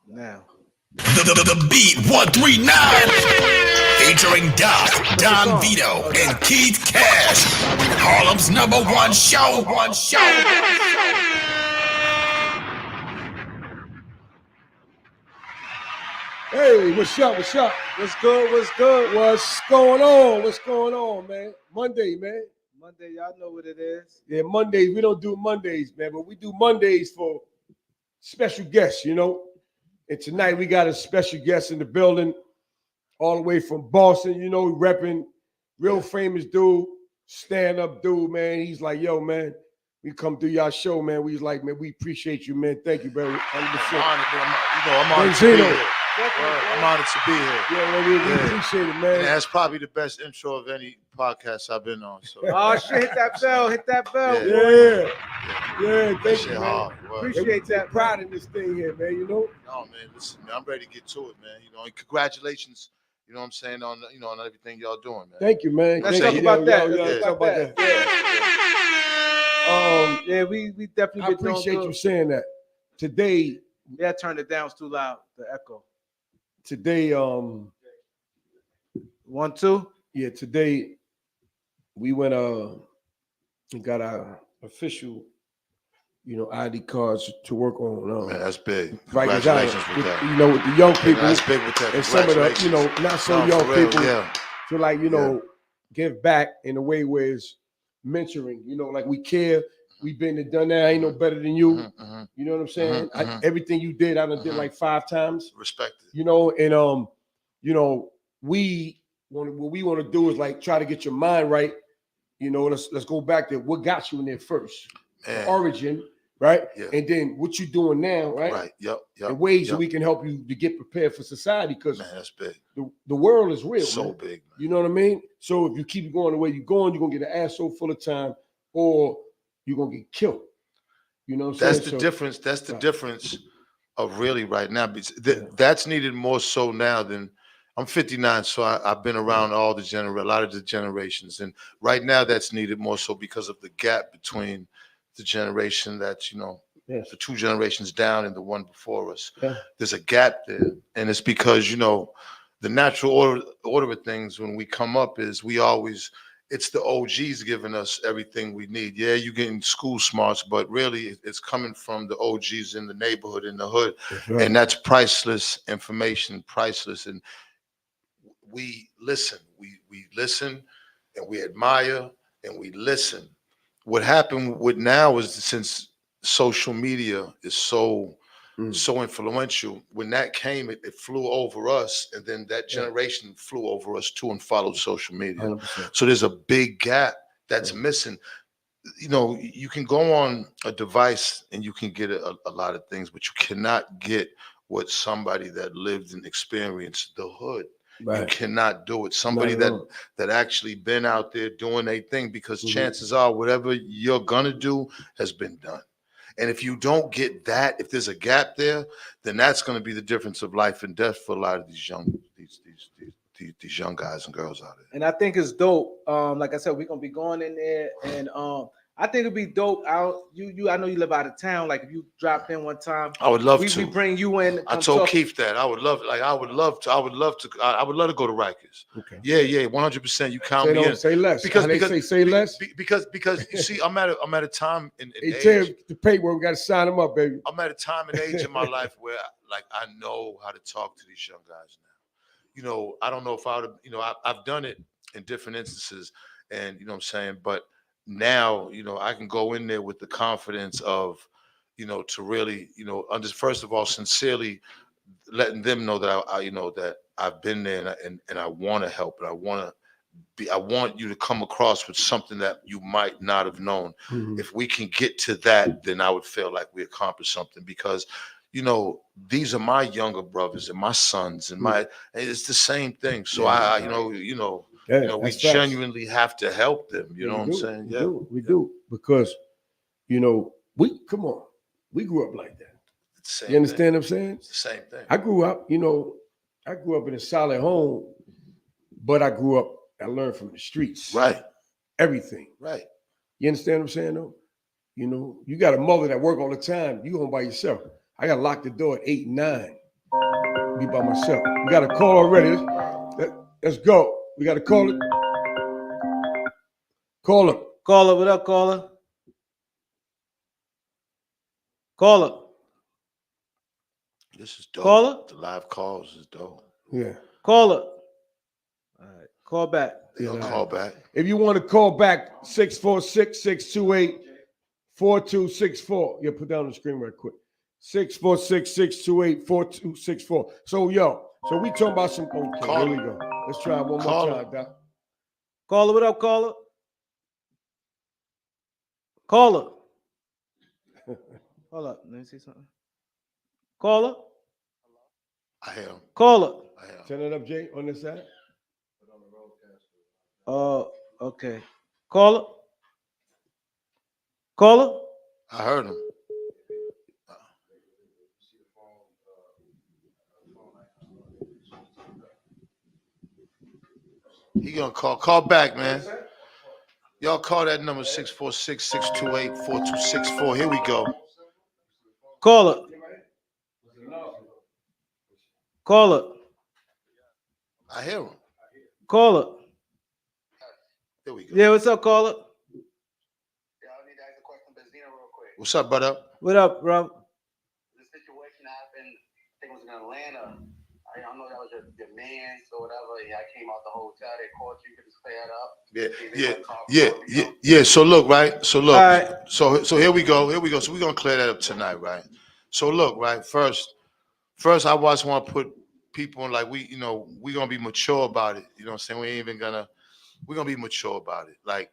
Now. The Beat 139 featuring Doc, Don Vito, and Keith Cash. Harlem's #1 show. Hey, what's up? What's good? What's going on, man? Monday, man. Monday, y'all know what it is. Yeah, Mondays. We don't do Mondays, man, but we do Mondays for special guests, you know. And tonight we got a special guest in the building, all the way from Boston, you know, repping, real famous dude, stand-up dude, man. He's like, yo, man, we come through y'all show, man. We was like, man, we appreciate you, man. Thank you, brother. 100%. I'm honored to be Benzino. here. I'm honored to be here. Yeah, man, we appreciate it, man. And that's probably the best intro of any podcast I've been on. So. Oh, shit, hit that bell. Yeah, thank you, man. Hard. Appreciate that. Pride in this thing here, man, you know? No, man, listen, man, I'm ready to get to it, man. You know, and congratulations, you know what I'm saying, on on everything y'all doing, man. Thank you, man. Let's Thank talk you. about that. Let's talk about that. Yeah, we definitely I appreciate you saying that. Today, Yeah, turn it down. It's too loud. The echo. today, 1, 2. yeah, today we went and got our official, you know, ID cards to work on. Man, that's big. Right, Congratulations with that. you know, with the young people, That's big with that. and some of the, you know, not so young for real, people, yeah. to like, you know, give back in a way where it's mentoring. You know, like we care. We've been and done that. I ain't no better than you. You know what I'm saying? Everything you did, I done did like 5 times. Respect it. You know, and you know, what we want to do is like try to get your mind right. You know, let's go back to what got you in there first, the origin, right? Yeah. And then what you doing now, right? Right. Yep. And ways that we can help you to get prepared for society, because Man, that's big. the world is real. So man. big. Man. You know what I mean? So if you keep going the way you're going, you're gonna get an asshole full of time, or you're gonna get killed. You know what I'm saying? That's the difference. That's the difference of really right now. That's needed more so now than I'm 59, so I've been around a lot of the generations, and right now that's needed more so because of the gap between the generation that's the 2 generations down and the one before us. Yeah. There's a gap there, and it's because the natural order of things when we come up is it's the OGs giving us everything we need. Yeah, you're getting school smarts, but really it's coming from the OGs in the neighborhood, in the hood. That's right. And that's priceless information, priceless. And we listen. We listen and we admire and we listen. What happened with now is, since social media is so influential, when that came, it flew over us, and then that generation flew over us too and followed social media. 100%. So there's a big gap that's missing. You know, you can go on a device and you can get a lot of things, but you cannot get what somebody that lived and experienced the hood. Right. You cannot do it. Somebody that actually been out there doing a thing, because chances are whatever you're gonna do has been done. And if you don't get that, if there's a gap there, then that's going to be the difference of life and death for a lot of these young guys and girls out there. And I think it's dope. Like I said, we're gonna be going in there, and I think it'd be dope. I know you live out of town. Like if you dropped in one time, I would love to. We bring you in. I told Keith that I would love to go to Rikers. Okay. Yeah, 100%. You count me in. Say less. Because say less. Because you see, I'm at a time in hey, age. The paperwork, we got to sign them up, baby. I'm at a time and age in my life where I know how to talk to these young guys now. You know, I don't know if I would have. I've done it in different instances, and you know what I'm saying, but now, I can go in there with the confidence of, to really, first of all, sincerely letting them know that that I've been there, and I want to help, and I want you to come across with something that you might not have known. If we can get to that, then I would feel like we accomplished something, because, these are my younger brothers and my sons, and it's the same thing. So we genuinely have to help them. You know what I'm saying? We do. Because, we grew up like that. You understand what I'm saying? It's the same thing. I grew up in a solid home, but I learned from the streets. Right. Everything. Right. You understand what I'm saying, though? You got a mother that work all the time. You home by yourself. I got to lock the door at 8 and 9. be by myself. We got a call already. Let's go. We got to call it. Call him. Caller, what up, caller? Caller. This is dope. Caller? The live calls is dope. Yeah. Caller. All right, call back. They gonna call back. If you want to call back, 646-628-4264. Yeah, put down the screen right quick. 646-628-4264. So we talking about some. Okay, Call here we go. Let's try it one more time, Doc. Caller, what up, caller? Caller. Hold up, let me see something. Caller. I hear him. Caller. I hear him. Turn it up, Jay, on this side. Okay. Caller. Caller. I heard him. He gonna call back, man. Y'all call that number 646-628-4264. Here we go. Caller. Caller. I hear him. Caller. There we go. Yeah, what's up, caller? Yeah, I need to ask a question, Benzino, real quick. What's up, brother? What up, bro? The situation happened, I think it was in Atlanta. I don't know that was your man or whatever. Yeah, I came out the hotel, they caught you, could just clear it up. Yeah. So look, right? So look, All right. so here we go. So we're gonna clear that up tonight, right? So look, right? First, I just want to put people in like we're gonna be mature about it. You know what I'm saying? We're gonna be mature about it. Like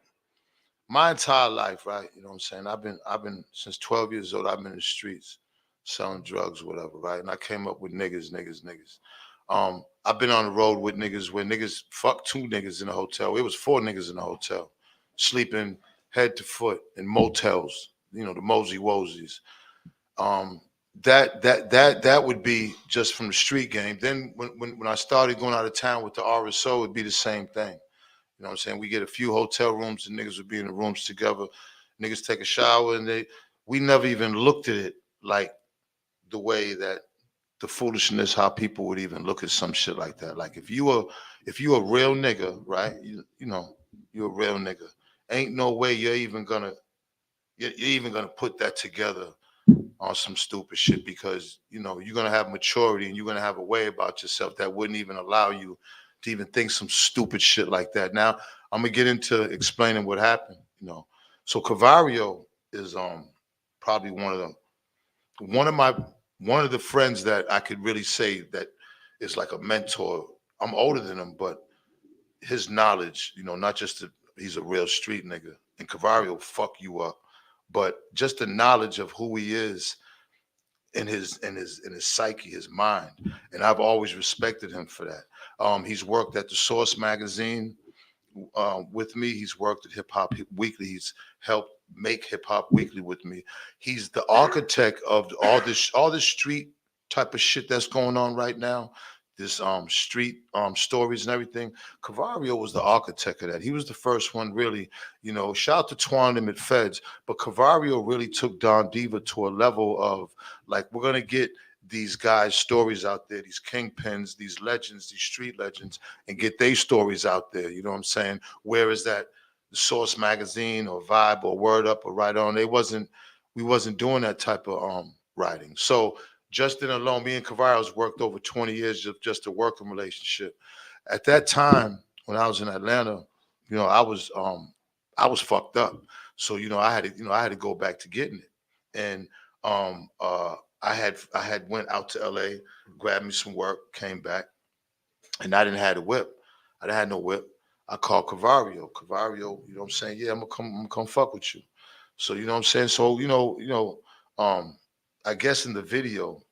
my entire life, right? You know what I'm saying? I've been since 12 years old, I've been in the streets selling drugs, whatever, right? And I came up with niggas. I've been on the road with niggas where niggas fucked 2 niggas in a hotel. It was 4 niggas in a hotel, sleeping head to foot in motels, the Mosey Wozies. That would be just from the street game. Then when I started going out of town with the RSO, it'd be the same thing. You know what I'm saying? We get a few hotel rooms and niggas would be in the rooms together. Niggas take a shower and we never even looked at it like the way that the foolishness, how people would even look at some shit like that. Like if you a real nigga, right? You're a real nigga. Ain't no way you're even gonna put that together on some stupid shit because you're gonna have maturity and you're gonna have a way about yourself that wouldn't even allow you to even think some stupid shit like that. Now I'm gonna get into explaining what happened. So Cavario is probably one of the friends that I could really say that is like a mentor. I'm older than him, but his knowledge, not just he's a real street nigga, and Cavario will fuck you up, but just the knowledge of who he is in his psyche, his mind, and I've always respected him for that. He's worked at the Source magazine with me. He's worked at Hip Hop Weekly. He's helped make Hip Hop Weekly with me. He's the architect of all this street type of shit that's going on right now. This street stories and everything. Cavario was the architect of that. He was the first one really, shout out to Twan and at Feds, but Cavario really took Don Diva to a level of like, we're gonna get these guys' stories out there, these kingpins, these legends, these street legends, and get their stories out there. You know what I'm saying? Whereas that Source magazine or Vibe or Word Up or Right On, we wasn't doing that type of writing. So Justin alone, me and Cavario's worked over 20 years of just a working relationship. At that time, when I was in Atlanta, I was fucked up. So I had to go back to getting it, and I had went out to LA, grabbed me some work, came back, and I didn't have a whip. I didn't have no whip. I called Cavario. Cavario, you know what I'm saying? Yeah, I'm gonna come fuck with you. So you know what I'm saying? So I guess in the video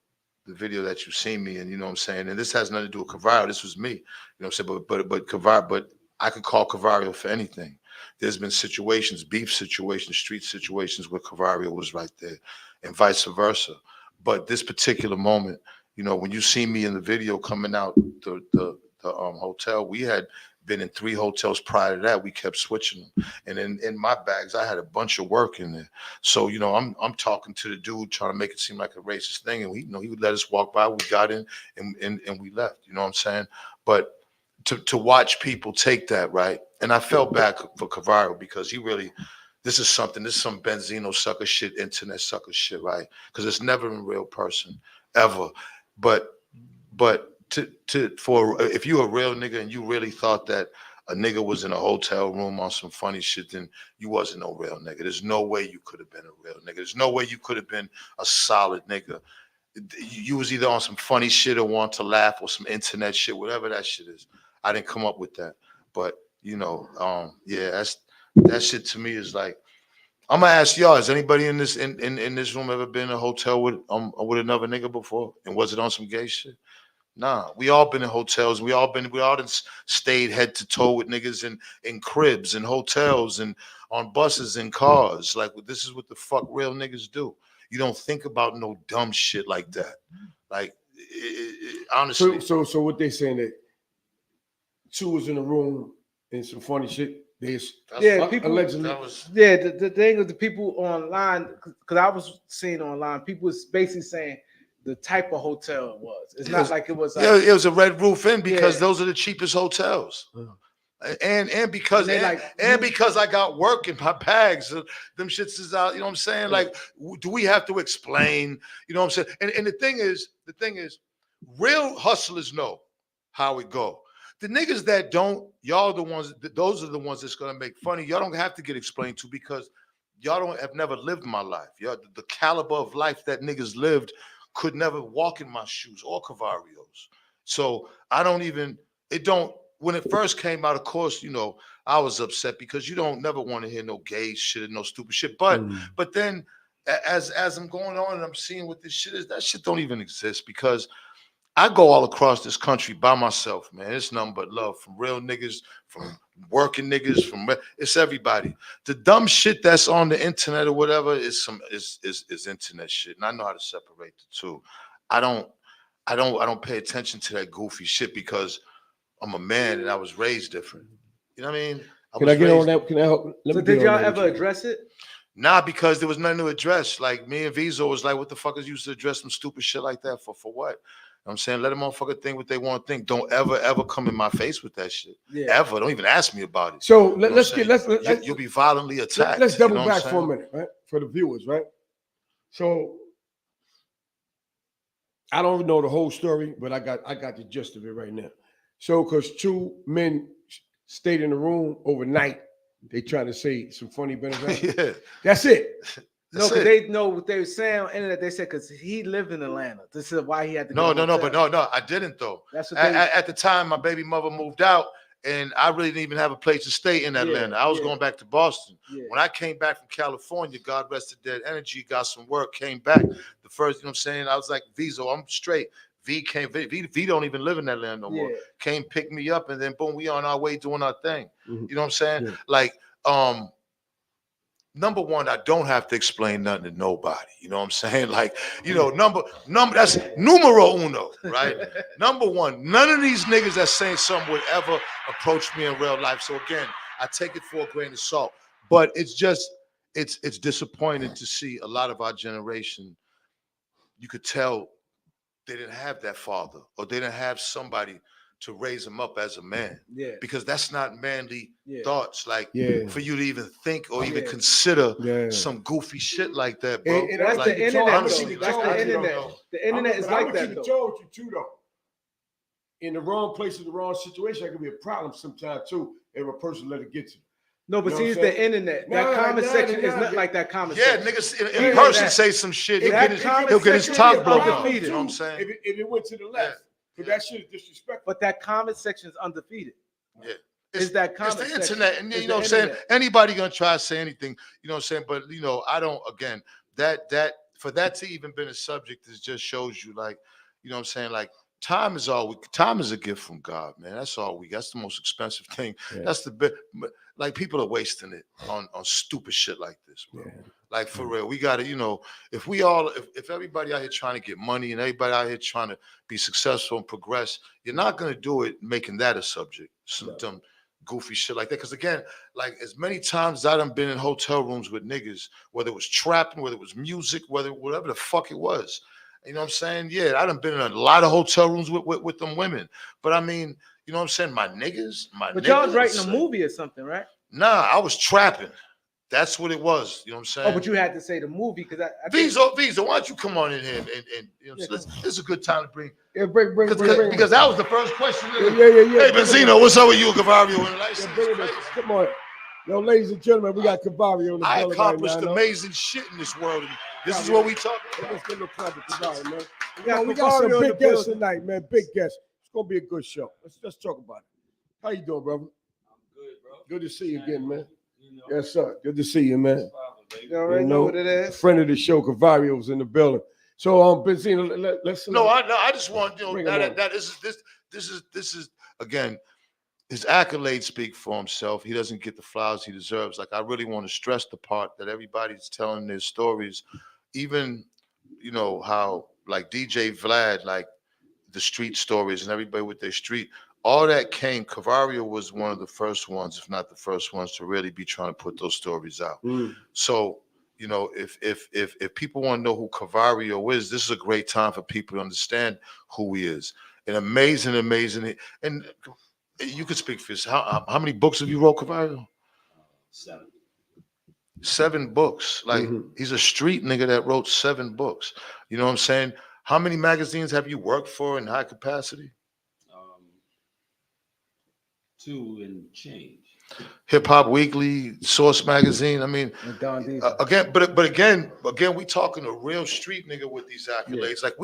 that you seen me, and you know what I'm saying, and this has nothing to do with Cavario. This was me. You know what I'm saying? But Cavario, but I could call Cavario for anything. There's been situations, beef situations, street situations where Cavario was right there, and vice versa. But this particular moment, when you see me in the video coming out the hotel, we had been in 3 hotels prior to that. We kept switching them. And in my bags, I had a bunch of work in there. So, you know, I'm talking to the dude trying to make it seem like a racist thing. And he would let us walk by. We got in and we left. You know what I'm saying? But to watch people take that, right? And I felt bad for Cavario because he really, this is some Benzino sucker shit, internet sucker shit, right? Because it's never a real person ever. But if you a real nigga and you really thought that a nigga was in a hotel room on some funny shit, then you wasn't no real nigga. There's no way you could have been a real nigga. There's no way you could have been a solid nigga. You was either on some funny shit or want to laugh or some internet shit, whatever that shit is. I didn't come up with that. But, you know, yeah, that shit to me is like, I'm gonna ask y'all, has anybody in this room ever been in a hotel with another nigga before? And was it on some gay shit? Nah, we all been in hotels. We all done stayed head to toe with niggas in cribs and hotels and on buses and cars. Like, this is what the fuck real niggas do. You don't think about no dumb shit like that. Like, honestly. So what they saying that 2 was in the room and some funny shit. People allegedly. The thing is, the people online, because I was seeing online, people was basically saying the type of hotel it was. It's not like it was. Like, it was a Red Roof Inn because those are the cheapest hotels. And because because I got work in my bags, them shits is out. You know what I'm saying? Like, do we have to explain? You know what I'm saying? And the thing is, real hustlers know how it go. The niggas that don't, y'all the ones. Those are the ones that's gonna make funny. Y'all don't have to get explained to because y'all have never lived my life. Y'all, the caliber of life that niggas lived could never walk in my shoes or Cavario's. So I don't even. It don't. When it first came out, of course, you know, I was upset because you don't never want to hear no gay shit and no stupid shit. But then as I'm going on and I'm seeing what this shit is, that shit don't even exist because I go all across this country by myself, man. It's nothing but love from real niggas, from working niggas, it's everybody. The dumb shit that's on the internet or whatever is internet shit, and I know how to separate the two. I don't pay attention to that goofy shit because I'm a man and I was raised different. You know what I mean? Can I get on that? Can I help? So did y'all ever address it? Nah, because there was nothing to address. Like, me and Vizo was like, what the fuck is used to address some stupid shit like that for what? I'm saying, let a motherfucker think what they want to think. Don't ever come in my face with that shit. Yeah. Ever. Don't even ask me about it. So you'll be violently attacked. Let's double back for a minute, right? For the viewers, right? So I don't know the whole story, but I got the gist of it right now. So because 2 men stayed in the room overnight, they trying to say some funny benefits. Yeah. That's it. No, because they know what they were saying on the internet. They said because he lived in Atlanta. This is why he had to go. No, I didn't though. That's what at the time my baby mother moved out, and I really didn't even have a place to stay in Atlanta. I was going back to Boston. Yeah. When I came back from California, God rest the dead energy, got some work, came back. The first, you know what I'm saying, I was like, Vizo, I'm straight. V don't even live in Atlanta no more. Came pick me up, and then boom, we on our way doing our thing. Mm-hmm. You know what I'm saying? Yeah. Like, number one, I don't have to explain nothing to nobody. You know what I'm saying? Like, you know, number that's numero uno, right? Number one, none of these niggas that's saying something would ever approach me in real life. So again, I take it for a grain of salt. But it's just, it's disappointing to see a lot of our generation. You could tell they didn't have that father, or they didn't have somebody to raise him up as a man. Yeah. Because that's not manly thoughts. Like, for you to even think or even consider some goofy shit like that, bro. And that's like, the internet. Honestly, that's the internet. The internet is like that, though. Told you too, though. In the wrong place in the wrong situation, that can be a problem sometimes too, if a person let it get to you. No, but see, it's the internet. That comment section is not like that comment section. Yeah, niggas in person say some shit. He'll get his top broken. You know what I'm saying? If it went to the left. But that shit is disrespectful. But that comment section is undefeated. Yeah. It's the internet. And you know what I'm saying? Anybody gonna try to say anything, you know what I'm saying? But you know, I don't, again, that for that to even been a subject, it just shows you, like, you know what I'm saying? Like, time is a gift from God, man. That's the most expensive thing. Yeah. That's the bit. Like, people are wasting it on stupid shit like this, bro. Yeah. Like, for real, we gotta, you know, if everybody out here trying to get money and everybody out here trying to be successful and progress, you're not gonna do it making that a subject. goofy shit like that. Because again, like as many times as I done been in hotel rooms with niggas, whether it was trapping, whether it was music, whatever the fuck it was. You know what I'm saying? Yeah, I done been in a lot of hotel rooms with them women. But I mean, you know what I'm saying? My niggas. But y'all was writing a movie or something, right? Nah, I was trapping. That's what it was. You know what I'm saying? Oh, but you had to say the movie because I Visa, why don't you come on in here and you know, so this is a good time to bring. Yeah, bring. Because that was the first question. Yeah. Hey, Benzino, what's up with you, Cavario? Come on. Yo, ladies and gentlemen, we got Cavario in the I building accomplished right now, amazing shit in this world. And this is what we talk about. Let's give a clap to Cavario, man. we We got some Cavario in big the guests building. tonight, man. Big guests. It's gonna be a good show. Let's talk about it. How you doing, brother? I'm good, bro. Good to see you again, man. Yes, sir. Good to see you, man. You already know what it is. Friend of the show, Cavario's in the building. So, Benzino, let's. No, I just want Bring you know him on. this is again. His accolades speak for himself. He doesn't get the flowers he deserves. Like I really want to stress the part that everybody's telling their stories, even you know how like DJ Vlad, like the street stories and everybody with their street. All that came. Cavario was one of the first ones, if not the first ones, to really be trying to put those stories out. So you know, if people want to know who Cavario is, this is a great time for people to understand who he is. An amazing, and you could speak for yourself. How many books have you wrote, Cavario? 7. 7 books. Like he's a street nigga that wrote 7 books. You know what I'm saying? How many magazines have you worked for in high capacity? 2 and change. Hip Hop Weekly, Source Magazine. I mean, again, we talking a real street nigga with these accolades. Yeah. Like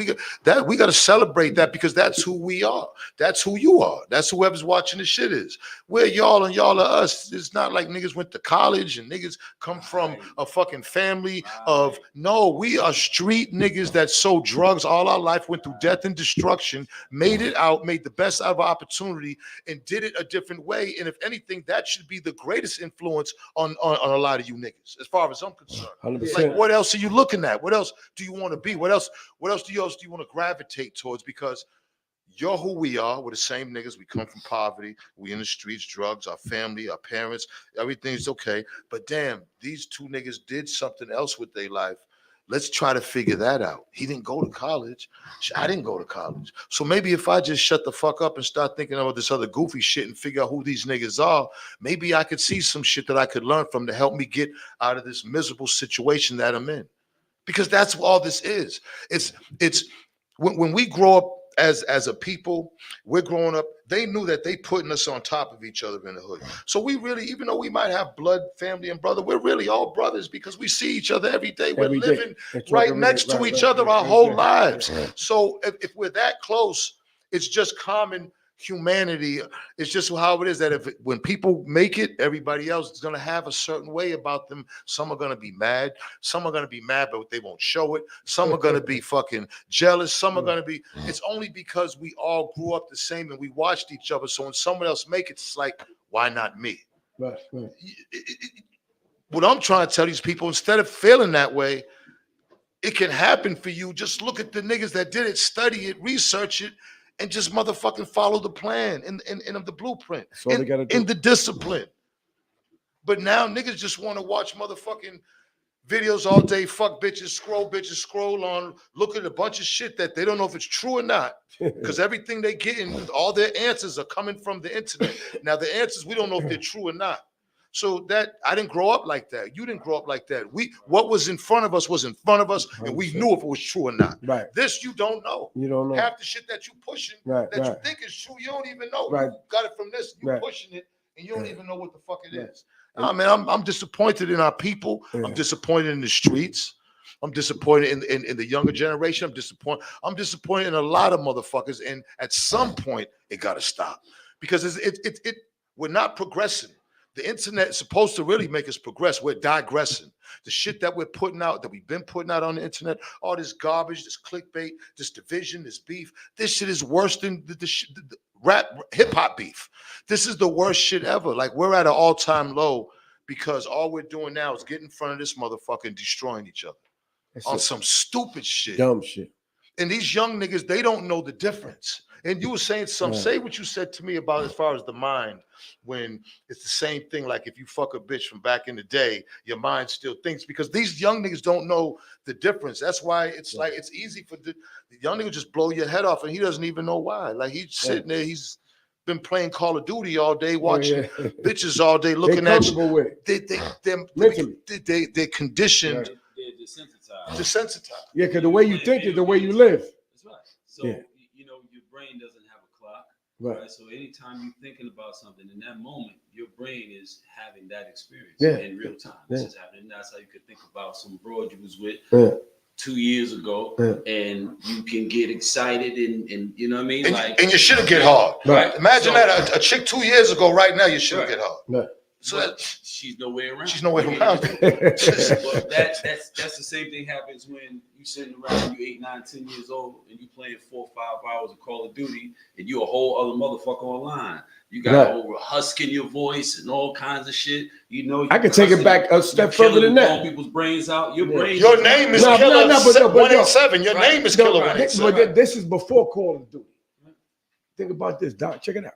we got to celebrate that because that's who we are. That's who you are. That's whoever's watching the shit is. We're y'all and y'all are us. It's not like niggas went to college and niggas come from a fucking family of no. We are street niggas that sold drugs all our life, went through death and destruction, made it out, made the best out of our opportunity, and did it a different way. And if anything, that should be the greatest influence on a lot of you niggas, as far as I'm concerned. 100%. Like, what else are you looking at? What else do you want to be? What else do you want to gravitate towards? Because you're who we are. We're the same niggas. We come from poverty. We in the streets, drugs, our family, our parents, everything's okay. But damn, these 2 niggas did something else with their life. Let's try to figure that out. He didn't go to college. I didn't go to college. So maybe if I just shut the fuck up and start thinking about this other goofy shit and figure out who these niggas are, maybe I could see some shit that I could learn from to help me get out of this miserable situation that I'm in. Because that's all this is. It's when we grow up as a people, we're growing up, they knew that they putting us on top of each other in the hood. So we really, even though we might have blood, family, and brother, we're really all brothers because we see each other every day. We're living right next to each other our whole lives. So if we're that close, it's just common humanity. It's just how it is that when people make it, everybody else is going to have a certain way about them. Some are going to be mad. Some are going to be mad, but they won't show it. Some are going to be fucking jealous. Some are going to be. It's only because we all grew up the same and we watched each other. So when someone else make it, it's like, why not me? Right. What I'm trying to tell these people, instead of feeling that way, it can happen for you. Just look at the niggas that did it, study it, research it, and just motherfucking follow the plan in the blueprint, in the discipline. But now niggas just want to watch motherfucking videos all day, fuck bitches, scroll on, look at a bunch of shit that they don't know if it's true or not. Because everything they getting, all their answers are coming from the internet. Now the answers, we don't know if they're true or not. So that I didn't grow up like that. You didn't grow up like that. What was in front of us was in front of us, and we knew if it was true or not. Right. This you don't know. You don't know. Half the shit that you pushing, you think is true, you don't even know. Right. You got it from this, you pushing it, and you don't even know what the fuck it is. Nah, man, I'm disappointed in our people. I'm disappointed in the streets. I'm disappointed in the younger generation. I'm disappointed in a lot of motherfuckers. And at some point, it got to stop because we're not progressing. The internet is supposed to really make us progress. We're digressing. The shit that we're putting out, that we've been putting out on the internet, all this garbage, this clickbait, this division, this beef, this shit is worse than the rap, hip hop beef. This is the worst shit ever. Like, we're at an all-time low because all we're doing now is getting in front of this motherfucker and destroying each other on some stupid shit. Dumb shit. And these young niggas, they don't know the difference. And you were saying something. Yeah. Say what you said to me about as far as the mind, when it's the same thing. Like if you fuck a bitch from back in the day, your mind still thinks, because these young niggas don't know the difference. That's why it's like it's easy for the young nigga just blow your head off, and he doesn't even know why. Like he's sitting there, he's been playing Call of Duty all day, watching bitches all day, looking They at you. comfortable with it. They're conditioned, They're desensitized. desensitized. Yeah, because the way you think is the way you live. That's right. So Yeah. you know, your brain doesn't have a clock. Right. Right. So anytime you're thinking about something in that moment, your brain is having that experience Yeah. in real time. Yeah. This is happening. That's how you could think about some broad you was with Yeah. 2 years ago, and you can get excited and you know what I mean? And you should have get hard. Right. Imagine that a chick 2 years ago, right now, you should have get hard. Right. So but she's nowhere around. she's nowhere You around. get it? But that's the same thing happens when you sitting around, you 8, 9, 10 years old, and you playing 4 or 5 hours of Call of Duty, and you a whole other motherfucker online. You got over husk in your voice and all kinds of shit. You know, I could take it back a step further than that. People's brains out. Your name is Killer 187. Your name is Killer 187. But this is before Call of Duty. Think about this, Doc. Check it out.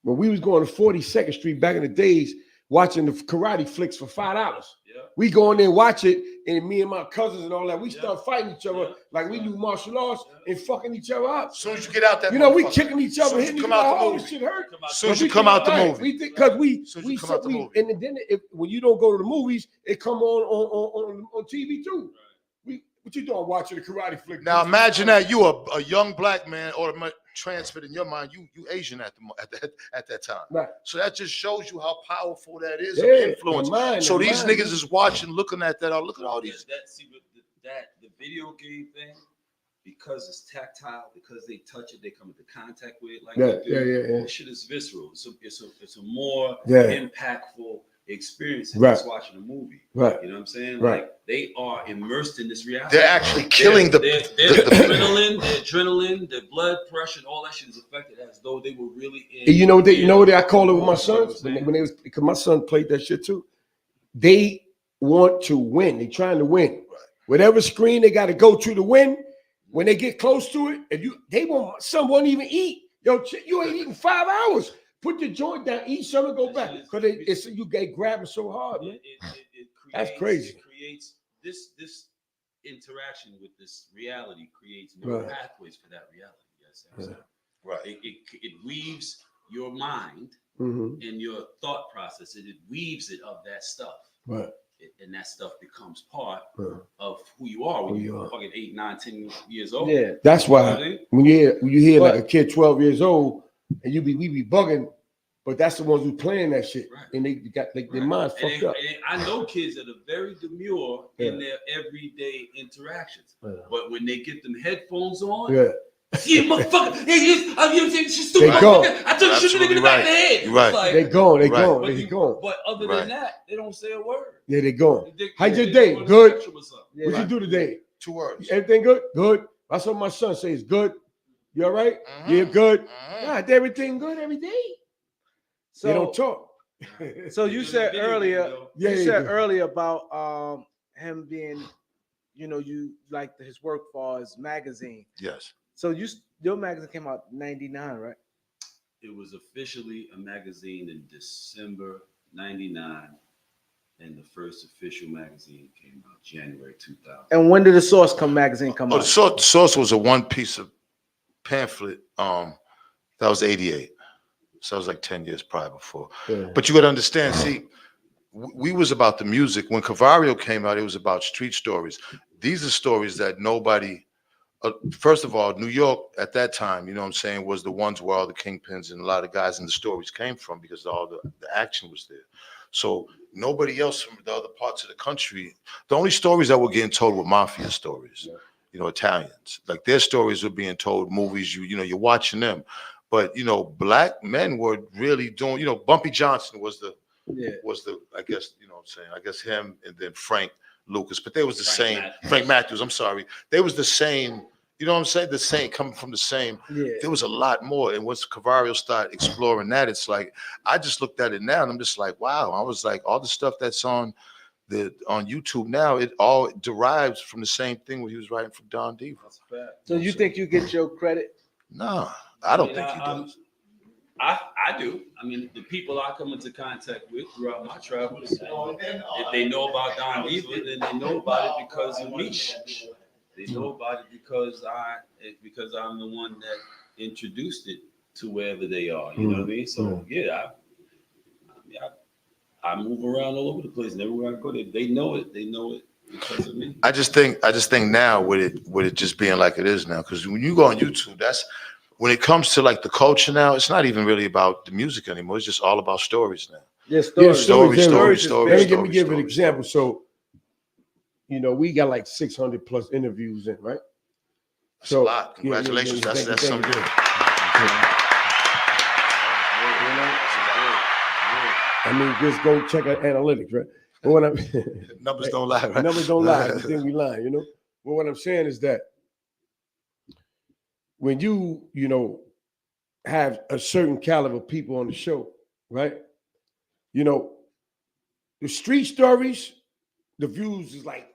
When we was going to 42nd Street back in the days, watching the karate flicks for $5. Yeah. We go in there and watch it, and me and my cousins and all that, we start fighting each other like we knew martial arts and fucking each other up. As soon as you get out that, you know, we kicking each other, hitting hitting you each come other. out the Oh, movie. this shit hurt. As soon as you come out the movie. We think because Soon as you come out the movie. and then when you don't go to the movies, it come on TV too. What you doing watching the karate flick? Now imagine that you are a young black man, or transferred in your mind, you Asian at that time. Right. So that just shows you how powerful that is Yeah, of influence. the mind, So the these mind. niggas is watching, looking at that. Oh, look at all these. The video game thing, because it's tactile, because they touch it, they come into contact with it. Like yeah. This shit is visceral. It's a more Yeah. impactful experience than Right. just watching a movie. Right. You know what I'm saying? Right. Like they are immersed in this reality. They're actually killing their adrenaline, their blood pressure, and all that shit is affected as though they were really in. And you know what I call it with my sons when they was, because my son played that shit too. They want to win. They trying to win. Whatever screen they got to go to win. When they get close to it, and some won't even eat. Yo, you ain't eating 5 hours. Put your joint down, eat something, go back. Because you get grabbing so hard, man. That's crazy. It creates this interaction with this reality creates no pathways for that reality. Yes, right. It weaves your mind Mm-hmm. and your thought process, and it weaves it of that stuff. Right. And that stuff becomes part of who you are when you're fucking 8, 9, 10 years old. Yeah, that's why You know what I mean? when you hear like a kid 12 years old and we be bugging, but that's the ones who playing that shit, and they got like their minds fucked up. And I know kids that are very demure in their everyday interactions, but when they get them headphones on, yeah, motherfucker, she's stupid. They go. I took you shit in the back of the head. You're right. Like, They going. but other than that, they don't say a word. Yeah, they going. They- How's your they day? go to Good. the spectrum or something. What you do today? 2 words. Everything good? Good. That's what my son says. Good. You all right? Yeah, good. God, everything good every day. So They don't talk. So you said earlier, Yeah, about him being, you like his work for his magazine. Yes. So your magazine came out 99, right? It was officially a magazine in December 99, and the first official magazine came out January 2000. And when did the Source magazine come out? The Source was a one piece of pamphlet. That was 88. So that was like 10 years prior before. Yeah. But you got to understand, see, we was about the music. When Cavario came out, it was about street stories. These are stories that nobody, first of all, New York at that time, you know what I'm saying, was the ones where all the kingpins and a lot of guys in the stories came from, because all the action was there. So nobody else from the other parts of the country, the only stories that were getting told were mafia stories, Italians. Like their stories were being told, movies, you're watching them. But, black men were really doing, Bumpy Johnson was the, I guess, I guess him, and then Frank Lucas, but they was the same. Frank Matthews, I'm sorry. They was the same, you know what I'm saying? The same, coming from the same. Yeah. There was a lot more. And once Cavario started exploring that, it's like, I just looked at it now and I'm just like, wow. I was like, all the stuff that's on YouTube now, it all derives from the same thing when he was writing for Don Diva. So you think you get your credit? No, I don't think he I, does. I do. I mean, the people I come into contact with throughout my travels, if they know about Don Diva, then they know about it because of me. They know about it because I'm the one that introduced it to wherever they are. You know what I mean? So yeah, I move around all over the place, and everywhere I go, they know it. They know it because of me. I just think now with it just being like it is now, because when you go on YouTube, that's when it comes to like the culture now, it's not even really about the music anymore. It's just all about stories now. Yeah, stories. Stories. Let me give an stories. example. So, we got like 600 plus interviews in, right? That's a lot. Congratulations. That's some good. I mean, just go check out analytics, right? But what I'm numbers don't lie, right? Numbers don't lie. You think we lie, But what I'm saying is that when you have a certain caliber of people on the show, right? The street stories, the views is like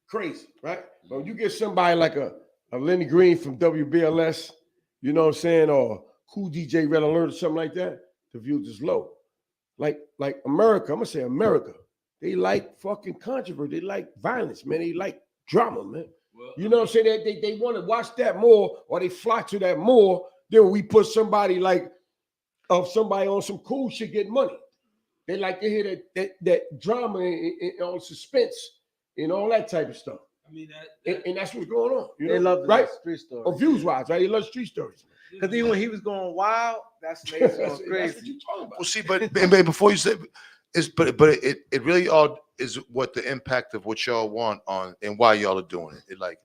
crazy, right? But when you get somebody like a Lenny Green from WBLS, you know what I'm saying, or Cool DJ Red Alert or something like that, the views is low. Like America, I'm gonna say America. They like fucking controversy. They like violence, man. They like drama, man. Well, you know what I'm saying? They want to watch that more, or they flock to that more than when we put somebody somebody on some cool shit getting money. They like to hear that drama and on suspense and all that type of stuff. I mean, and that's what's going on. They love the street stories. Or views wise, right? They love street stories. Because even when he was going wild, that's made going crazy. That's what you talking about. Well, see, but before you say, it really all is what the impact of what y'all want on and why y'all are doing it. It like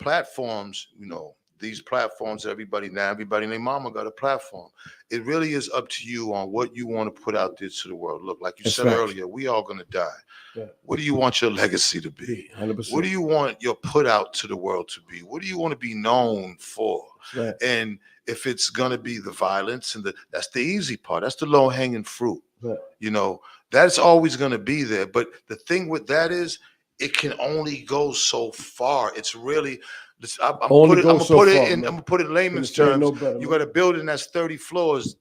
platforms, these platforms that everybody and their mama got a platform. It really is up to you on what you want to put out there to the world. Look, like you said earlier, we all gonna die. Yeah. What do you want your legacy to be? 100%. What do you want your put out to the world to be? What do you want to be known for? Right. And if it's gonna be the violence and that's the easy part. That's the low hanging fruit. Right. That's always gonna be there. But the thing with that is, it can only go so far. It's really. I'm gonna put it in layman's terms. You got a building that's 30 floors.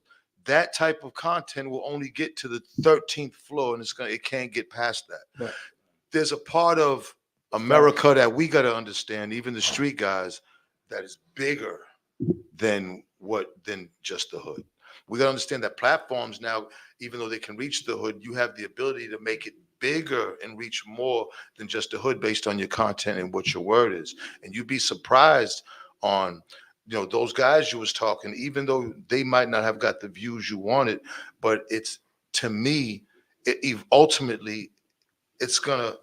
That type of content will only get to the 13th floor, and it can't get past that. Right. There's a part of America that we got to understand, even the street guys, that is bigger than just the hood. We got to understand that platforms now, even though they can reach the hood, you have the ability to make it bigger and reach more than just the hood based on your content and what your word is. And you'd be surprised on, those guys you was talking, even though they might not have got the views you wanted, but it's, to me, ultimately, it's gonna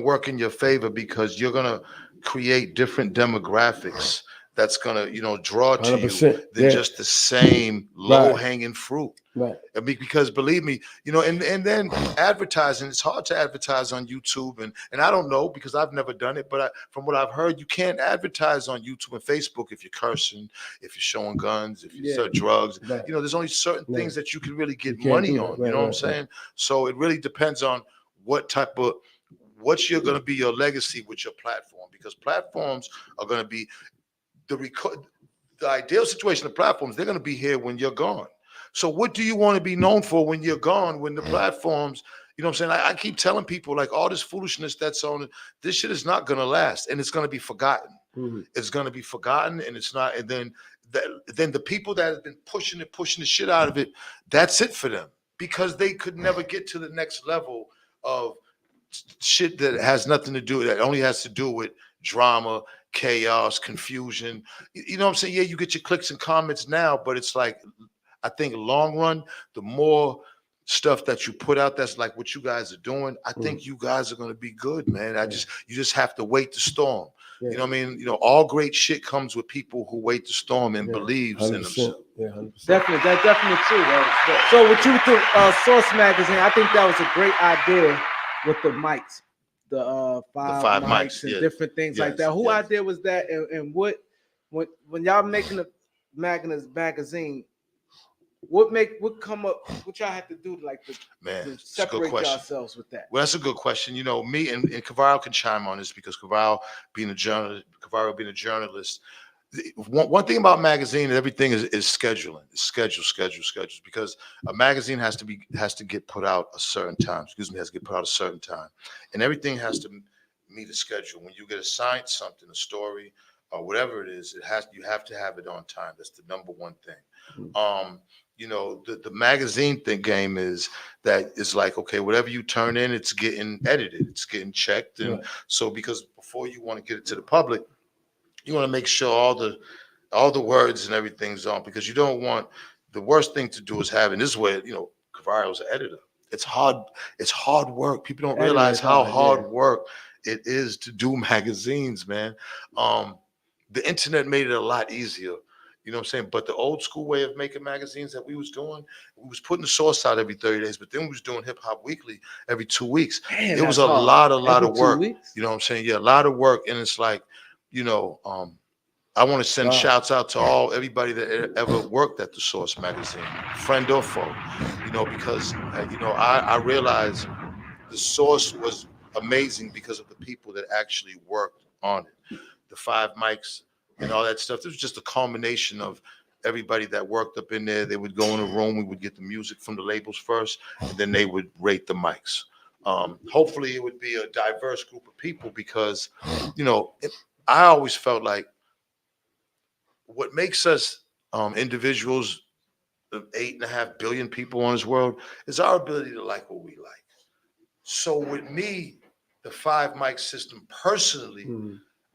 work in your favor because you're gonna create different demographics that's gonna, draw to you than just the same low-hanging fruit. Right. I mean, because believe me, and then advertising, it's hard to advertise on YouTube. And I don't know because I've never done it, but from what I've heard, you can't advertise on YouTube and Facebook if you're cursing, if you're showing guns, if you sell drugs. Right. There's only certain things that you can really get money on. You know what I'm saying? So it really depends on what's you're going to be your legacy with your platform, because platforms are going to be the ideal situation of platforms. They're going to be here when you're gone. So what do you want to be known for when you're gone, when the platforms, I'm saying? I keep telling people, like, all this foolishness that's on it, this shit is not going to last, and it's going to be forgotten. Mm-hmm. It's going to be forgotten, and it's not. And then the people that have been pushing the shit out of it, that's it for them, because they could never get to the next level of shit that has nothing to do, that only has to do with drama, chaos, confusion. You know what I'm saying? Yeah, you get your clicks and comments now, but it's like, I think long run, the more stuff that you put out that's like what you guys are doing, I think you guys are going to be good, man. You just have to wait the storm. Yeah. You know what I mean? All great shit comes with people who wait the storm and believes in themselves. Yeah, 100%. Definitely, that's definitely true. So with you with the Source Magazine, I think that was a great idea with the mics, the five mics and different things like that. Who idea was that, and when y'all making the magazine, what come up? What y'all have to do to separate yourselves with that? Well, that's a good question. Me and Cavario can chime on this, because Cavario being a journalist, one thing about magazine, everything is scheduling. It's schedules, because a magazine has to get put out a certain time. Has to get put out a certain time, and everything has to meet a schedule. When you get assigned something, a story or whatever it is, you have to have it on time. That's the number one thing. The magazine game is that it's like, okay, whatever you turn in, it's getting edited, it's getting checked, and so because before you want to get it to the public, you want to make sure all the words and everything's on, because you don't want, the worst thing to do is having, this is where, Cavario's an editor. It's hard work. People don't realize how hard work it is to do magazines, man. The internet made it a lot easier. You know what I'm saying? But the old school way of making magazines that we was doing, we was putting the source out every 30 days, but then we was doing Hip Hop Weekly every 2 weeks. It was a lot of work. You know what I'm saying? Yeah, a lot of work. And it's like, I want to send shouts out to everybody that ever worked at the Source magazine, friend or foe, because, I realized the Source was amazing because of the people that actually worked on it. The 5 mics and all that stuff. This was just a culmination of everybody that worked up in there. They would go in a room, we would get the music from the labels first, and then they would rate the mics. Hopefully it would be a diverse group of people, because, I always felt like what makes us individuals, of 8.5 billion people on this world, is our ability to like what we like. So with me, the 5 mic system personally,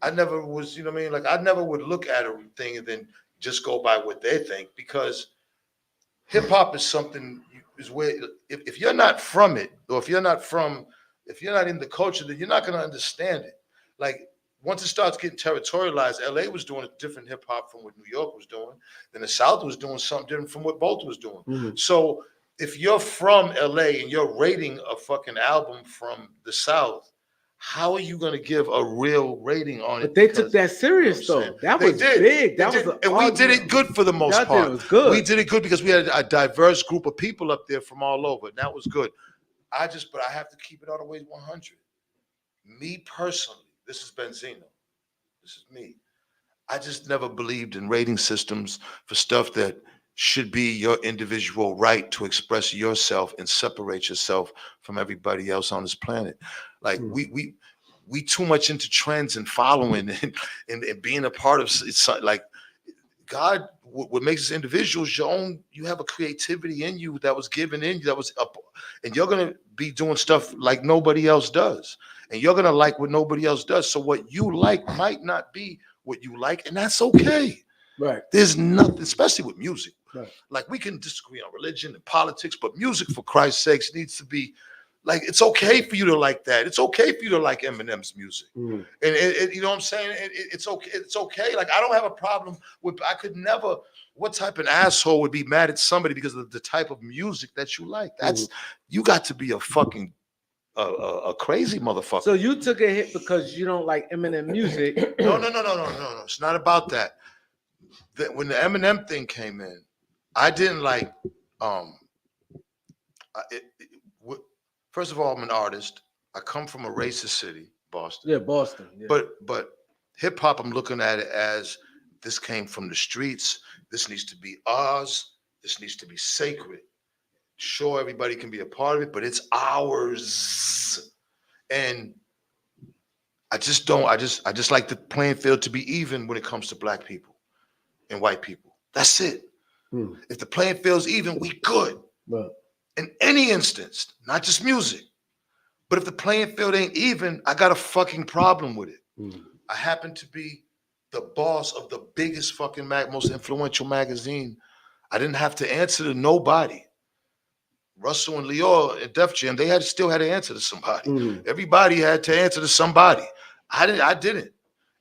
I never was, like I never would look at a thing and then just go by what they think, because hip hop is something is where if you're not from it, or if you're not in the culture, then you're not going to understand it. Like once it starts getting territorialized, LA was doing a different hip hop from what New York was doing. Then the South was doing something different from what both was doing. So if you're from LA and you're rating a fucking album from the South, how are you going to give a real rating on it? But they took that serious, though. That was big. And we did it good for the most part. It was good. We did it good because we had a diverse group of people up there from all over. And that was good. But I have to keep it all the way 100. Me personally, this is Benzino. This is me. I just never believed in rating systems for stuff that should be your individual right to express yourself and separate yourself from everybody else on this planet. Like we too much into trends and following and being a part of it's like God. What makes us individuals, you have a creativity in you that was given in you, that was up, and you're gonna be doing stuff like nobody else does, and you're gonna like what nobody else does. So what you like might not be what you like, and that's okay. Right. There's nothing, especially with music. Right. Like we can disagree on religion and politics, but music, for Christ's sakes, needs to be like, it's okay for you to like that. It's okay for you to like Eminem's music. And you know what I'm saying? It's okay. It's okay. Like I don't have a problem with, I could never, what type of asshole would be mad at somebody because of the type of music that you like? That's, you got to be a fucking a crazy motherfucker. So you took a hit because you don't like Eminem music. No. It's not about that. When the Eminem thing came in, I didn't like, first of all, I'm an artist. I come from a racist city, Boston. Yeah, Boston. Yeah. But hip hop, I'm looking at it as this came from the streets. This needs to be ours. This needs to be sacred. Sure, everybody can be a part of it, but it's ours. And I just like the playing field to be even when it comes to black people and white people. That's it. If the playing field's even, we good. Right. In any instance, not just music. But if the playing field ain't even, I got a fucking problem with it. I happen to be the boss of the biggest fucking most influential magazine. I didn't have to answer to nobody. Russell and Leo and Def Jam, they still had to answer to somebody. Everybody had to answer to somebody. I didn't.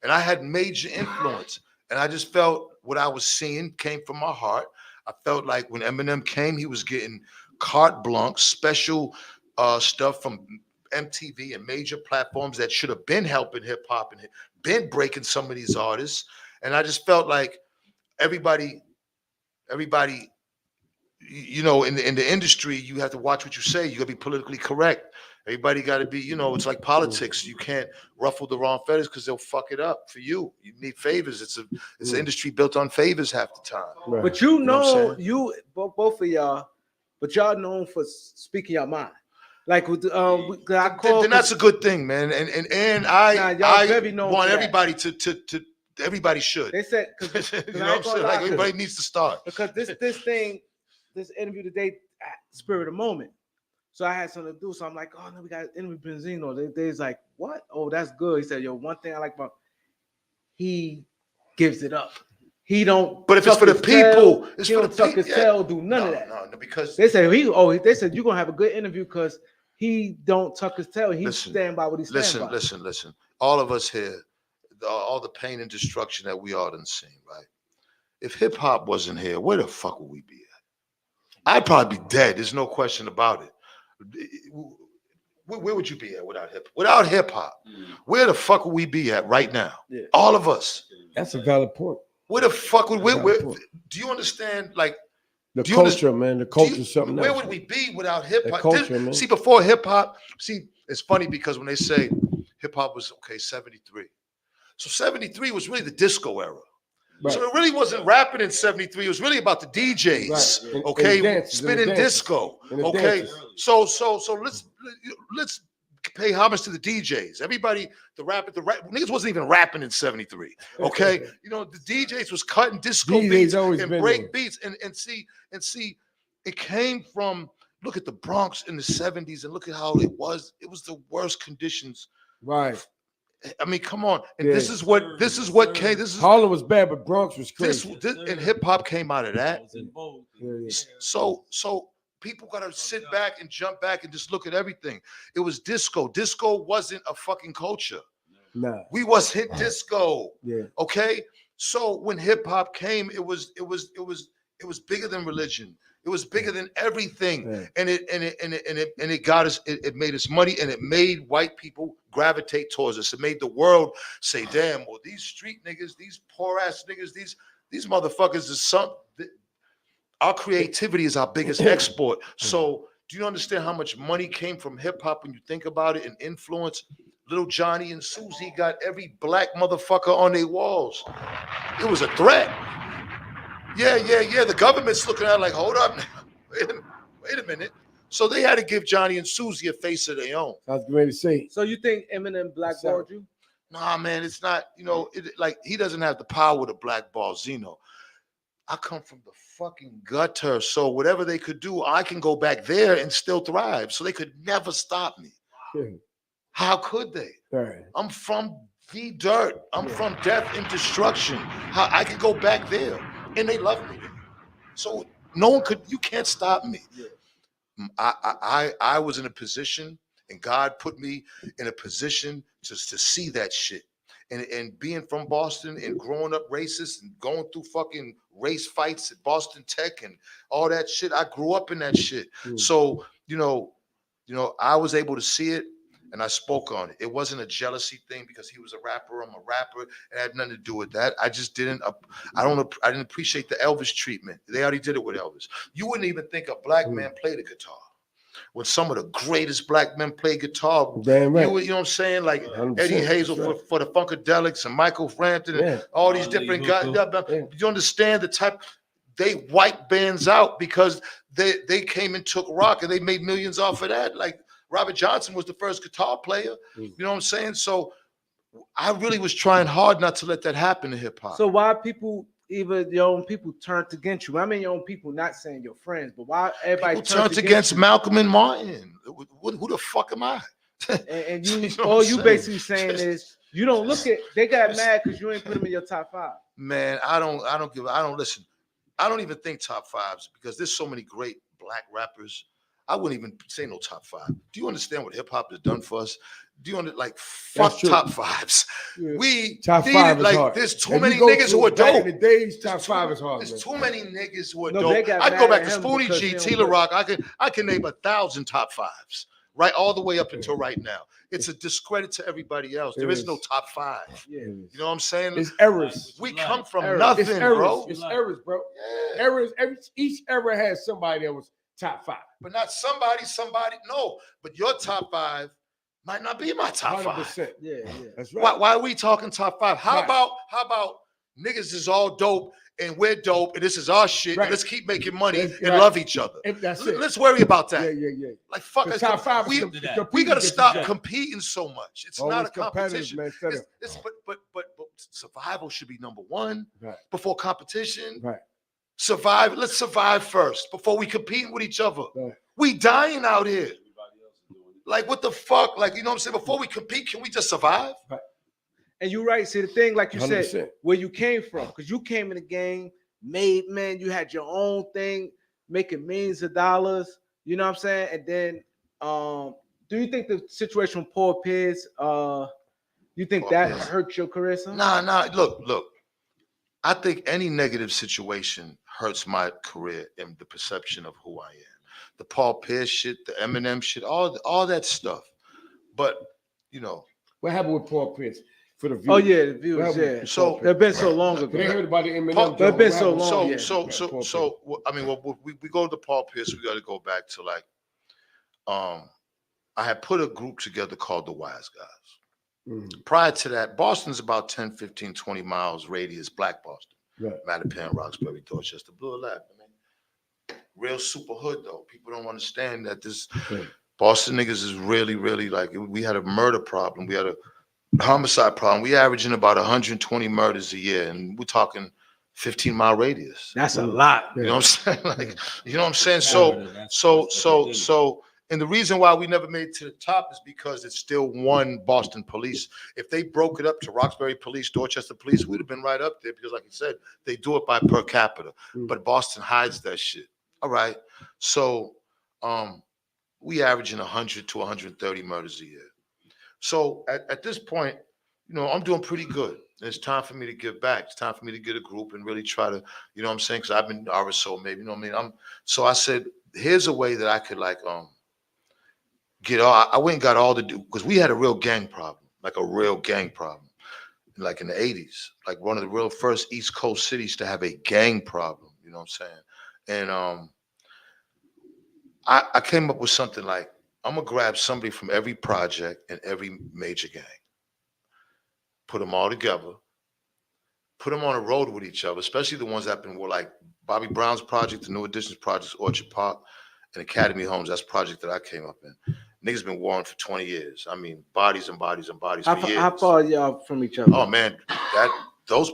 And I had major influence. And I just felt what I was seeing came from my heart. I felt like when Eminem came, he was getting carte blanche, special stuff from MTV and major platforms that should have been helping hip hop and been breaking some of these artists. And I just felt like everybody, you know, in the industry, you have to watch what you say. You gotta be politically correct. Everybody got to be, it's like politics. You can't ruffle the wrong feathers because they'll fuck it up for you. You need favors. It's an industry built on favors half the time. Right. But both of y'all, but y'all known for speaking your mind. Like with then that's a good thing, man. And I want everybody to everybody should. They said because you know what I'm saying? Like everybody needs to start. Because this interview today, spirit of the moment. So I had something to do. So I'm like, oh no, we got to interview Benzino. They's like, what? Oh, that's good. He said, yo, one thing I like about he gives it up. He don't. But if it's for the people, he don't tuck his tail, do none of that. No, because they said they said you're gonna have a good interview because he don't tuck his tail. He stand by what he stands by. Listen. All of us here, all the pain and destruction that we all done seen, right? If hip hop wasn't here, where the fuck would we be at? I'd probably be dead. There's no question about it. Where would you be at without hip hop? Where the fuck would we be at right now? Yeah. All of us. That's a valid point. Where the fuck would we? Do you understand? Like the culture, man. The culture is something else. Where would we be without hip hop? Man. See, before hip hop, it's funny because when they say hip hop was 73, so 73 was really the disco era. Right. So it really wasn't rapping in 73. It was really about the DJs, right. Okay, spinning disco. Okay, so let's pay homage to the DJs. Everybody, the niggas wasn't even rapping in 73. Okay, the DJs was cutting disco beats and break beats, and see, it came from. Look at the Bronx in the 70s and look at how it was. It was the worst conditions. Right. I mean, come on. And this is what came. Harlem was bad, but Bronx was crazy. And hip hop came out of that. So people gotta sit back and jump back and just look at everything. It was disco. Disco wasn't a fucking culture. Nah. We was hit disco. Yeah. Okay. So when hip hop came, it was bigger than religion. It was bigger than everything, and it got us. It made us money, and it made white people gravitate towards us. It made the world say, "Damn, well, these street niggas, these poor ass niggas, these motherfuckers is something." Our creativity is our biggest export. So, do you understand how much money came from hip hop when you think about it and influence? Little Johnny and Susie got every black motherfucker on their walls. It was a threat. Yeah. The government's looking at it like, hold up now. Wait a minute. So they had to give Johnny and Susie a face of their own. I was going to say. So you think Eminem blackballed you? Nah, man, it's not, like he doesn't have the power to blackball Zeno. I come from the fucking gutter. So whatever they could do, I can go back there and still thrive. So they could never stop me. Yeah. How could they? Right. I'm from the dirt. I'm from death and destruction. How I could go back there. And they love me. So you can't stop me. I was in a position, and God put me in a position to see that shit. And being from Boston and growing up racist and going through fucking race fights at Boston Tech and all that shit, I grew up in that shit. So, I was able to see it. And I spoke on it. It wasn't a jealousy thing because he was a rapper. I'm a rapper. It had nothing to do with that. I just didn't. I didn't appreciate the Elvis treatment. They already did it with Elvis. You wouldn't even think a black man played a guitar. When some of the greatest black men play guitar, damn right. You know what I'm saying? Like Eddie Hazel for the Funkadelics and Michael Frampton and all these different guys. You understand the type? They wiped bands out because they came and took rock and they made millions off of that. Like. Robert Johnson was the first guitar player. You know what I'm saying? So I really was trying hard not to let that happen in hip hop. So why people, even your own people, turned against you? I mean, your own people, not saying your friends, but why everybody turned against Malcolm and Martin? Who the fuck am I? And you, all you basically saying is you don't look at. They got mad because you ain't put them in your top 5. Man, I don't listen. I don't even think top 5s because there's so many great black rappers. I wouldn't even say no top 5. Do you understand what hip hop has done for us? Do you understand? Fuck top 5s. Yeah. We top 5 is hard. There's too many niggas who are dope. In the days, top 5 is hard. There's too many niggas who are dope. I'd go back to Spoonie G, Tila Rock. I can name 1,000 top 5s, right, all the way up until right now. It's a discredit to everybody else. There is no top 5. Yeah. You know what I'm saying? It's errors. We come from nothing, bro. It's errors, bro. Yeah. Errors. Each era has somebody that was top 5. But not somebody. No, but your top 5 might not be my top 5. Yeah, that's right. Why are we talking top 5? How about niggas is all dope and we're dope and this is our shit and let's keep making money and love each other. That's it. Let's worry about that. Yeah. Like fuck us. Top 5 we gotta stop competing so much. It's not a competition. Man, but survival should be number 1 right. before competition. Right. Survive. Let's survive first before we compete with each other. Right. We dying out here. Like what the fuck? Like, you know what I'm saying? Before we compete, can we just survive? Right. And you're right. See, the thing, like you 100%. said, where you came from, because you came in the game, made, man, you had your own thing, making millions of dollars. You know what I'm saying? And then, do you think the situation with Paul Pierce, you think that hurt your career? Son? Nah. Look. I think any negative situation hurts my career and the perception of who I am. The Paul Pierce shit, the Eminem shit, all that stuff. But, you know. What happened with Paul Pierce? For the viewers. Oh, yeah, the viewers, yeah. So they've been so long ago. They heard about the Eminem. They've been so long. We go to Paul Pierce, we got to go back to like, I had put a group together called the Wise Guys. Mm. Prior to that, Boston's about 10, 15, 20 miles radius, Black Boston. Right. Mattapan, Roxbury, Dorchester, Blue Lab. Real super hood though. People don't understand that this Boston niggas is really, really like, we had a murder problem. We had a homicide problem. We averaging about 120 murders a year, and we're talking 15-mile radius. That's a lot. You know what I'm saying? Like, you know what I'm saying? So, and the reason why we never made it to the top is because it's still one Boston police. If they broke it up to Roxbury Police, Dorchester Police, we'd have been right up there because, like you said, they do it by per capita. But Boston hides that shit. All right. So we averaging 100 to 130 murders a year. So at this point, you know, I'm doing pretty good. It's time for me to give back. It's time for me to get a group and really try to, you know what I'm saying? Because I've been RSO maybe, you know what I mean? So I said, here's a way that I could like get all, I went and got all the, because we had a real gang problem, like a real gang problem. Like in the 80s, like one of the real first East Coast cities to have a gang problem, you know what I'm saying? And I came up with something like, I'm gonna grab somebody from every project and every major gang, put them all together, put them on a road with each other, especially the ones that were like Bobby Brown's project, the New Additions project, Orchard Park, and Academy Homes. That's a project that I came up in. Niggas been warring for 20 years. I mean, bodies and bodies and bodies for years. How far are y'all from each other? Oh man, those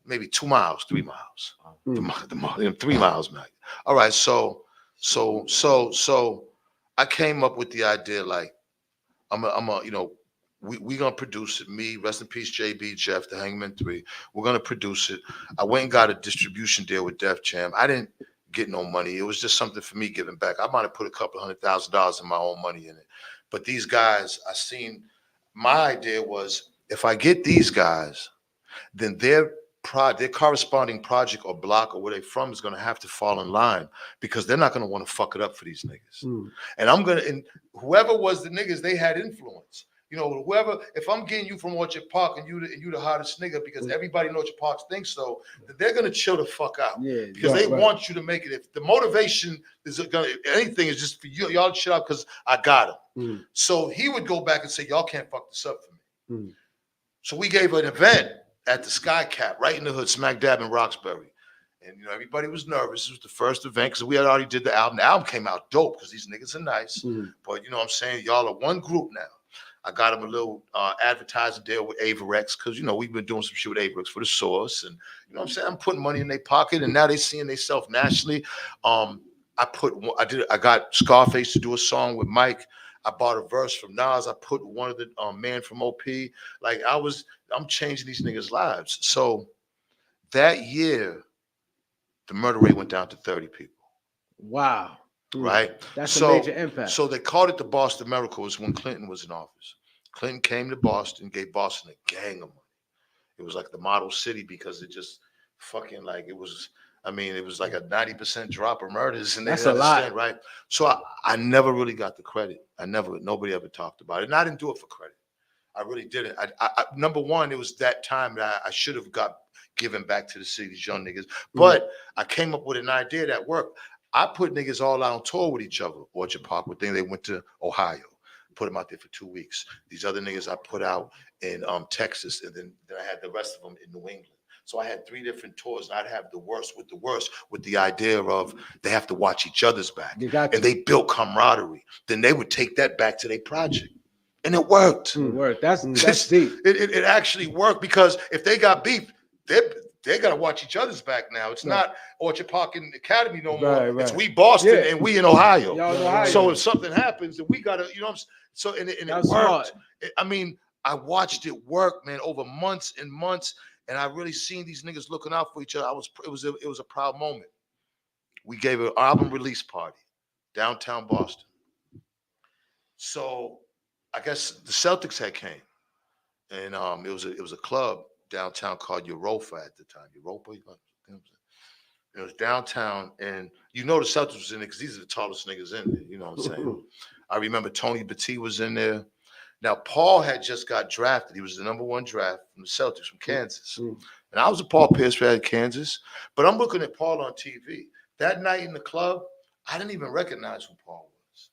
maybe 2 miles, 3 miles. The 3 miles, man. All right, so I came up with the idea like I'm a you know, we gonna produce it. Me, rest in peace, JB, Jeff, the Hangman 3. We're gonna produce it. I went and got a distribution deal with Def Jam. I didn't get no money. It was just something for me giving back. I might have put a couple $100,000 of my own money in it. But these guys, my idea was if I get these guys, then their corresponding project or block or where they're from is going to have to fall in line because they're not going to want to fuck it up for these niggas. And whoever was the niggas, they had influence. You know, whoever, if I'm getting you from Orchard Park and you the hottest nigga because everybody in Orchard Park thinks so, then they're gonna chill the fuck out. Because they want you to make it. If the motivation is gonna anything is just for y'all to chill out because I got him. So he would go back and say, y'all can't fuck this up for me. So we gave an event at the Sky Cap, right in the hood, smack dab in Roxbury. And, you know, everybody was nervous. It was the first event because we had already did the album. The album came out dope because these niggas are nice. But, you know what I'm saying? Y'all are one group now. I got him a little advertising deal with Averex because, you know, we've been doing some shit with Averex for the Source. And, you know what I'm saying? I'm putting money in their pocket and now they seeing themselves nationally. I got Scarface to do a song with Mike. I bought a verse from Nas. I put one of the man from OP. Like I'm changing these niggas' lives. So that year, the murder rate went down to 30 people. Wow. Right? That's a major impact. So they called it the Boston Miracles when Clinton was in office. Clinton came to Boston, gave Boston a gang of money. It was like the model city because it just fucking like it was like a 90% drop of murders. And that's a lot, right? So I never really got the credit. Nobody ever talked about it. And I didn't do it for credit. I really didn't. Number one, it was that time that I should have given back to the city, these young niggas. But I came up with an idea that worked. I put niggas all out on tour with each other. Orchard Park, with thing they went to Ohio, put them out there for 2 weeks. These other niggas I put out in Texas, and then I had the rest of them in New England. So I had 3 different tours, and I'd have the worst with the idea of they have to watch each other's back. And they built camaraderie. Then they would take that back to their project. And it worked. It worked. That's deep. It actually worked, because if they got beef, they got to watch each other's back now. It's not Orchard Park and Academy no more. Right. It's we Boston and we in Ohio. So if something happens, then we got to, so and it worked. I mean, I watched it work, man, over months and months. And I really seen these niggas looking out for each other. It was a proud moment. We gave an album release party downtown Boston. So I guess the Celtics had came, and it was a club downtown called Europa at the time. Europa, it was downtown, and the Celtics was in it because these are the tallest niggas in there. You know what I'm saying? I remember Tony Battie was in there. Now, Paul had just got drafted. He was the #1 draft from the Celtics from Kansas. And I was a Paul Pierce fan in Kansas, but I'm looking at Paul on TV. That night in the club, I didn't even recognize who Paul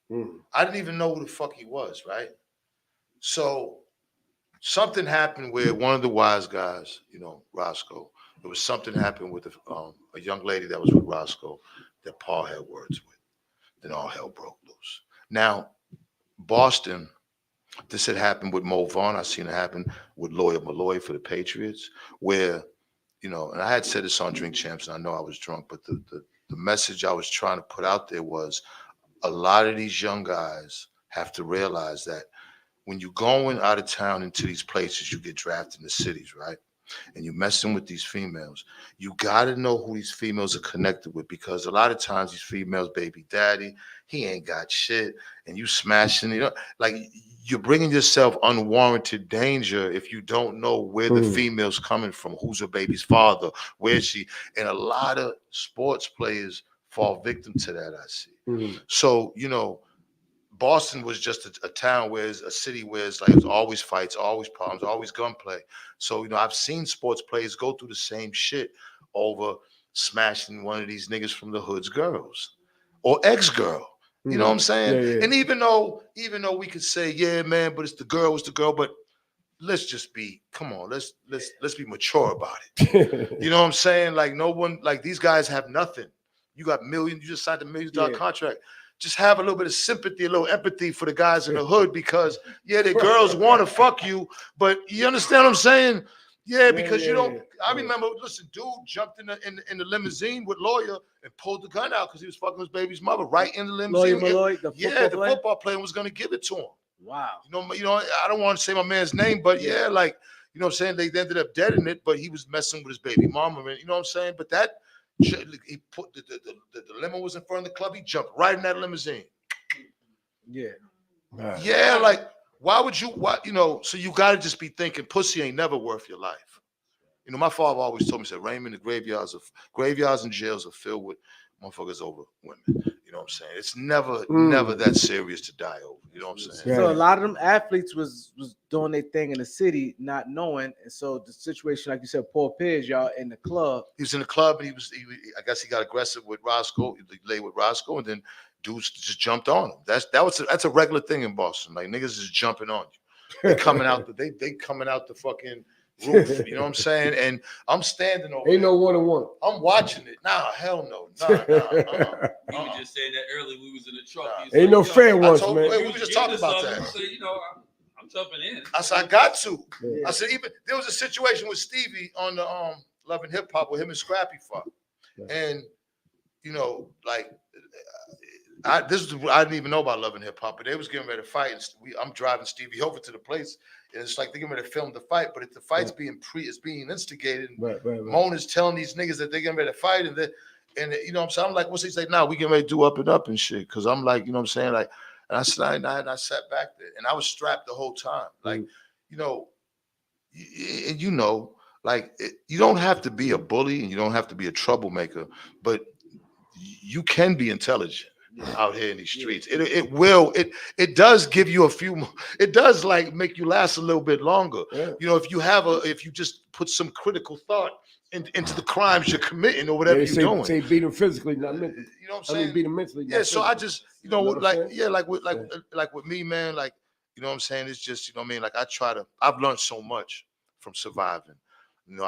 was. I didn't even know who the fuck he was, right? So something happened where one of the wise guys, Roscoe, there was something happened with a young lady that was with Roscoe that Paul had words with. Then all hell broke loose. Now, Boston, this had happened with Mo Vaughn. I seen it happen with Lawyer Malloy for the Patriots, where, and I had said this on Drink Champs, and I know I was drunk, but the message I was trying to put out there was a lot of these young guys have to realize that when you're going out of town into these places, you get drafted in the cities, right? And you're messing with these females. You got to know who these females are connected with, because a lot of times these females, baby daddy, he ain't got shit, and you smashing, like you're bringing yourself unwarranted danger if you don't know where the female's coming from, who's her baby's father, where is she, and a lot of sports players fall victim to that, I see. So, Boston was just a town where it's a city where it's always fights, always problems, always gunplay. So, I've seen sports players go through the same shit over smashing one of these niggas from the hood's girls or ex-girl. You know what I'm saying? Yeah. And even though we could say, yeah, man, but it's the girl, but let's just be, come on, let's be mature about it. You know what I'm saying? Like no one, like these guys have nothing. You got millions, you just signed a $1 million contract. Just have a little bit of sympathy, a little empathy for the guys in the hood, because their girls want to fuck you, but you understand what I'm saying? Because you don't. I remember, listen, dude jumped in the limousine with Lawyer and pulled the gun out because he was fucking his baby's mother right in the limousine. Lawyer Malloy, the football player was gonna give it to him. Wow. I don't want to say my man's name, but like, you know what I'm saying? They ended up dead in it, but he was messing with his baby mama, and you know what I'm saying? But that. He put the limo was in front of the club. He jumped right in that limousine. Like why would you? So you got to just be thinking, pussy ain't never worth your life. My father always told me, said, Raymond, the graveyards and jails are filled with motherfuckers over women. You know what I'm saying? It's never that serious to die over. You know what I'm saying? So a lot of them athletes was doing their thing in the city, not knowing. And so the situation, like you said, Paul Pierce, y'all in the club. He was in the club, and I guess he got aggressive with Roscoe. He lay with Roscoe, and then dudes just jumped on him. That's a regular thing in Boston. Like niggas is jumping on you. They coming out they coming out the fucking roof. You know what I'm saying? And I'm standing over. Ain't no 1-on-1. I'm watching it. Nah, hell no. We were just saying that earlier. We was in the truck. Ain't no fair ones, man. We were just talking about that. Said, I'm jumping in. I said, I got to. I said, even there was a situation with Stevie on the Love and Hip Hop with him and Scrappy fought. And I didn't even know about Love and Hip Hop, but they was getting ready to fight. And I'm driving Stevie over to the place, and it's like they're getting ready to film the fight, but if the fight's being instigated, and Mona's telling these niggas that they're getting ready to fight, and you know what I'm saying? I'm like, what's he say? Nah, we getting ready to do up and up and shit. Cause I'm like, you know what I'm saying? Like, and I sat back there, and I was strapped the whole time. Like, you don't have to be a bully and you don't have to be a troublemaker, but you can be intelligent out here in these streets. It does give you it does like make you last a little bit longer. If you just put some critical thought into the crimes you're committing or whatever you're doing. Say beat him physically, not mentally. You know what I'm saying? I mean, beat him mentally. Yeah, so I just, like with me, man, like, you know what I'm saying? It's just, you know what I mean? Like I've learned so much from surviving. You know,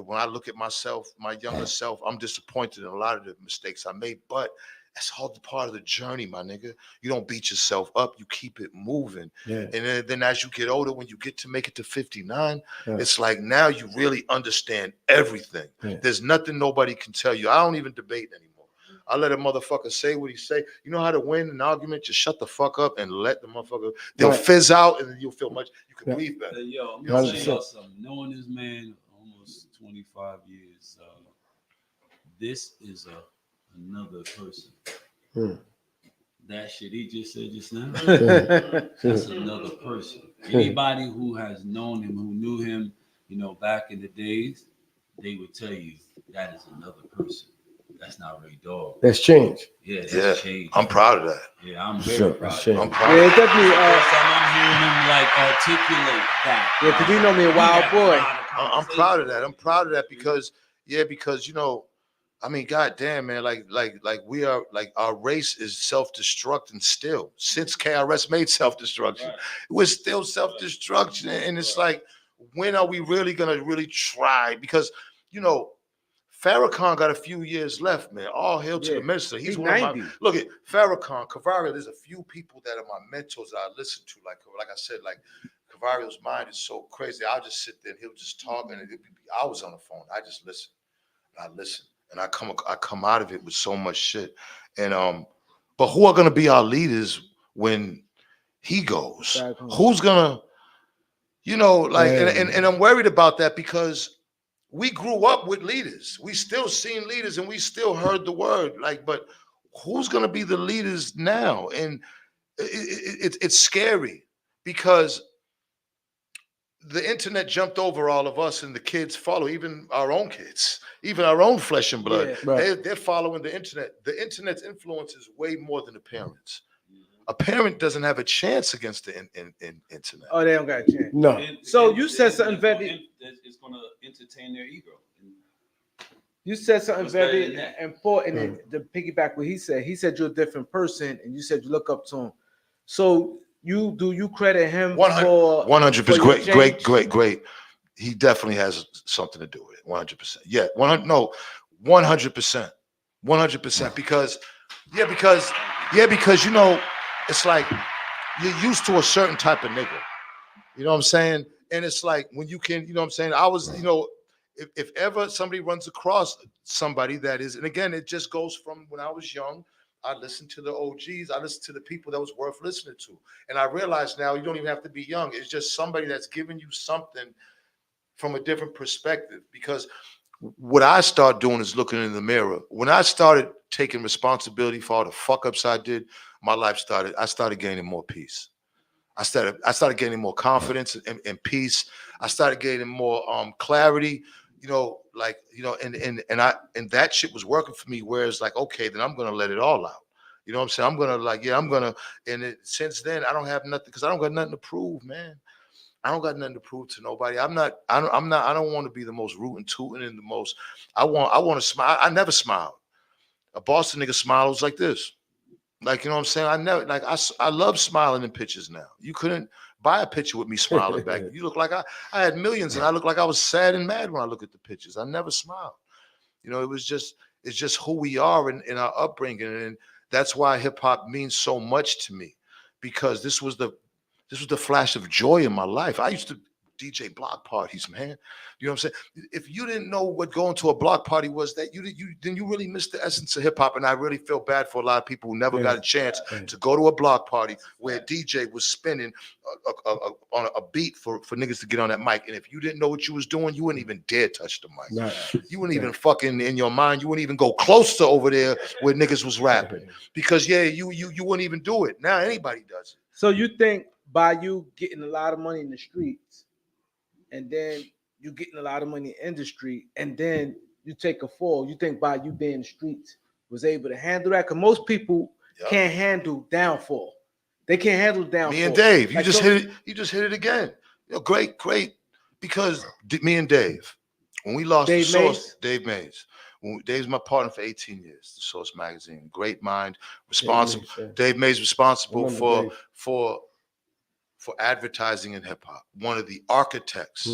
when I look at myself, my younger self, I'm disappointed in a lot of the mistakes I made, but that's all part of the journey, my nigga. You don't beat yourself up. You keep it moving. Yeah. And then as you get older, when you get to make it to 59, it's like now you really understand everything. Yeah. There's nothing nobody can tell you. I don't even debate anymore. I let a motherfucker say what he say. You know how to win an argument? Just shut the fuck up and let the motherfucker. They'll fizz out, and then you'll feel much. You can breathe better. Yo, I'm gonna tell you something. Knowing this man almost 25 years, this is another person. That shit he just said just now, that's another person. Anybody who has known him, who knew him, you know, back in the days, they would tell you that is another person. That's not Ray Dog. That's changed. Yeah, that's changed. I'm proud of that. Yeah, I'm very proud of that. I'm proud. Yeah, definitely. I'm hearing him like articulate that. Yeah, because you know me, a wild boy. I'm proud of that. I'm proud of that because you know, I mean, goddamn, man, like we are, like our race is self-destructing still. Since KRS made self-destruction, we're still self-destruction, and it's like, when are we really gonna try? Because, you know, Farrakhan got a few years left, man. All hail to the minister. He's one 90. Of my, look at Farrakhan, Cavario. There's a few people that are my mentors that I listen to. Like I said, like Cavario's mind is so crazy. I'll just sit there and he'll just talk, and it'll be hours on the phone. I just listen. And I listen. And I come out of it with so much shit. And but who are gonna be our leaders when he goes? Who's gonna, you know, like, and I'm worried about that because we grew up with leaders. We still seen leaders and we still heard the word. Like, but who's gonna be the leaders now? And it's scary because the internet jumped over all of us, and the kids follow, even our own kids, even our own flesh and blood. Yeah, right. They're following the internet. The internet's influence is way more than the parents. A parent doesn't have a chance against the internet. Oh, they don't got a chance. No. So you said something very. It's going to entertain their ego. You said something very important to piggyback what he said. He said you're a different person, and you said you look up to him. So you credit him 100%? 100%. Great. He definitely has something to do with it. 100%. Yeah. 100%. 100%. Because you know, it's like you're used to a certain type of nigga. You know what I'm saying? And it's like when you can, you know what I'm saying? I was, you know, if ever somebody runs across somebody that is, and again, it just goes from when I was young, I listened to the OGs, I listened to the people that was worth listening to. And I realize now you don't even have to be young. It's just somebody that's giving you something from a different perspective. Because what I started doing is looking in the mirror. When I started taking responsibility for all the fuck ups I did, I started gaining more peace. I started gaining more confidence and peace. I started gaining more clarity, you know, like, you know, and that shit was working for me. Whereas like, okay, then I'm gonna let it all out. You know what I'm saying? I'm gonna since then I don't have nothing, because I don't got nothing to prove, man. I don't got nothing to prove to nobody. I don't want to be the most rootin' tootin' and the most. I want to smile. I never smiled. A Boston nigga smile was like this. Like, you know what I'm saying? I love smiling in pictures now. You couldn't buy a picture with me smiling back. You look like I had millions, and I look like I was sad and mad when I look at the pictures. I never smiled. You know, it's just who we are in our upbringing. And that's why hip hop means so much to me, because this was the flash of joy in my life. I used to DJ block parties, man. You know what I'm saying? If you didn't know what going to a block party was, then you really missed the essence of hip hop. And I really feel bad for a lot of people who never got a chance to go to a block party where a DJ was spinning on a beat for niggas to get on that mic. And if you didn't know what you was doing, you wouldn't even dare touch the mic. Right. You wouldn't even fucking, in your mind, you wouldn't even go close to over there where niggas was rapping, because you wouldn't even do it. Now anybody does it. So you think by you getting a lot of money in the streets, and then you getting a lot of money in the industry, and then you take a fall, you think by you being in the streets was able to handle that? Because most people can't handle downfall. They can't handle downfall. Me and Dave, you just hit it again. You know, great, because me and Dave, When we lost Dave the Source, Mays? Dave Mays. Dave's my partner for 18 years. The Source magazine, great mind, responsible. Dave Mays responsible for advertising in hip hop. One of the architects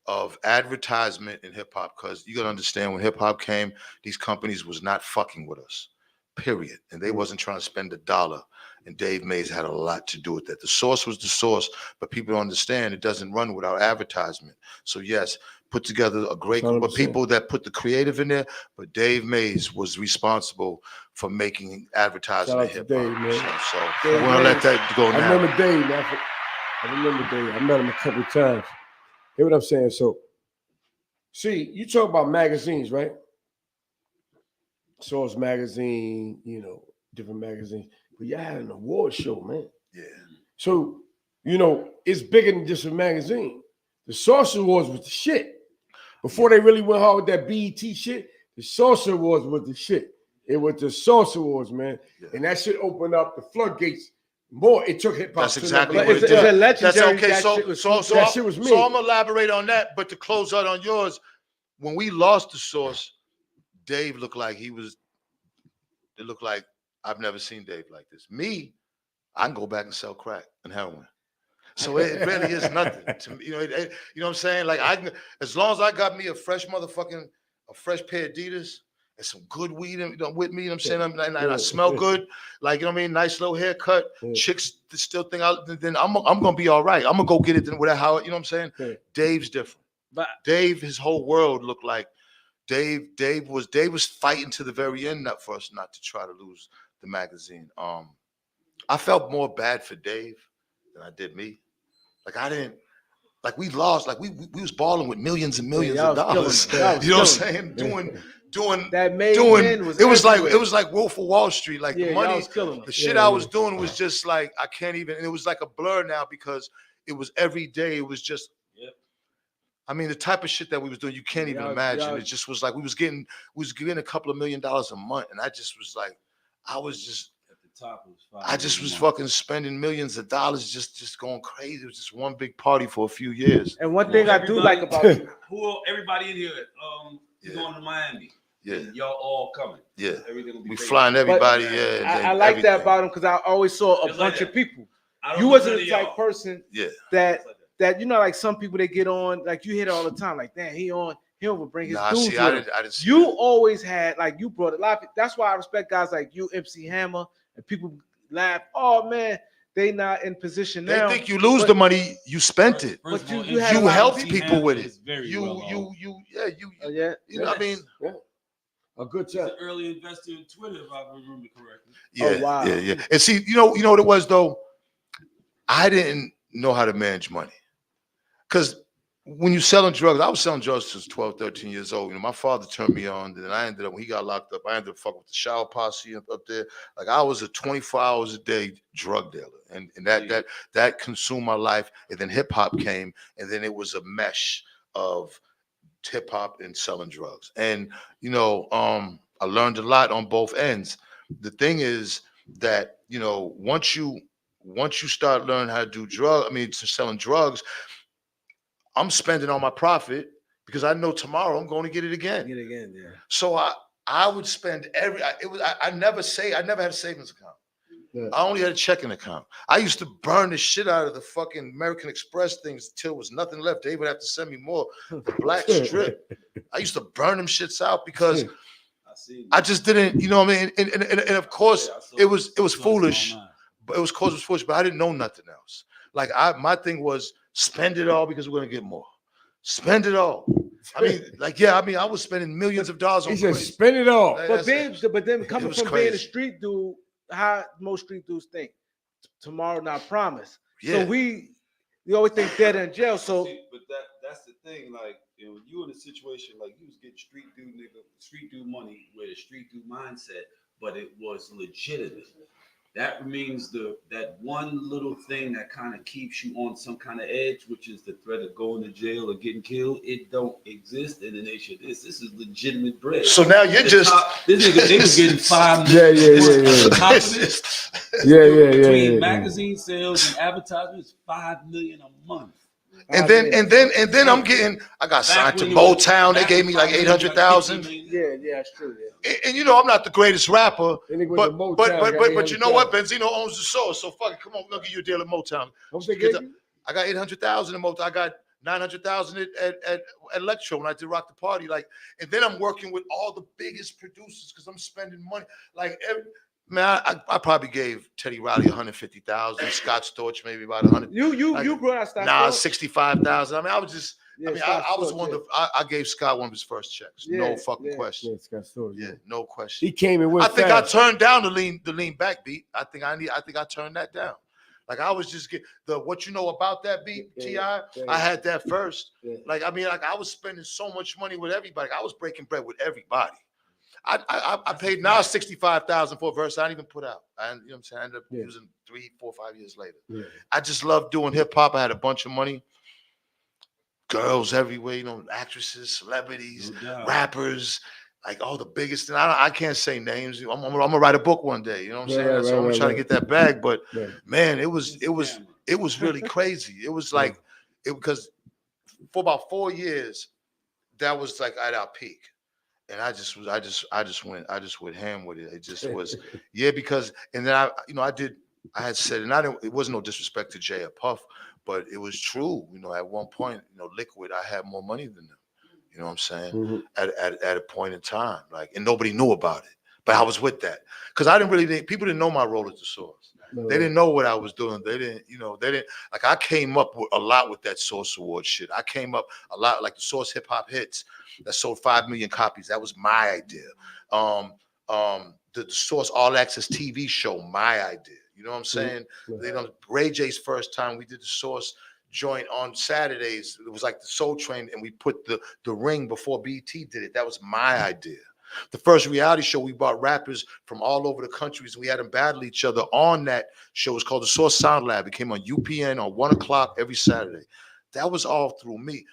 of advertisement in hip hop, because you gotta understand when hip hop came, these companies was not fucking with us, period, and they wasn't trying to spend a dollar. And Dave Mays had a lot to do with that. The Source was the Source, but people don't understand it doesn't run without advertisement. So yes, put together a great group of people that put the creative in there, but Dave Mays was responsible for making advertising in hip hop. So we're gonna let that go now. I remember Dave. I met him a couple of times. Hear what I'm saying? So, see, you talk about magazines, right? Source magazine, you know, different magazines. But y'all had an award show, man. Yeah. So, you know, it's bigger than just a magazine. The Source Awards was the shit. Before they really went hard with that BET shit, the Source Awards was the shit. It was the Source Awards, man. Yeah. And that shit opened up the floodgates. More, it took hip hop. That's exactly what it did. That's okay. That shit was me. So I'm gonna elaborate on that. But to close out on yours, when we lost the Source, Dave looked like he was. It looked like I've never seen Dave like this. Me, I can go back and sell crack and heroin. So it really is nothing to me. You know, you know what I'm saying? Like I can, as long as I got me a fresh pair of Adidas and some good weed with me, you know what I'm saying? And I smell good, like, you know what I mean? Nice little haircut. Chicks still think then I'm gonna be all right. I'm gonna go get it with how, you know what I'm saying? Dave's different. But Dave, his whole world looked like Dave was fighting to the very end for us not to try to lose the magazine. I felt more bad for Dave than I did me. Like I didn't, like we lost, like we was balling with millions and millions of dollars. You know what I'm saying? Doing that made it was like Wolf of Wall Street. Like the money, the shit I was doing was just like I can't even. And it was like a blur now because it was every day. It was just. I mean, the type of shit that we was doing, you can't even imagine. It just was like we was getting a couple of $1 million a month, and I just was like, I was just. I just was fucking spending millions of dollars, just going crazy. It was just one big party for a few years. And one thing I do like about you, everybody in here, going to Miami. Yeah, y'all all coming. Yeah, everything will be we flying everybody. I like everything. That about him because I always saw a bunch of people. You wasn't the type person that you know, like some people they get on, like you hear it all the time, like damn, he will bring his dudes. See, I didn't see you that. Always had like you brought a lot. That's why I respect guys like you, MC Hammer. And people laugh, oh man, they not in position now. They think you lose the money, you spent it. But you helped people with it. You know what I mean? A good job. An early investor in Twitter, if I remember correctly. Yeah, wow. Yeah. And see, you know what it was though? I didn't know how to manage money. Because when you're selling drugs, I was selling drugs since 12, 13 years old. You know, my father turned me on, and then I ended up, when he got locked up, I ended up fucking with the shower posse up there. Like I was a 24 hours a day drug dealer. And that consumed my life. And then hip hop came, and then it was a mesh of hip hop and selling drugs. And, you know, I learned a lot on both ends. The thing is that, you know, once you start learning how to do selling drugs, I'm spending all my profit because I know tomorrow I'm going to get it again. Yeah. So I would spend I never had a savings account. Yeah. I only had a checking account. I used to burn the shit out of the fucking American Express things till there was nothing left. They would have to send me more. The black strip. I used to burn them shits out because I just didn't, you know what I mean? And of course it was foolish. But it was foolish, but I didn't know nothing else. Like my thing was spend it all because we're gonna get more. Spend it all. I mean, I was spending millions of dollars on. He said, "Spend it all." But then coming from being a street dude, how most street dudes think, tomorrow not promised. Yeah. So we always think dead in jail. So, but that's the thing. Like, you know, you in a situation like you was getting street dude money with a street dude mindset, but it was legitimate. That means that one little thing that kind of keeps you on some kind of edge, which is the threat of going to jail or getting killed, it don't exist in the nation. This is legitimate bread. So now you're this nigga, they was getting $5 million. Yeah. Between magazine sales and advertisements, $5 million a month. And then I'm getting. I got signed to Motown. They gave me like 800,000. Yeah, that's true. Yeah. And you know I'm not the greatest rapper, but you know what? 800,000. Benzino owns the Source, so fuck it. Come on, we'll give you a deal at Motown. I got 800,000 in Motown. I got 900,000 at Electro when I did Rock the Party. Like, and then I'm working with all the biggest producers because I'm spending money. Like, I probably gave Teddy Riley 150,000, Scott Storch maybe about 100. You brought out Scott. Nah, 65,000. I mean, I was just. Yeah, I was one of the. I gave Scott one of his first checks. No fucking question. Yeah, Scott Storch. Yeah, no question. He came and went. I think I turned down the lean back beat. I think I turned that down. Like I was just what you know about that beat, T.I. I had that first. Yeah. Like I mean, like I was spending so much money with everybody. I was breaking bread with everybody. I paid now 65,000 for a verse I didn't even put out. You know what I'm saying? I ended up using 3, 4, 5 years later. Yeah. I just loved doing hip hop. I had a bunch of money. Girls everywhere, you know, actresses, celebrities, rappers, like all the biggest. And I can't say names. I'm gonna write a book one day. You know what I'm saying? So I'm gonna try to get that bag. But man, it was really crazy. It was like because for about 4 years, that was like at our peak. And I just went ham with it. It just was, because and then I had said, and it wasn't no disrespect to Jay or Puff, but it was true. You know, at one point, you know, Liquid, I had more money than them. You know what I'm saying? Mm-hmm. At a point in time, like, and nobody knew about it, but I was with that because people didn't know my role at the Source. No. They didn't know what I was doing. They didn't like. I came up with a lot with that Source Award shit. I came up a lot like the Source Hip Hop Hits that sold 5 million copies. That was my idea. The Source All Access TV show, my idea. You know what I'm saying? Mm-hmm. You know, Ray J's first time we did the Source joint on Saturdays. It was like the Soul Train, and we put the ring before BT did it. That was my idea. The first reality show, we brought rappers from all over the countries. We had them battle each other on that show. It was called the Source Sound Lab. It came on UPN on 1 o'clock every Saturday. That was all through me.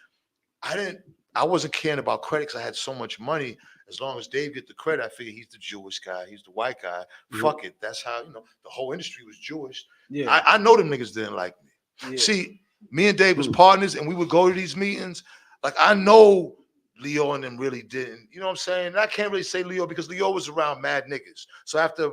I wasn't caring about credit because I had so much money. As long as Dave get the credit, I figured he's the Jewish guy, he's the white guy. Mm-hmm. Fuck it. That's how, the whole industry was Jewish. Yeah. I know them niggas didn't like me. Yeah. See, me and Dave was partners, and we would go to these meetings. Like, I know Leo and them really didn't. You know what I'm saying? And I can't really say Leo because Leo was around mad niggas. So after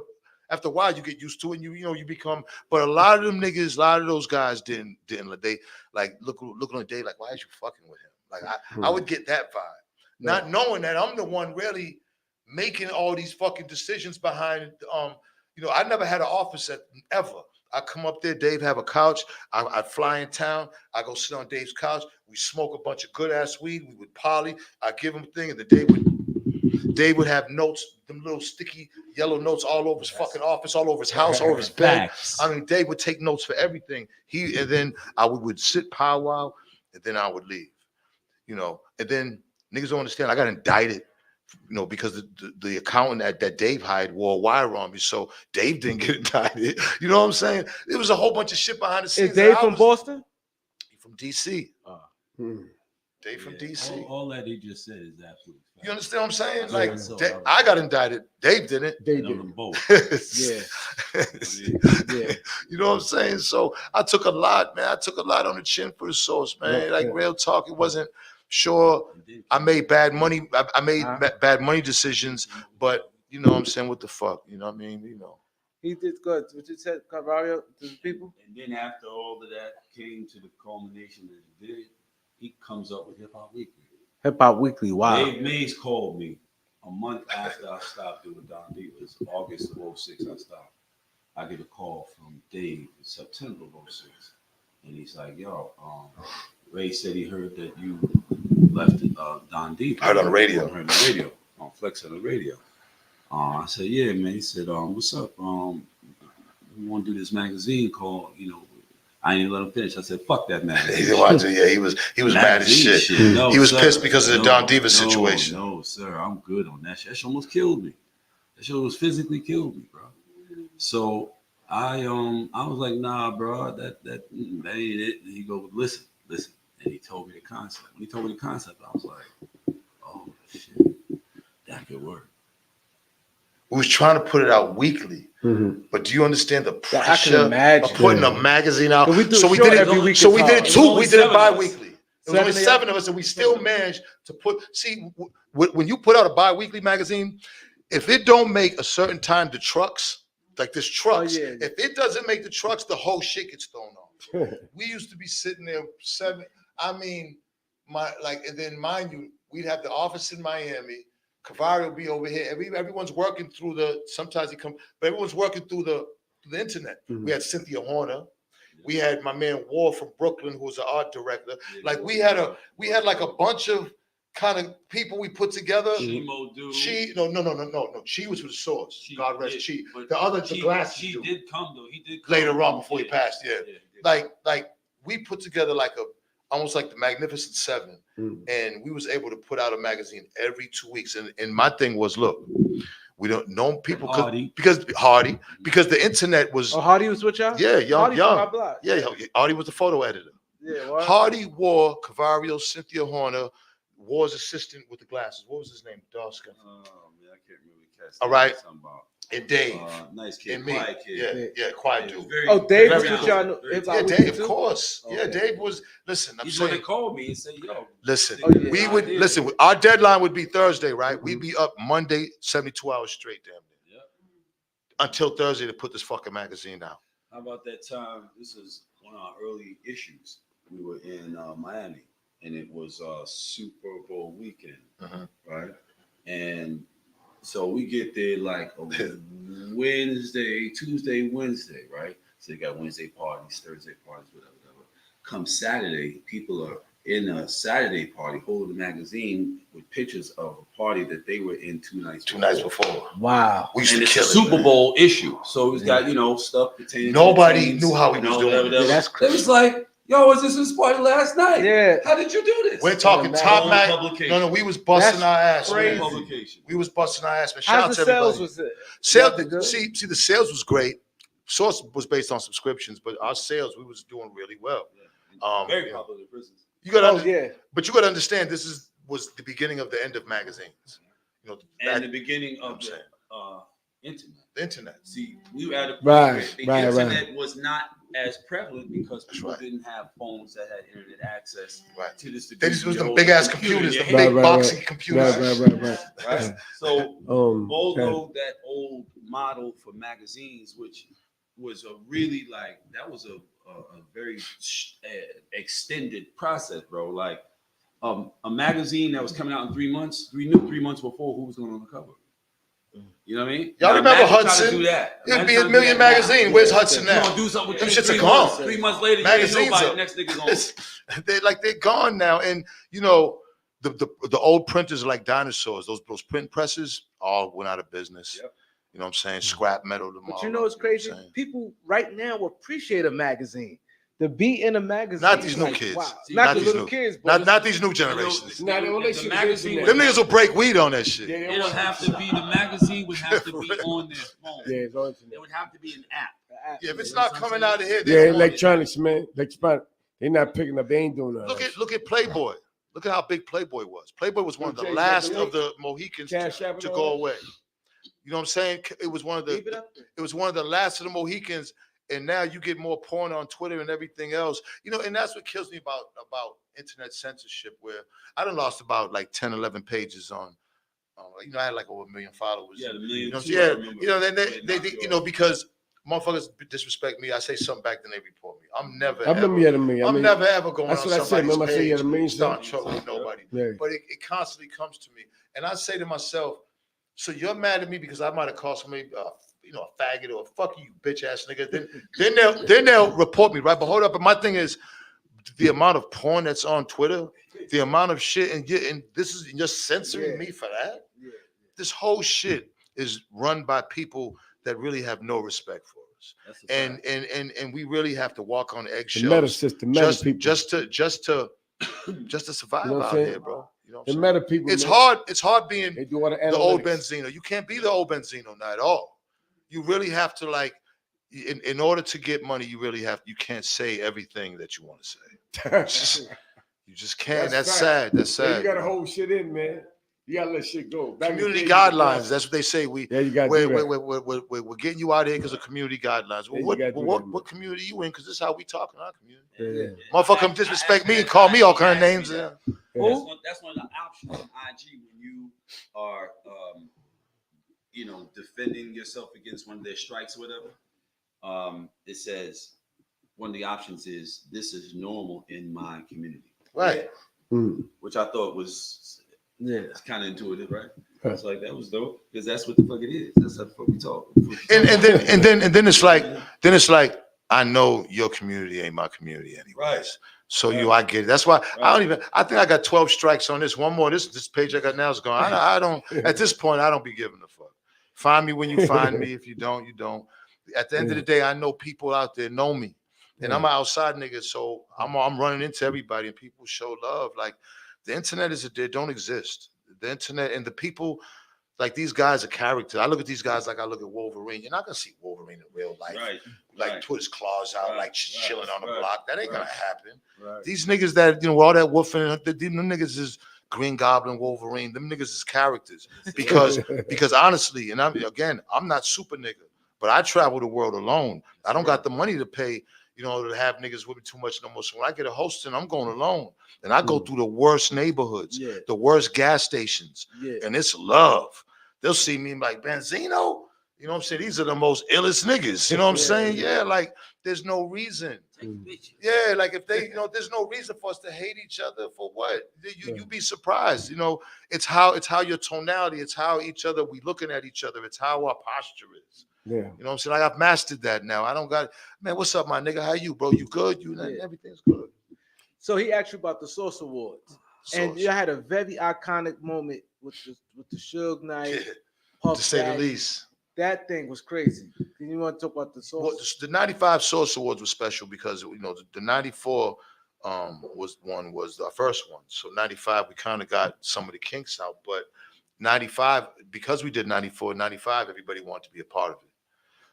a while, you get used to it, and you become. But a lot of them niggas, a lot of those guys didn't. They like look on Dave like, why is you fucking with him? Like I would get that vibe. Not knowing that I'm the one really making all these fucking decisions behind, I never had an office ever. I come up there, Dave have a couch. I fly in town. I go sit on Dave's couch. We smoke a bunch of good ass weed. We would poly. I give him a thing, and Dave would have notes, them little sticky yellow notes all over his fucking office, all over his house, all over his bed. I mean, Dave would take notes for everything. And then we would sit powwow, and then I would leave. And then niggas don't understand. I got indicted, because the accountant that Dave hired wore a wire on me, so Dave didn't get indicted. You know what I'm saying? There was a whole bunch of shit behind the scenes. Is Dave from Boston? From DC. Dave from DC. All that he just said is absolutely fact. You understand what I'm saying? Like, I got indicted. Dave didn't. Dave did them both. Yeah. You know what I'm saying? So I took a lot, man. I took a lot on the chin for the Source, man. Real talk. It wasn't. Sure, I made bad money. I made bad money decisions, but you know what I'm saying? What the fuck? You know what I mean? He did good. What you said, Cavario, to the people? And then after all of that came to the culmination that he did, he comes up with Hip Hop Weekly. Hip Hop Weekly, wow. Dave Mays called me a month after I stopped doing Don Divas. August of 06, I stopped. I get a call from Dave in September of 06. And he's like, yo, Ray said he heard that you left Don Divas. Heard on the radio. Heard on the radio. On Flex on the radio. I said, yeah, man. He said, what's up? We want to do this magazine called, I didn't let him finish. I said, fuck that magazine. He didn't want to. Yeah, he was mad as shit. No, he was pissed because of the Don Divas situation. No, sir, I'm good on that shit. That shit almost killed me. That shit almost physically killed me, bro. So I was like, nah, bro, that ain't it. And he goes, listen. And he told me the concept. When he told me the concept, I was like, oh shit, that could work. We was trying to put it out weekly. Mm-hmm. But do you understand the pressure of putting a magazine out? We so we did it every week. So we did it two. We did it bi-weekly. There was only 7 of us, and we still managed to put. See, when you put out a bi-weekly magazine, if it don't make a certain time the trucks, like this trucks, if it doesn't make the trucks, the whole shit gets thrown off. We used to be sitting there 7. I mean, and then mind you, we'd have the office in Miami. Cavario will be over here. Everyone's working through sometimes he comes, but everyone's working through the internet. Mm-hmm. We had Cynthia Horner. We had my man War from Brooklyn, who was an art director. Like we had like a bunch of kind of people we put together. No. She was with the Source. God rest Chi. The glasses. She did come though. He did come later on before he passed. Yeah. Like we put together like almost like the Magnificent Seven. And we was able to put out a magazine every 2 weeks. And my thing was, look, we don't know people because the internet was. Oh, Hardy was with y'all? Yeah, young. Yeah, Hardy was the photo editor. Yeah, what? Hardy War, Cavario, Cynthia Horner, War's assistant with the glasses. What was his name? Dawson. Oh man, I can't really catch. All right. And Dave. Nice kid. And me. Quiet kid. Yeah, quiet dude. Dave was with y'all. Yeah, Dave, of course. Okay. Yeah, Dave was. Listen, I'm saying. They called me and said, "Yo." Listen, we would listen. Our deadline would be Thursday, right? Mm-hmm. We'd be up Monday, 72 hours straight, damn near. Yep. Until Thursday to put this fucking magazine out. How about that time? This is one of our early issues. We were in Miami, and it was Super Bowl weekend, right? And so we get there like Tuesday, Wednesday, right? So you got Wednesday parties, Thursday parties, whatever. Come Saturday, people are in a Saturday party holding a magazine with pictures of a party that they were in 2 nights before. Wow. We used and to it's kill a Super Bowl issue. So it's got, stuff pertaining Nobody knew how he was doing it. Yeah, that's crazy. It was like, yo, was this party last night? Yeah. How did you do this? We're talking top mag. No, we was busting our ass. Crazy. We was busting our ass. Man, shout out to sales everybody. was it? Sales, see, the sales was great. Source was based on subscriptions, but our sales, we was doing really well. Very popular in prisons. You got but you got to understand, this was the beginning of the end of magazines. And the beginning of the internet. The internet. See, we were at a point the internet was not as prevalent because people didn't have phones that had internet access to this degree. They just was the big ass computers, the big boxy computers. Right. So although that old model for magazines, which was a really that was a very extended process, bro. Like a magazine that was coming out in 3 months, we knew 3 months before who was going on the cover. You know what I mean? Y'all remember Hudson? Do that. It'd be a million magazine. Where's Hudson now? You gonna do something with them shits are gone. 3 months later, magazines you ain't nobody. Next nigga's on. They're gone now. And the old printers are like dinosaurs. Those print presses all went out of business. Yep. You know what I'm saying? Scrap metal tomorrow. But it's crazy. People right now appreciate a magazine. The beat in a magazine. Not these new kids. Wow. Not the little kids. Not these new generations. The magazine. Them niggas will break weed on that shit. It'll have to be, the magazine would have to be on their phone. Yeah, it would have to be an app. Yeah, if it's not coming out of here. Electronics, man. They're not picking up. They ain't doing that. Look at Playboy. Look at how big Playboy was. Playboy was one of the last of the Mohicans to go away. You know what I'm saying? It was one of the last of the Mohicans, and now you get more porn on Twitter and everything else. And that's what kills me about internet censorship, where I done lost about like 10, 11 pages on. I had like over 1 million followers. Yeah, the million. Because motherfuckers disrespect me. I say something back, then they report me. I'm never ever going that's on what I said. Remember, I said you had a million. Start troubling nobody. Yeah. But it constantly comes to me, and I say to myself, so you're mad at me because I might have called somebody, a faggot or fuck you, bitch ass nigga. Then they'll report me, right? But hold up. But my thing is, the amount of porn that's on Twitter, the amount of shit, and this is just censoring me for that. Yeah. This whole shit is run by people that really have no respect for us, and we really have to walk on eggshells. The meta system, just to survive out here, bro. The meta people. It's hard. It's hard being the old Benzino. You can't be the old Benzino, not at all. You really have to in order to get money, you can't say everything that you want to say. You just can't. That's sad. That's sad. You got to hold shit in, man. You gotta let shit go. Community guidelines. That's what they say. We're getting you out here because of community guidelines. Well, what community you in? Because this is how we talk in our community. Motherfucker, come disrespect me and call me all kind of names. That's one of the options on IG when you are, defending yourself against one of their strikes or whatever. It says one of the options is this is normal in my community. Right. Which I thought was it's kind of intuitive, right? It's like that was dope because that's what the fuck it is. That's how the fuck we talk. And then it's like I know your community ain't my community anyways. Right. So I get it. That's why I think I got 12 strikes on this. One more. This page I got now is gone. I don't at this point I don't be giving a fuck. Find me when you find me. If you don't, you don't. At the end of the day, I know people out there know me. And I'm an outside nigga, so I'm running into everybody, and people show love. Like the internet don't exist. The internet and the people, like these guys are characters. I look at these guys like I look at Wolverine. You're not gonna see Wolverine in real life, like put his claws out, chilling on the block. That ain't gonna happen. Right. These niggas that all that woofing, them niggas is Green Goblin, Wolverine. Them niggas is characters because honestly, and I'm not super nigga, but I travel the world alone. I don't got the money to pay. To have niggas with me too much no more. So when I get a hosting, I'm going alone. And I go through the worst neighborhoods, the worst gas stations. And it's love. They'll see me like, Benzino? You know what I'm saying? These are the most illest niggas. You know what I'm saying? Yeah, like there's no reason. Yeah, like if they, there's no reason for us to hate each other for what? You be surprised. It's how your tonality, it's how we looking at each other, it's how our posture is. Yeah. You know what I'm saying? Like I've mastered that now. I don't got man, what's up, my nigga? How you, bro? You good? Everything's good. So he asked you about the Source Awards. And you had a very iconic moment with the Suge Knight. To say the least. That thing was crazy. Can you want to talk about the Source? Well, the 95 Source Awards was special because the 94 was the first one. So 95 we kind of got some of the kinks out, but 95, because we did 94, 95, everybody wanted to be a part of it.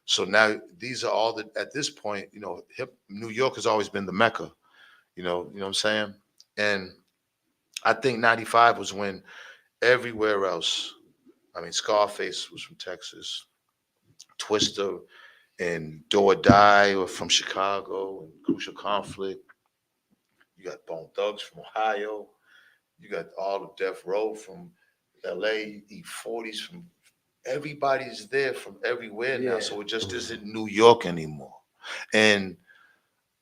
So now these are all at this point, New York has always been the Mecca, you know what I'm saying? And I think 95 was when everywhere else, Scarface was from Texas, Twister and Do or Die were from Chicago, and Crucial Conflict. You got Bone Thugs from Ohio. You got all of Death Row from LA, E40s from everybody's there from everywhere now. So it just isn't New York anymore. And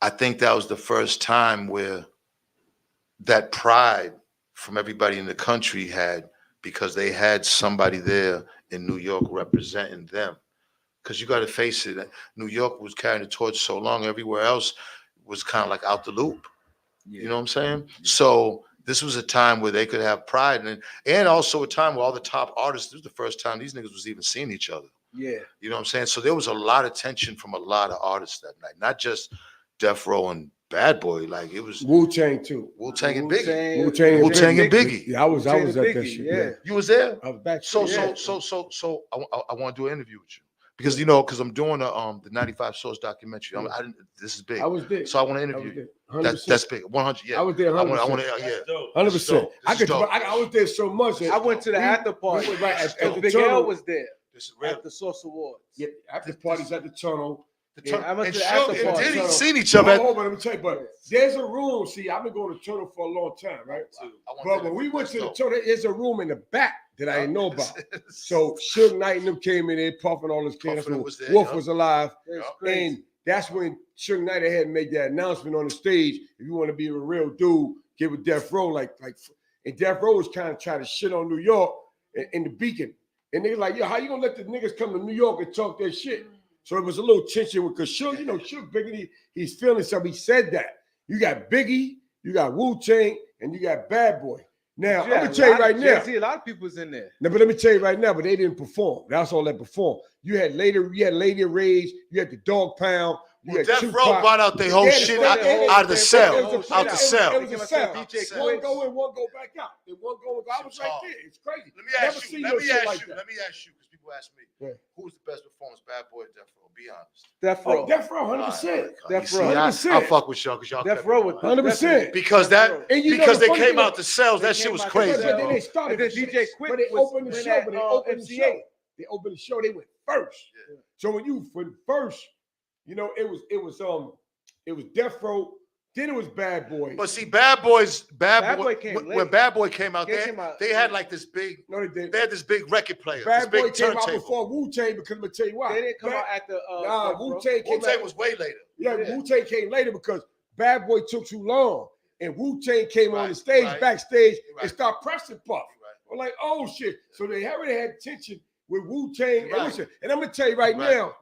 I think that was the first time where that pride from everybody in the country because they had somebody there in New York representing them. Because you got to face it, New York was carrying the torch so long, everywhere else was kind of like out the loop. You know what I'm saying? So this was a time where they could have pride, and also a time where all the top artists, this was the first time these niggas was even seeing each other. Yeah. You know what I'm saying? So there was a lot of tension from a lot of artists that night, not just Death Row and Bad Boy. Like it was Wu-Tang too. Wu-Tang and Biggie. Wu-Tang and Biggie. Yeah, I was at that shit. Yeah. You was there? I was back. So I want to do an interview with you. Because I'm doing the 95 Source documentary. This is big. I was big. So I want to interview you. That's big. 100. Yeah. I was there. 100%. I want to. 100%. I was there so much. I went to the after party. At Big L was there. At the Source Awards. Yeah. After parties at the tunnel. I went to the after party. Diddy seen each other. But let me tell you. But there's a room. See, I've been going to tunnel for a long time, right? But when we went to the tunnel, there's a room in the back that I didn't know about. So Suge Knight and them came in there puffing all his cans. Wolf was alive. And that's when Suge Knight had made that announcement on the stage. If you want to be a real dude, give a Death Row. And Death Row was kind of trying to shit on New York in the Beacon. And they were like, how you gonna let the niggas come to New York and talk that shit? So it was a little tension because Suge, Suge Biggie, he's feeling something. He said that. You got Biggie, you got Wu-Tang, and you got Bad Boy. Now, I'm going to tell you right now. A lot of people's in there. No, but let me tell you right now, but they didn't perform. That's all that performed. You had Lady Rage, you had the Dog Pound. Death Row brought out their whole shit out of the cell. Out the cell. It was a cell. One go in, one go back out. One go in, I was right there. It's crazy. Let me ask you, because you ask me, who's the best performance, Bad Boy or Death Row? Be honest. Death Row. Oh, Death Row, 100%. Death Row. 100%. I'll fuck with y'all because y'all Death Row with 100%. because they came out to sell. That shit was crazy. But then they started. And then DJ Quick. But they opened the show. But they opened the show. They opened the show. They went first. Yeah. So when you for first, it was Death Row. Then it was Bad Boy. But see, Bad Boy came when Bad Boy came out, they had like this big. No, they didn't. They had this big record player. Bad Boy big came out before Wu-Tang because I'm gonna tell you why. They didn't come out at the. Wu-Tang was way later. Yeah, Wu-Tang came later because Bad Boy took too long, and Wu-Tang came on the stage, backstage, and started pressing Puff. I'm like, oh shit! So they already had tension with Wu-Tang. And I'm gonna tell you right now,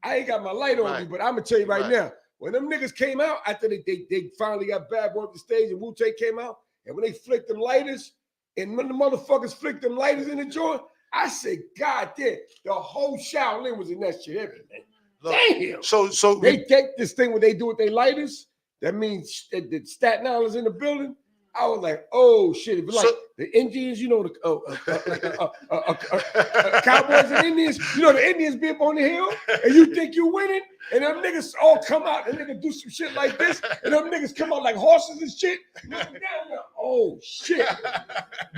I ain't got my light on me, but I'm gonna tell you right now. When them niggas came out, after they finally got Bad Boy up the stage and Wu-Tang came out, and when they flicked them lighters, and when the motherfuckers flicked them lighters in the joint, I said, God damn, the whole Shaolin was in that shit, everything. Damn. So they take this thing when they do with their lighters, that means that Staten Island's in the building. I was like, oh shit. It was like the Indians, the Cowboys and Indians, the Indians be up on the hill and you think you winning, and them niggas all come out and niggas do some shit like this, and them niggas come out like horses and shit. Oh shit.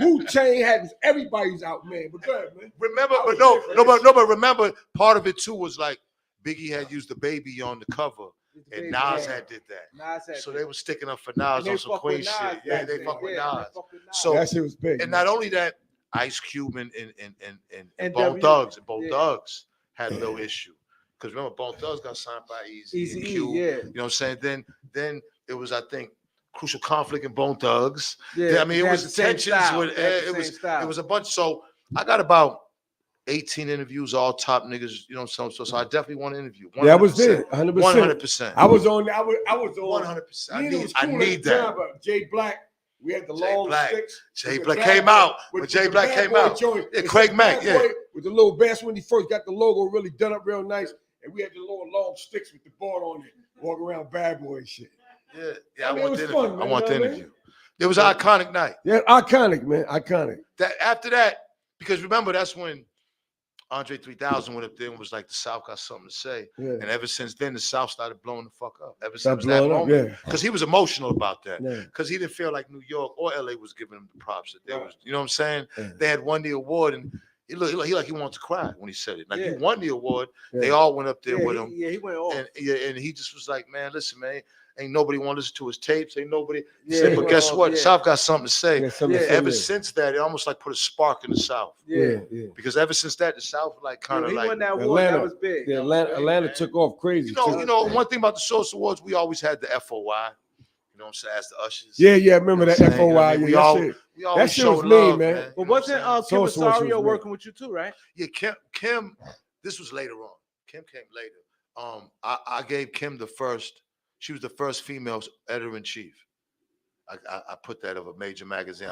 Wu-Tang had everybody's out, man. But go ahead, man. Remember, but remember, part of it too was like Biggie had used the baby on the cover. And Nas had did that. So they were sticking up for Nas on some Queen shit. Yeah, they fuck with Nas. So that shit was big. And not only that, Ice Cube and Bone Thugs had a little issue. Because remember, Bone Thugs got signed by Easy Q. Yeah. You know what I'm saying? Then it was, I think, Crucial Conflict in Bone Thugs. Yeah, I mean, it was tensions with it was a bunch. So I got about 18 interviews, all top niggas, so I definitely want to interview. Yeah, I was there, 100%. 100%. I was on 100%. I need that. Jay Black, we had the long sticks. Jay Black came out. When Jay Black came out. Yeah, Craig Mack, with the little bass when he first got the logo really done up real nice, and we had the little long sticks with the board on it, walk around Bad Boy and shit. Yeah, I want the interview. It was an iconic night. Yeah, iconic, man, iconic. That after that, because remember, that's when Andre 3000 went up there and was like, the South got something to say. Yeah. And ever since then, the South started blowing the fuck up. Ever since that moment. Because he was emotional about that. Because he didn't feel like New York or LA was giving him the props that there was. You know what I'm saying? Yeah. They had won the award, and he looked like he wanted to cry when he said it. Like, he won the award. They all went up there with him. Yeah, he went off. And he just was like, man, listen, man. Ain't nobody want to listen to his tapes. Ain't nobody. Said, but guess what? South got something to say. Ever since that, it almost like put a spark in the South. Yeah. Because ever since that, the South like kind of he like won that award. That was big. Yeah, Atlanta took off crazy. One thing about the Source Awards, we always had the FOI. You know what I'm saying? As the ushers. Yeah. I remember that FOI. We always that shit was love, man. But wasn't Kim Rosario working with you too, right? Yeah, Kim. This was later on. Kim came later. I gave Kim the first. She was the first female editor-in-chief. I put that of a major magazine.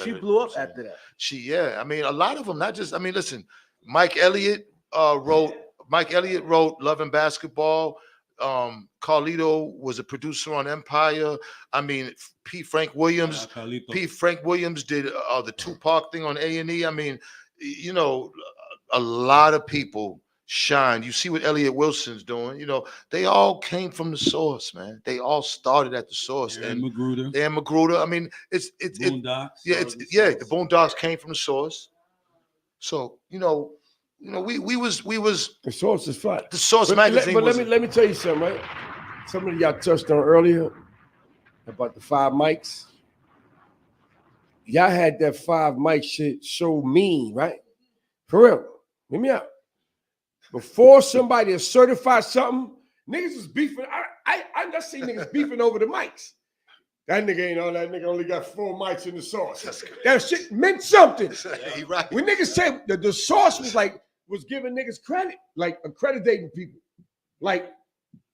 She blew up after that. I mean, a lot of them, not just, I mean, listen, Mike Elliott wrote Love and Basketball. Carlito was a producer on Empire. I mean, Frank Williams did the Tupac thing on A&E. I mean, a lot of people shine. You see what Elliott Wilson's doing. They all came from the source, man. They all started at the source. And Magruder. I mean, Boondocks. The Boondocks came from the source. So, we was the source is fine. The Source magazine. But let me tell you something, right? Somebody y'all touched on earlier about the 5 mics. Y'all had that 5 mic shit so mean, right? For real. Hear me out. Before somebody is certified something, niggas was beefing. I just see niggas beefing over the mics. That nigga ain't on that. Nigga only got 4 mics in the Source. That shit meant something. Right. When niggas said the Source was giving niggas credit, like accrediting people. Like,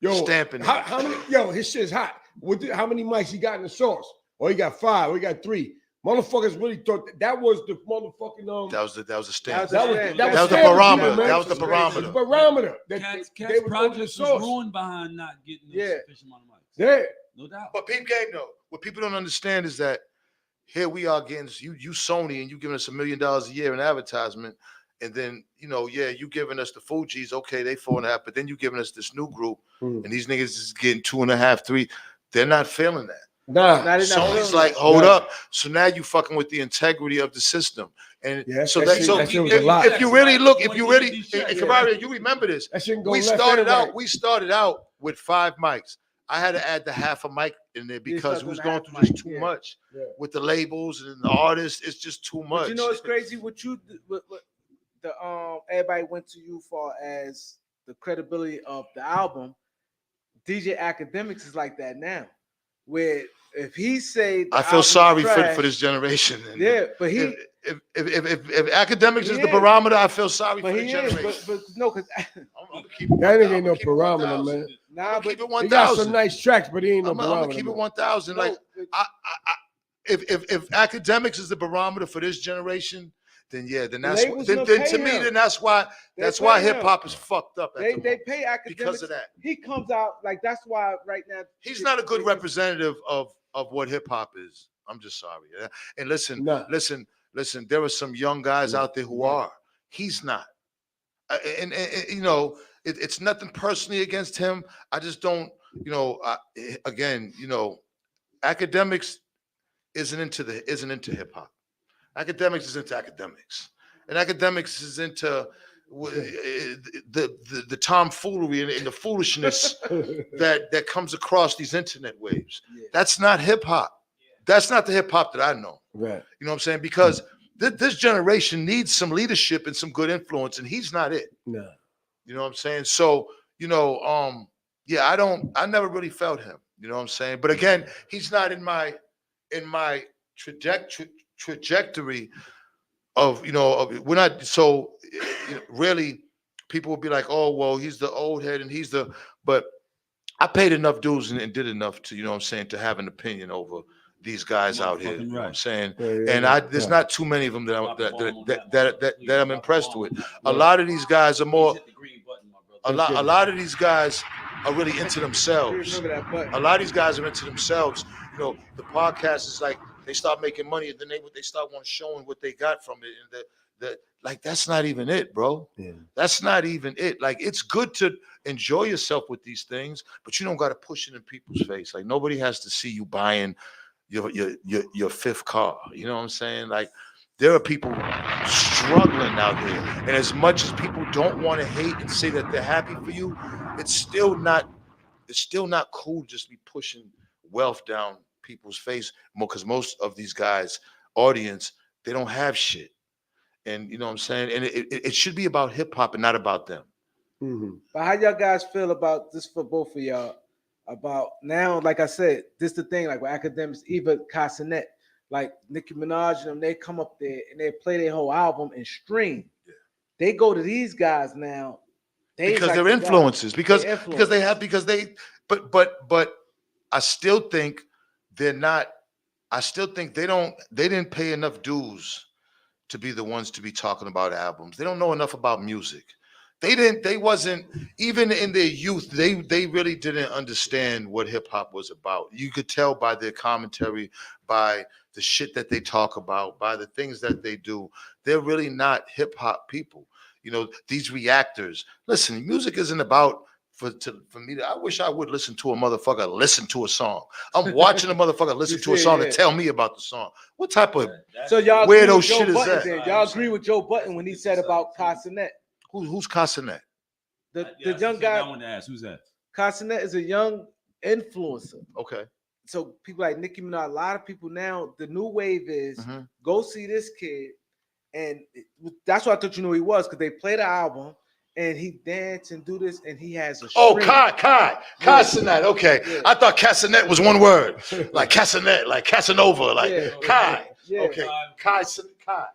stamping. How many? His shit's hot. How many mics he got in the Source? He got 5. He got 3. Motherfuckers really thought that was the motherfucking That was the stamp. That was the barometer. That was the barometer. barometer. Barometer. Cat's project was ruined behind not getting a sufficient amount of mics. Yeah, no doubt. But peep game though, what people don't understand is that here we are getting you Sony and you giving us $1 million a year in advertisement, And then, you giving us the Fugees, okay, they 4.5, but then you giving us this new group, and these niggas is getting 2.5, 3. They're not feeling that. Nah. Sony's like, hold up. So now you fucking with the integrity of the system. And if you really look, Cavario, you remember this. We started out with 5 mics. I had to add the half a mic in there because we was going through just too much with the labels and the artists. It's just too much. But it's crazy what you what everybody went to you for as the credibility of the album. DJ Academics is like that now, where if he say I feel sorry for this generation. But he if Academics is the barometer, I feel sorry for the generation. But no, because that nigga ain't no barometer, man. Nah, but he got some nice tracks, but he ain't no barometer. I'm gonna keep it 1,000. Like if Academics is the barometer for this generation, then that's why hip hop is fucked up. They pay Academics because of that. He comes out like that's why right now he's not a good representative of what hip hop is. I'm just sorry. And listen. There are some young guys out there who are. He's not. And it's nothing personally against him. I just don't. Academics isn't into hip hop. Academics is into academics, and Academics is into the tomfoolery and the foolishness that comes across these internet waves. That's not hip hop. That's not the hip hop that I know. Right. You know what I'm saying? Because this generation needs some leadership and some good influence, and he's not it. No. You know what I'm saying? So, I never really felt him. You know what I'm saying? But again, he's not in my trajectory of, we're not, so really people will be like, oh, well, he's the old head and but I paid enough dues and did enough to, to have an opinion over these guys out here. You know what I'm saying? And there's not too many of them that I'm impressed with. A lot of these guys are more, a lot of these guys are really into themselves. A lot of these guys are into themselves. The podcast is like, they start making money, and then they start showing what they got from it, and like that's not even it, bro. Yeah. That's not even it. Like it's good to enjoy yourself with these things, but you don't got to push it in people's face. Like nobody has to see you buying your fifth car. You know what I'm saying? Like there are people struggling out there, and as much as people don't want to hate and say that they're happy for you, it's still not cool to just be pushing wealth down people's face, because most of these guys' audience, they don't have shit. And you know what I'm saying? And it should be about hip hop and not about them. Mm-hmm. But how y'all guys feel about this for both of y'all? About now, like I said, this the thing, like with Academics, even Casanet, like Nicki Minaj and them, they come up there and they play their whole album and stream. Yeah. They go to these guys now. Because they're influencers. Because I still think they're not. I still think they didn't pay enough dues to be the ones to be talking about albums. They don't know enough about music. They wasn't, even in their youth, they really didn't understand what hip hop was about. You could tell by their commentary, by the shit that they talk about, by the things that they do. They're really not hip hop people. These reactors. Listen, music isn't about for me I wish I would listen to a motherfucker listen to a song. I'm watching a motherfucker listen to a song and tell me about the song. What type of weirdo shit is that? Y'all agree with Joe Budden when he said about Casanet? Who's Casanet? The young guy. I want to ask, who's that? Casanet is a young influencer. Okay. So people like Nicki Minaj, a lot of people now, the new wave is go see this kid, and that's why I thought who he was, because they played the album. And he dance and do this, and he has a Casanet. Okay, yeah. I thought Casanet was one word, like Casanet, like Casanova, like Kai. Yeah. Okay, Kai.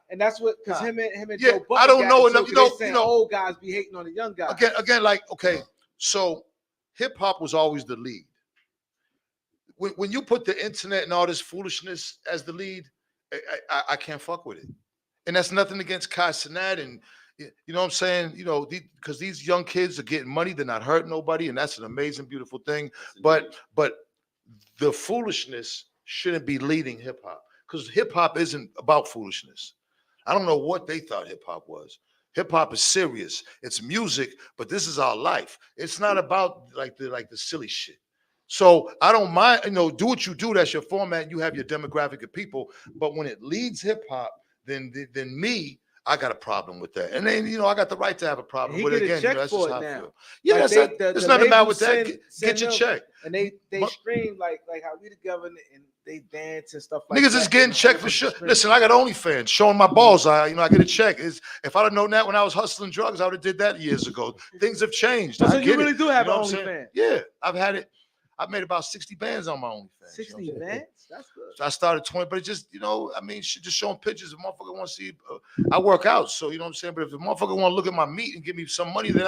And that's what, because him and Joe Budden, I don't know enough. Old guys be hating on the young guys. Again, like okay, so hip hop was always the lead. When you put the internet and all this foolishness as the lead, I can't fuck with it. And that's nothing against Casanet and. You know what I'm saying? Because these young kids are getting money, they're not hurting nobody, and that's an amazing, beautiful thing. But the foolishness shouldn't be leading hip hop, because hip hop isn't about foolishness. I don't know what they thought hip hop was. Hip hop is serious. It's music, but this is our life. It's not about like the silly shit. So I don't mind, do what you do. That's your format. You have your demographic of people. But when it leads hip hop, then me, I got a problem with that. And then I got the right to have a problem with it. Again, that's just how I feel. Yeah, like there's nothing bad with that. Get your check. And they stream like how we together and they dance and stuff like niggas that. Niggas is getting checked for sure. Listen, I got OnlyFans showing my balls. I get a check. If I'd have known that when I was hustling drugs, I would have did that years ago. Things have changed. So you really do have OnlyFans? Yeah, I've had it. I've made about 60 bands on my OnlyFans. 60 bands? That's good. So I started 20, but it just, just showing pictures. If a motherfucker want to see, I work out. So, you know what I'm saying? But if the motherfucker want to look at my meat and give me some money, then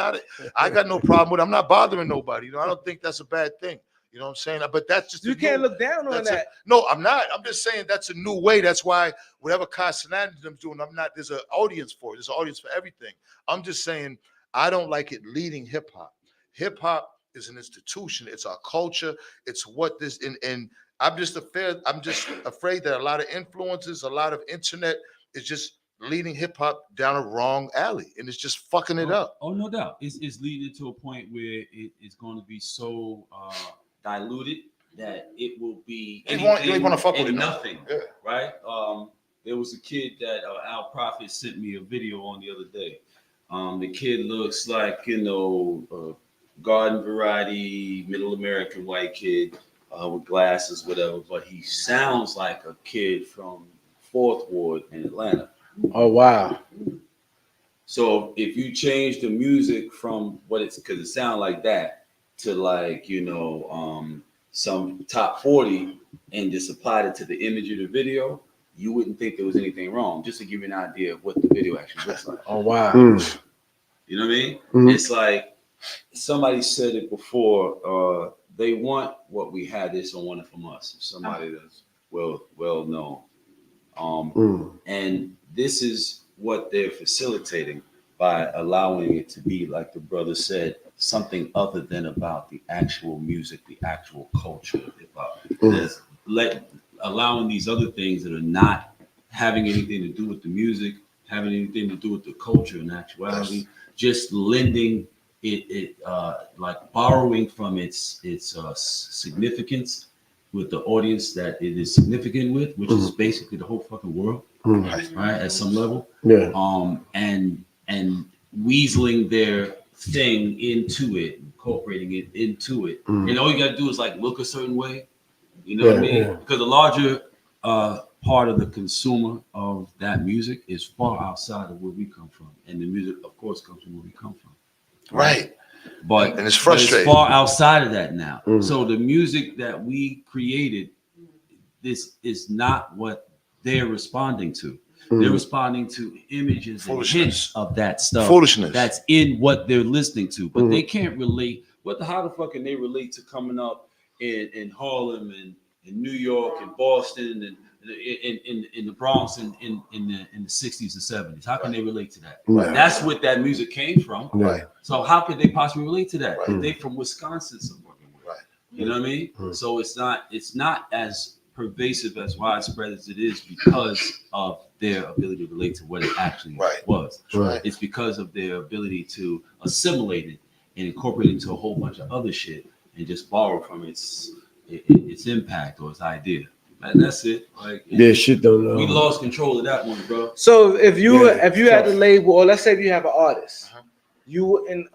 I got no problem with it. I'm not bothering nobody. I don't think that's a bad thing. You know what I'm saying? But that's just can't look down on that. No, I'm not. I'm just saying that's a new way. That's why whatever Casanan's doing, there's an audience for it. There's an audience for everything. I'm just saying I don't like it leading hip hop. Hip hop is an institution. It's our culture. It's what this and I'm just afraid that a lot of influences, a lot of internet is just leading hip hop down a wrong alley, and it's just fucking it up. Oh, no doubt. It's leading to a point where it's going to be so diluted that it will be you ain't want to fuck with it. Nothing, yeah. Right? There was a kid that Al Prophet sent me a video on the other day. The kid looks like garden variety, middle American white kid with glasses, whatever, but he sounds like a kid from 4th Ward in Atlanta. Oh, wow. So if you change the music from because it sounds like that, to some top 40 and just applied it to the image of the video, you wouldn't think there was anything wrong, just to give you an idea of what the video actually looks like. Oh, wow. You know what I mean? Mm-hmm. It's like, somebody said it before. They want what we had. They don't want it from us. Somebody that's well known. And this is what they're facilitating by allowing it to be, like the brother said, something other than about the actual music, the actual culture of hip hop. Allowing these other things that are not having anything to do with the music, having anything to do with the culture and actuality, just lending it like borrowing from its significance with the audience that it is significant with, which is basically the whole fucking world, right? At some level, and weaseling their thing into it, incorporating it into it, and all you gotta do is like look a certain way, you know what I mean? Because the larger part of the consumer of that music is far outside of where we come from, and the music, of course, comes from where we come from. Right. But it's frustrating. It's far outside of that now. So the music that we created, this is not what they're responding to. They're responding to images and hints of that stuff. Foolishness. That's in what they're listening to. But they can't relate. How the fuck can they relate to coming up in Harlem and in New York and Boston and in the Bronx in the 60s and 70s? How can they relate to that? Right. That's what that music came from. Right. So how could they possibly relate to that? Right. They from Wisconsin somewhere. Right. You know what I mean? So it's not as pervasive, as widespread as it is because of their ability to relate to what it actually was. Right. It's because of their ability to assimilate it and incorporate it into a whole bunch of other shit and just borrow from its impact or its idea. And that's it. Like, shit don't know. We lost control of that one, bro. So if you had the label, or let's say if you have an artist, you wouldn't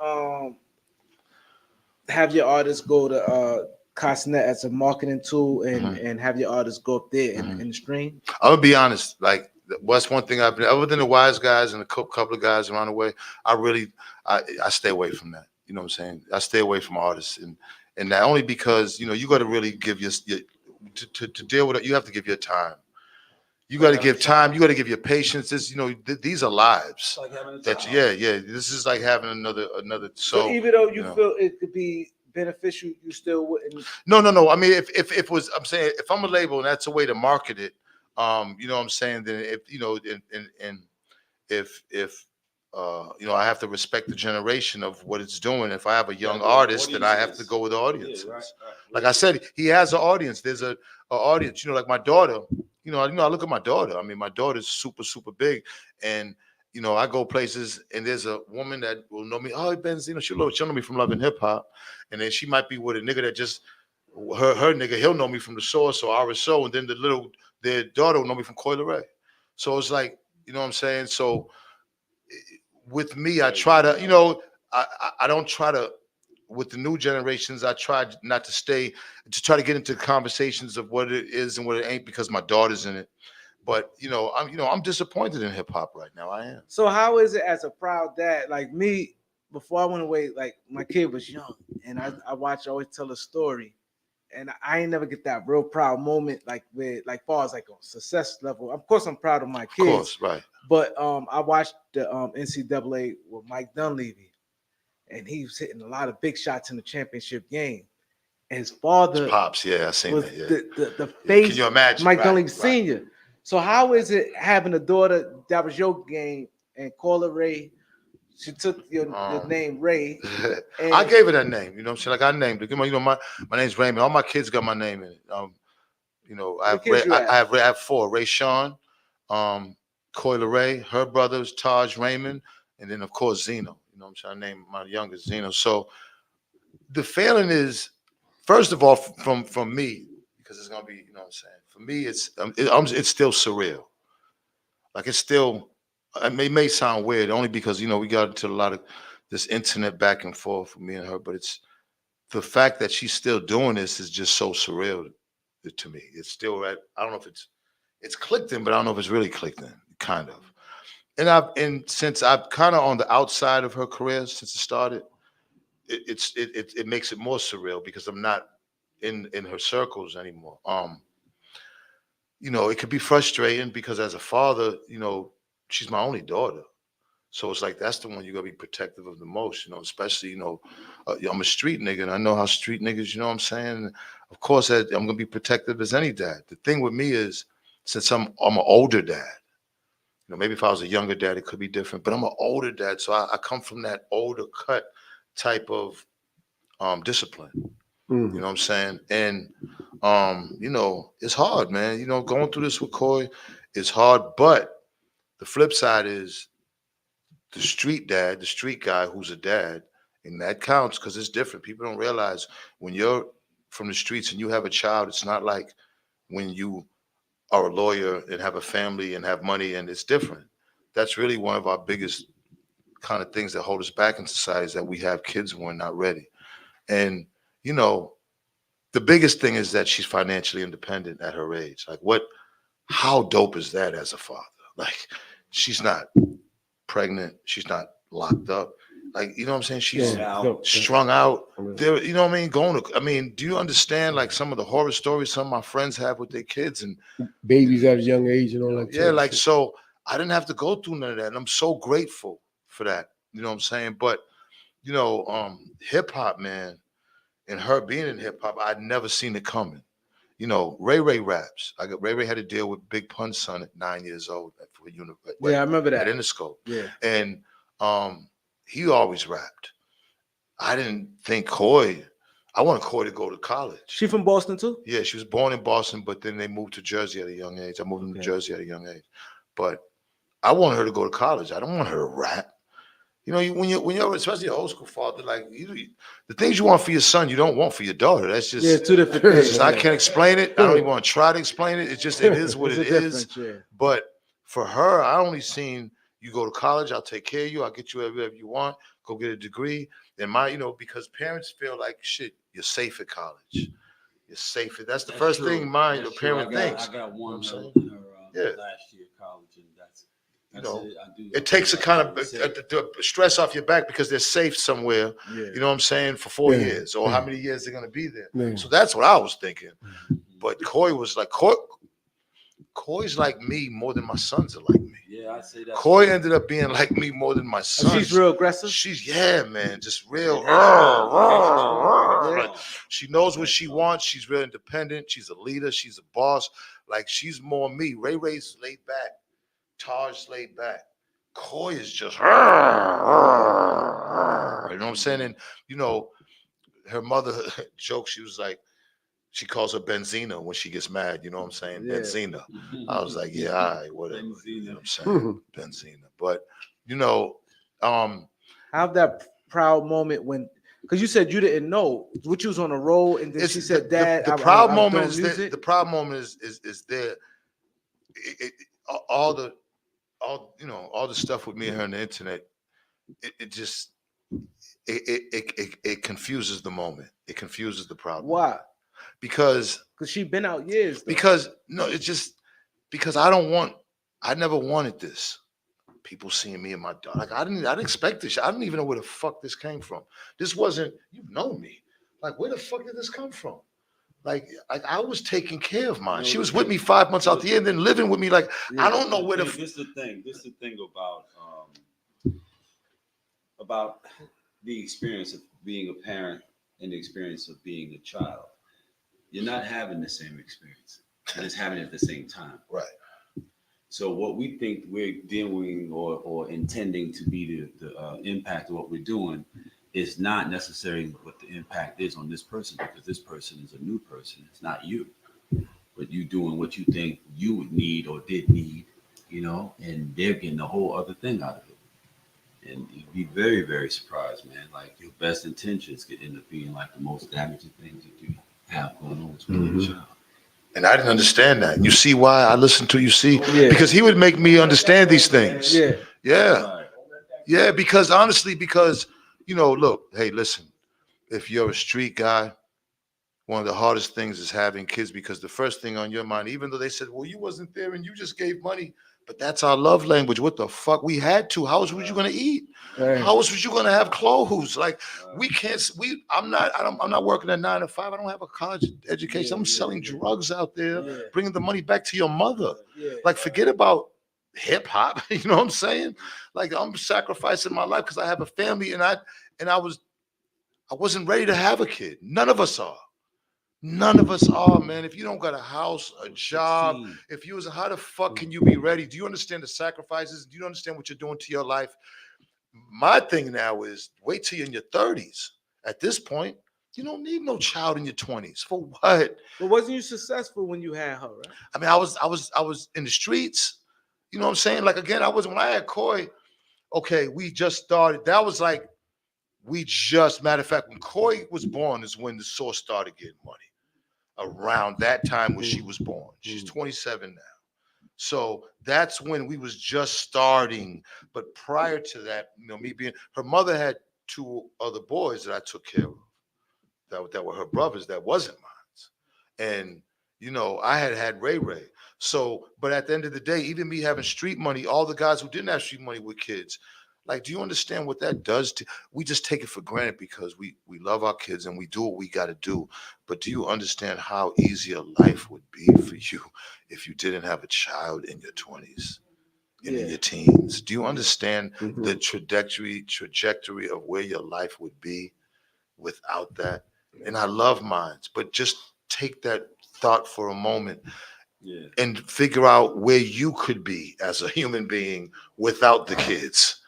have your artist go to Cosnet as a marketing tool and have your artist go up there in the stream? I'm gonna be honest. Like, what's one thing I've been, other than the wise guys and a couple of guys around the way, I stay away from that. You know what I'm saying? I stay away from artists, and not only because you got to really give your to deal with it. You have to give your time. You got to give time. You got to give your patience. This, these are lives. Like having a This is like having another. So even though you feel it could be beneficial, you still wouldn't. No. I mean, if it was, I'm saying, if I'm a label and that's a way to market it, you know what I'm saying, then if I have to respect the generation of what it's doing. If I have a young artist, then I have to go with the audience. Yeah, right. Like I said, he has an audience. There's a audience, like my daughter, I look at my daughter. I mean, my daughter's super, super big. And you know, I go places and there's a woman that will know me. Oh, Benzino, she'll know me from Love and Hip Hop, and then she might be with a nigga that just her nigga. He'll know me from the Source or RSO, and then their daughter will know me from Coi Leray. So it's like, you know what I'm saying. So with me, I try to, you know, I don't try to. With the new generations, I try not to try to get into conversations of what it is and what it ain't because my daughter's in it. But I'm disappointed in hip hop right now. I am. So how is it as a proud dad? Like me, before I went away, like my kid was young, and I always tell a story, and I ain't never get that real proud moment, like with like far as like a success level. Of course, I'm proud of my kids, of course, right? But I watched the NCAA with Mike Dunleavy, and he was hitting a lot of big shots in the championship game. And his father, his pops, yeah, I seen was that. Yeah. The face. Can you imagine? Mike Dunleavy Sr. So how is it having a daughter that was your game and call her Ray? She took your name Ray. I gave her that name. You know what I'm saying? Like I named it. You know, my name's Raymond. All my kids got my name in it. You know, I have 4. Ray Sean, Coi Leray, her brothers, Taj, Raymond, and then of course Zeno. You know what I'm saying? I named my youngest Zeno. So the feeling is, first of all, from me, because it's gonna be, you know what I'm saying. For me, it's still surreal. Like it's still, it may sound weird, only because you know we got into a lot of this internet back and forth for me and her, but it's the fact that she's still doing this is just so surreal to me. It's still I don't know if it's clicked in, but I don't know if it's really clicked in, kind of. And since I've kind of on the outside of her career since it started, it makes it more surreal because I'm not in her circles anymore. You know, it could be frustrating because as a father, you know, she's my only daughter. So it's like that's the one you gotta be protective of the most, you know, especially, you know, I'm a street nigga and I know how street niggas, you know what I'm saying? Of course, I'm gonna be protective as any dad. The thing with me is, since I'm an older dad, you know, maybe if I was a younger dad, it could be different, but I'm an older dad. So I come from that older cut type of discipline. You know what I'm saying? And you know, it's hard, man. You know, going through this with Coi is hard, but the flip side is the street dad, the street guy who's a dad, and that counts because it's different. People don't realize when you're from the streets and you have a child, it's not like when you are a lawyer and have a family and have money, and it's different. That's really one of our biggest kind of things that hold us back in society is that we have kids when we're not ready. And, you know, the biggest thing is that she's financially independent at her age. Like how dope is that as a father? Like she's not pregnant. She's not locked up. Like, you know what I'm saying? She's strung out. There, you know what I mean? Do you understand like some of the horror stories some of my friends have with their kids and babies at a young age and all that? Yeah, like so I didn't have to go through none of that. And I'm so grateful for that. You know what I'm saying? But, you know, hip hop, man, and her being in hip hop, I'd never seen it coming. You know, Ray raps. Ray had to deal with Big Pun's son at 9 years old for I remember that at Interscope. Yeah, and he always rapped. I didn't think Coi. I wanted Coi to go to college. She from Boston too? Yeah, she was born in Boston, but then they moved to Jersey at a young age. I moved to New Jersey at a young age, but I wanted her to go to college. I don't want her to rap. You know, when you're especially an old school father, like the things you want for your son, you don't want for your daughter. That's just 2 different things. I can't explain it. I don't even want to try to explain it. It is what it is. But for her, I only seen you go to college. I'll take care of you. I'll get you whatever you want. Go get a degree. And because parents feel like shit, you're safe at college. You're safe. That's the first thing the parent thinks. I got one in her last year of college, and that's it takes a kind of the stress off your back because they're safe somewhere, you know what I'm saying, for 4 years or how many years they're going to be there. Yeah. So that's what I was thinking. But Coi was like, Coi's like me more than my sons are like me. Yeah, I say that. Coi ended up being like me more than my sons. She's real aggressive? Man, just real. She knows what she wants. She's real independent. She's a leader. She's a boss. Like, she's more me. Ray's laid back. Taj laid back. Coi is just, you know what I'm saying? And, you know, her mother joked, she was like, She calls her Benzino when she gets mad. You know what I'm saying? Yeah. Benzino. I was like, yeah, all right, whatever. You know what I'm saying? Benzino. But, you know, have that proud moment when, because you said you didn't know what you was on a roll, and then she said, "Dad, the proud moment is that the proud moment is there. All the stuff with me and her on the internet. It confuses the moment. It confuses the problem. Why? Because she been out years. Though. Because no, it's just because I never wanted this. People seeing me and my dog. Like I didn't expect this. I didn't even know where the fuck this came from. This wasn't, you've known me. Like, where the fuck did this come from? Like I was taking care of mine. She was with me 5 months out the year and then living with me. Like, I don't know where the This is the thing. This is the thing about the experience of being a parent and the experience of being a child. You're not having the same experience. You're just having it at the same time. Right. So what we think we're doing or intending to be the impact of what we're doing is not necessarily what the impact is on this person, because this person is a new person. It's not you, but you doing what you think you would need or did need, and they're getting a whole other thing out of it. And you'd be very, very surprised, man. Like your best intentions could end up being like the most damaging things that you have going on with your child. And I didn't understand that. You see why I listened to you? Because he would make me understand these things. Yeah. Because honestly, look, hey, listen, if you're a street guy, one of the hardest things is having kids, because the first thing on your mind, even though they said, well, you wasn't there and you just gave money, but that's our love language. What the fuck? We had to. How else was you going to eat? How else was you going to have clothes? Like, we can't, I'm not working at 9 to 5. I don't have a college education. I'm selling drugs out there, bringing the money back to your mother. Like, forget about hip hop. You know what I'm saying? Like, I'm sacrificing my life because I have a family, and I wasn't ready to have a kid. None of us are. None of us are, man. If you don't got a house, a job, how the fuck can you be ready? Do you understand the sacrifices? Do you understand what you're doing to your life? My thing now is wait till you're in your 30s. At this point, you don't need no child in your 20s. For what? But wasn't you successful when you had her, right? I mean, I was in the streets. You know what I'm saying? Like, again, when I had Coi, okay, we just started. That was like, matter of fact, when Coi was born is when the Source started getting money. Around that time when she was born. She's 27 now. So that's when we was just starting. But prior to that, her mother had 2 other boys that I took care of. That were her brothers, that wasn't mine. And, I had Ray Ray. So, but at the end of the day, even me having street money, all the guys who didn't have street money were kids. Like, do you understand what that does to? We just take it for granted because we love our kids and we do what we got to do. But do you understand how easy a life would be for you if you didn't have a child in your 20s and in your teens? Do you understand the trajectory of where your life would be without that? And I love mine, but just take that thought for a moment. And figure out where you could be as a human being without the kids.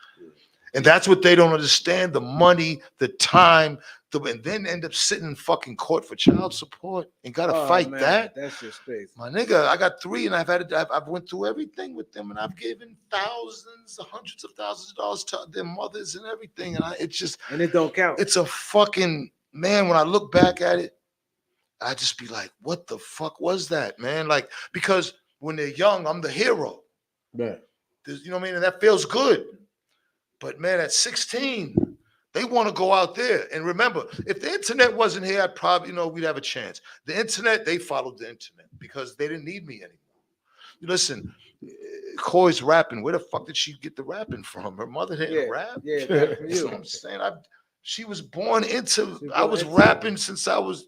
And that's what they don't understand, the money, the time, and then end up sitting in fucking court for child support and gotta fight that. That's just crazy. My nigga, I got 3 and I've went through everything with them, and I've given thousands, hundreds of thousands of dollars to their mothers and everything. And and it don't count. It's a fucking, man, when I look back at it, I just be like, what the fuck was that, man? Like, because when they're young, I'm the hero. Right. You know what I mean? And that feels good. But man, at 16, they want to go out there. And remember, if the internet wasn't here, I'd probably, we'd have a chance. The internet, they followed the internet because they didn't need me anymore. Listen, Coi's rapping. Where the fuck did she get the rapping from? Her mother didn't rap. Yeah, that's what I'm saying. She was born into, I was rapping since I was,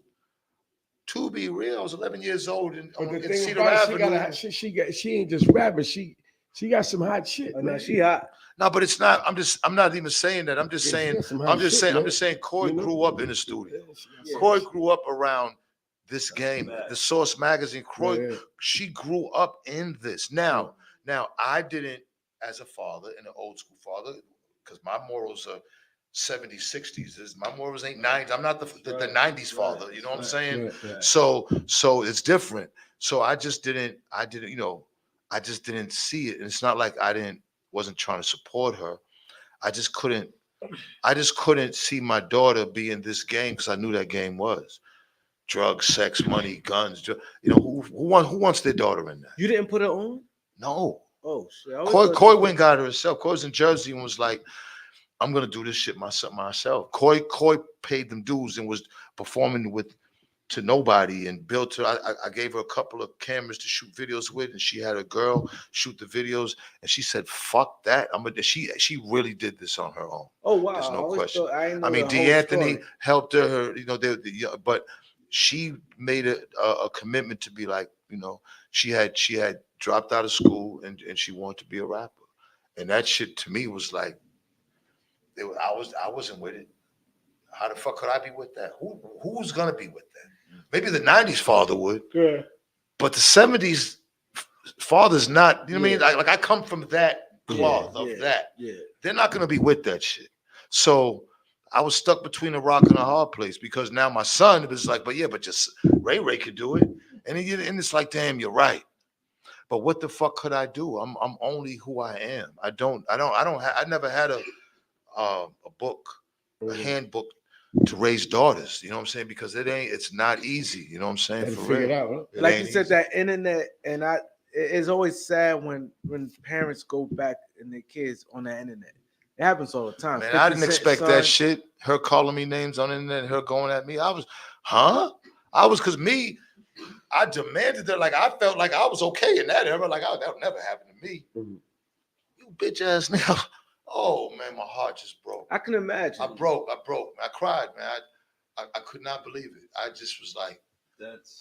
to be real, I was 11 years old in Cedar Avenue. She ain't just rapping. She got some hot shit. No, she hot. No, but it's not. I'm not even saying that. I'm just saying Coi grew up in the studio. Coi grew up around this game, the Source magazine. She grew up in this. Now I didn't, as a father and an old school father, because my morals are 70s, 60s. My morals ain't 90s. I'm not the 90s father. You know what I'm saying? Right. So it's different. So I just didn't see it. And it's not like wasn't trying to support her. I just couldn't see my daughter be in this game because I knew that game was drugs, sex, money, guns. Who wants their daughter in that? You didn't put it on? No. Oh shit. Coi went and got her herself. Coi was in Jersey and was like, I'm gonna do this shit myself. Coi paid them dues and was performing to nobody and built her. I gave her a couple of cameras to shoot videos with, and she had a girl shoot the videos, and she said, "Fuck that." She really did this on her own. Oh wow. There's no question. I mean, D'Anthony helped her. But she made a commitment to be like, she had dropped out of school and she wanted to be a rapper, and that shit to me was like, I wasn't with it. How the fuck could I be with that? Who's gonna be with that? Maybe the 90s father would. Yeah. But the 70s father's not, what I mean? Like I come from that cloth of that. Yeah. They're not gonna be with that shit. So I was stuck between a rock and a hard place because now my son was like, but just Ray could do it. And it's like, damn, you're right. But what the fuck could I do? I'm only who I am. I never had a book, a handbook to raise daughters, you know what I'm saying? Because it's not easy, you know what I'm saying? For real. Out, huh? Like you said, that internet, and it's always sad when parents go back and their kids on the internet. It happens all the time. Man, I didn't expect that shit. Her calling me names on the internet, and her going at me. Because I demanded that. Like I felt like I was okay in that era. Like that would never happen to me. Mm-hmm. You bitch ass nigga. Oh man, my heart just broke. I can imagine. I broke. I cried, man. I could not believe it. I just was like,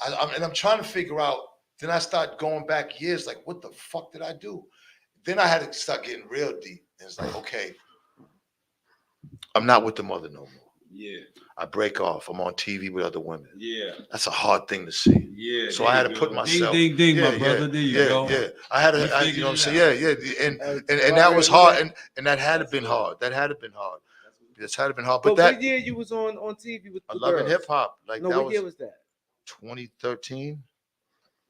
I'm trying to figure out. Then I start going back years, like, what the fuck did I do? Then I had to start getting real deep. And it's like, okay, I'm not with the mother no more. Yeah. I break off. I'm on TV with other women. Yeah. That's a hard thing to see. Yeah. So I had to put myself. Ding, ding, my brother. There you go. Yeah. I had to, you know what I'm saying? Yeah. And that was hard. And that had to been hard. That had to been hard. That's had to been hard. But what year you was on TV with the Love and girls? Hip Hop. Like no, what year was that? 2013.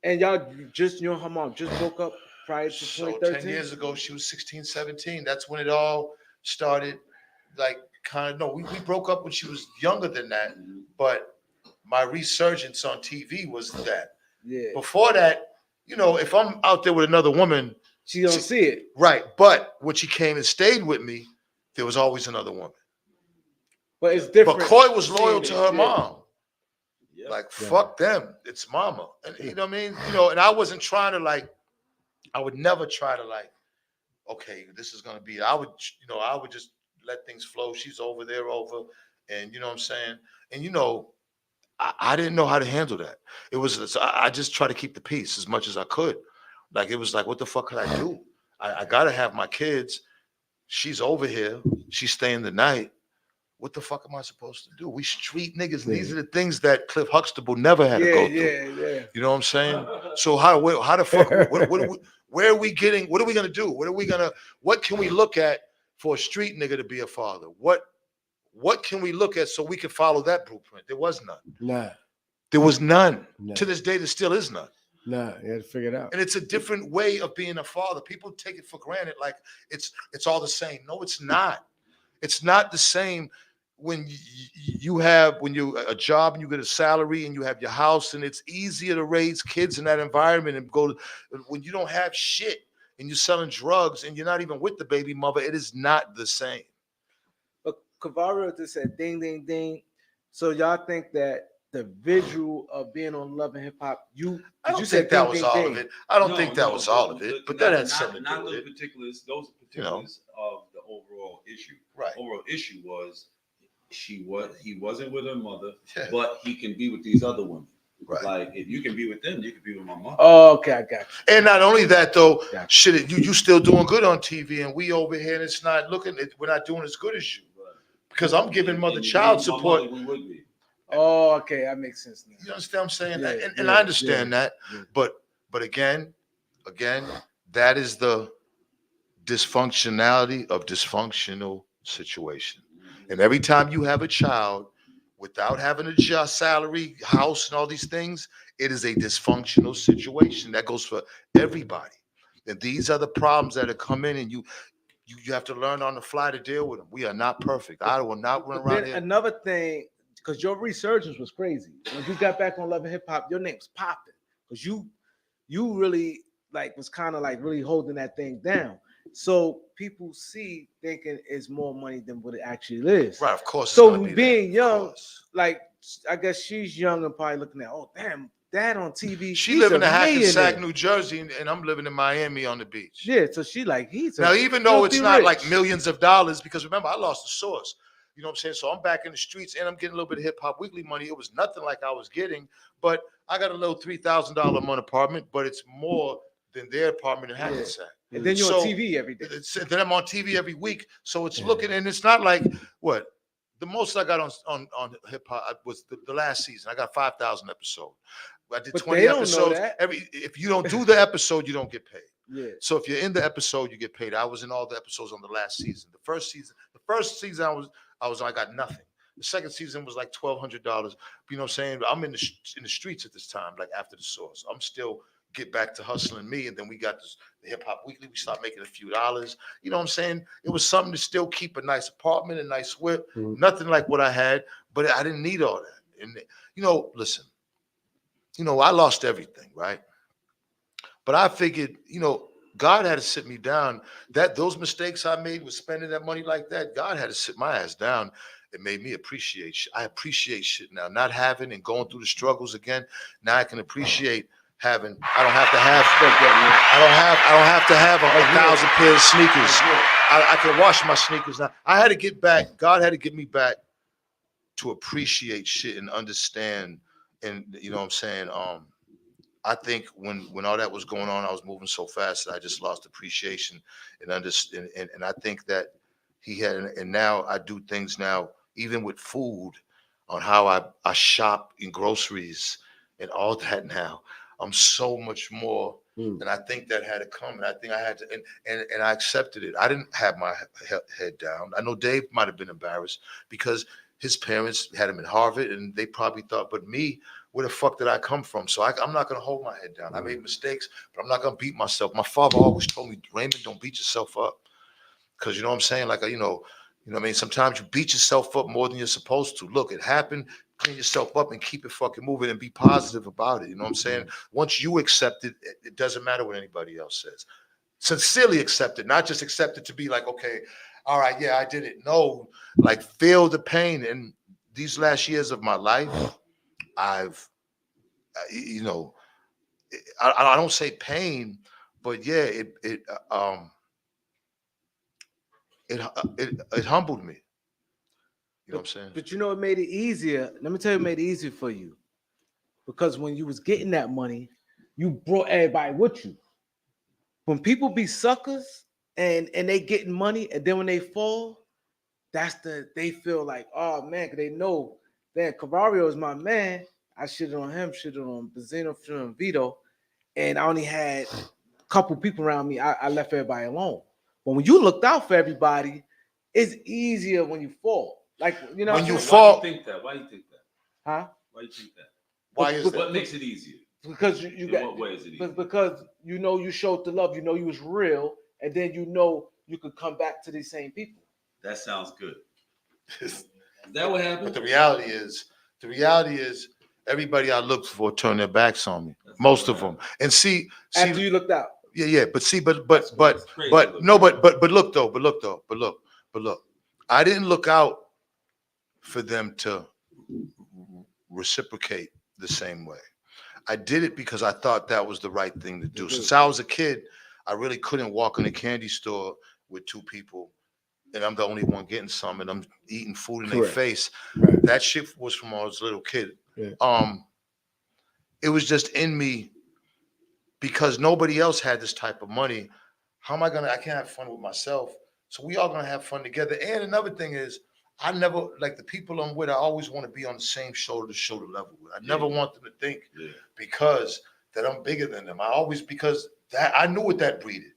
And y'all just, her mom just broke up prior to 2013? So 10 years ago, she was 16, 17. That's when it all started. Like, we broke up when she was younger than that. But my resurgence on TV was that. Yeah. Before that, if I'm out there with another woman, she don't see it. Right. But when she came and stayed with me, there was always another woman. But it's different. But Coi was loyal to her mom. Yep. Like, fuck them. It's mama. And you know what I mean? And I wasn't trying to I would never try to okay, this is gonna be. I would just let things flow. She's over there, and you know what I'm saying? And I didn't know how to handle that. It was I just tried to keep the peace as much as I could. Like it was like, what the fuck could I do? I gotta have my kids. She's over here. She's staying the night. What the fuck am I supposed to do? We street niggas. These are the things that Cliff Huxtable never had to go through. Yeah. You know what I'm saying? So how the fuck? Where are we getting? What are we gonna do? What can we look at for a street nigga to be a father? What can we look at so we can follow that blueprint? There was none. Nah. There was none. Nah. To this day, there still is none. Nah, you had to figure it out. And it's a different way of being a father. People take it for granted, like it's all the same. No, it's not. It's not the same when you have a job and you get a salary and you have your house, and it's easier to raise kids in that environment and when you don't have shit and you're selling drugs and you're not even with the baby mother. It is not the same. But Cavario just said ding, ding, ding. So y'all think that the visual of being on Love and Hip Hop, I don't think that was all of it. I don't think that was all of it, but that had something to do with it. Those particulars of the overall issue. Right. Overall issue was he wasn't with her mother, but he can be with these other women. Right. Like if you can be with them, you can be with my mom. Oh, okay, I got you. And not only that though, shit, you still doing good on TV, and we over here and it's not we're not doing as good as you. Because I'm giving mother child support. We would be. Oh, okay, that makes sense now. You understand what I'm saying? Yeah, and I understand that. Yeah. But again, that is the dysfunctionality of dysfunctional situation. And every time you have a child without having a just salary, house, and all these things, it is a dysfunctional situation. That goes for everybody. And these are the problems that have come in, and you have to learn on the fly to deal with them. We are not perfect. I will not run around here. Another thing, because your resurgence was crazy. When you got back on Love and Hip Hop, your name was popping. Because you really was kind of really holding that thing down. So people thinking it's more money than what it actually is. Right, of course. So being young, I guess she's young and probably looking at, oh damn, Dad on TV. She living in Hackensack, New Jersey, and I'm living in Miami on the beach. Yeah, so she he's now, even though it's not like millions of dollars, because remember, I lost the source. You know what I'm saying? So I'm back in the streets and I'm getting a little bit of Hip Hop Weekly money. It was nothing like I was getting, but I got a little $3,000 a month apartment, but it's more than their apartment in Hackensack. And then you're on TV every day. Then I'm on TV every week. So it's looking, and it's not like what the most I got on hip hop was the last season. I got 5,000 episodes. I did 20 episodes. If you don't do the episode, you don't get paid. Yeah. So if you're in the episode, you get paid. I was in all the episodes on the last season. The first season I got nothing. The second season was like $1,200. You know what I'm saying? I'm in the streets at this time, like after the source. I'm still get back to hustling me, and then we got the Hip Hop Weekly. We start making a few dollars. You know what I'm saying? It was something to still keep a nice apartment, a nice whip, nothing like what I had, but I didn't need all that. And listen, I lost everything, right? But I figured, God had to sit me down. Those mistakes I made with spending that money like that, God had to sit my ass down. It made me appreciate shit. I appreciate shit now, not having and going through the struggles again. Now I can appreciate having. I don't have to have 1,000 pairs of sneakers. I can wash my sneakers now. I had to get back. God had to get me back to appreciate shit and understand. And you know what I'm saying? I think when all that was going on, I was moving so fast that I just lost appreciation and understand. And I think that he had, and now I do things now, even with food, on how I shop in groceries and all that now. I'm so much more, and I think that had to come, and I think I had to, and I accepted it. I didn't have my head down. I know Dave might have been embarrassed because his parents had him in Harvard, and they probably thought, but me, where the fuck did I come from? So I'm not going to hold my head down. I made mistakes, but I'm not going to beat myself. My father always told me, Raymond, don't beat yourself up. Because you know what I'm saying? Like, you know what I mean? Sometimes you beat yourself up more than you're supposed to. Look, it happened. Clean yourself up and keep it fucking moving and be positive about it. You know what I'm saying? Once you accept it, it doesn't matter what anybody else says. Sincerely accept it, not just accept it to be like, okay, all right, yeah, I did it. No, like feel the pain. And these last years of my life, I've, I don't say pain, but yeah, it humbled me. You know what I'm saying? But it made it easier. Let me tell you, it made it easier for you. Because when you was getting that money, you brought everybody with you. When people be suckers and they getting money, and then when they fall, they feel like, oh man, because they know that Cavario is my man. I shitted on him, shitted on Benzino, shitted on Vito, and I only had a couple people around me. I left everybody alone. But when you looked out for everybody, it's easier when you fall. Like, when you fall. Why do you think that? Why do you think that? Huh? Why do you think that? Why is that? What makes it easier? Because you got. What way is it easier? Because you showed the love. You was real, and then you could come back to these same people. That sounds good. Is that what happened? But the reality is, everybody I looked for turned their backs on me. Most of them. And see, after you looked out. Yeah. But see, but look. I didn't look out for them to reciprocate the same way. I did it because I thought that was the right thing to do. Since I was a kid, I really couldn't walk in a candy store with two people and I'm the only one getting some and I'm eating food in their face. Right. That shit was from when I was a little kid. Yeah. It was just in me because nobody else had this type of money. How am I I can't have fun with myself. So we all gonna have fun together. And another thing is, I never, like the people I'm with, I always want to be on the same shoulder-to-shoulder level with. I never want them to think because that I'm bigger than them. Because that I knew what that breeded.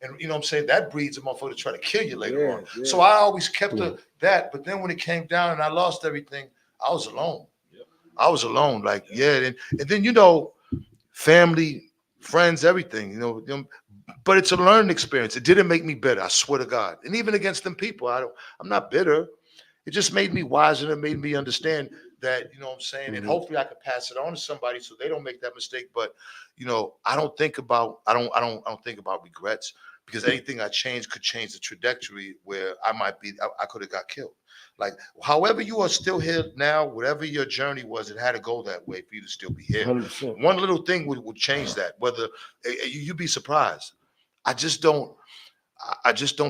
And you know what I'm saying? That breeds a motherfucker to try to kill you later on. Yeah. So I always kept that. But then when it came down and I lost everything, I was alone. Yep. I was alone. Like, and then, you know, family, friends, everything, you know, but it's a learning experience. It didn't make me better. I swear to God. And even against them people, I'm not bitter. It just made me wiser and it made me understand that, you know what I'm saying? And hopefully I could pass it on to somebody so they don't make that mistake. But, you know, I don't think about regrets, because anything I change could change the trajectory where I could have got killed. Like, however you are still here now, whatever your journey was, it had to go that way for you to still be here. 100%. One little thing would change that. Whether you'd be surprised. I just don't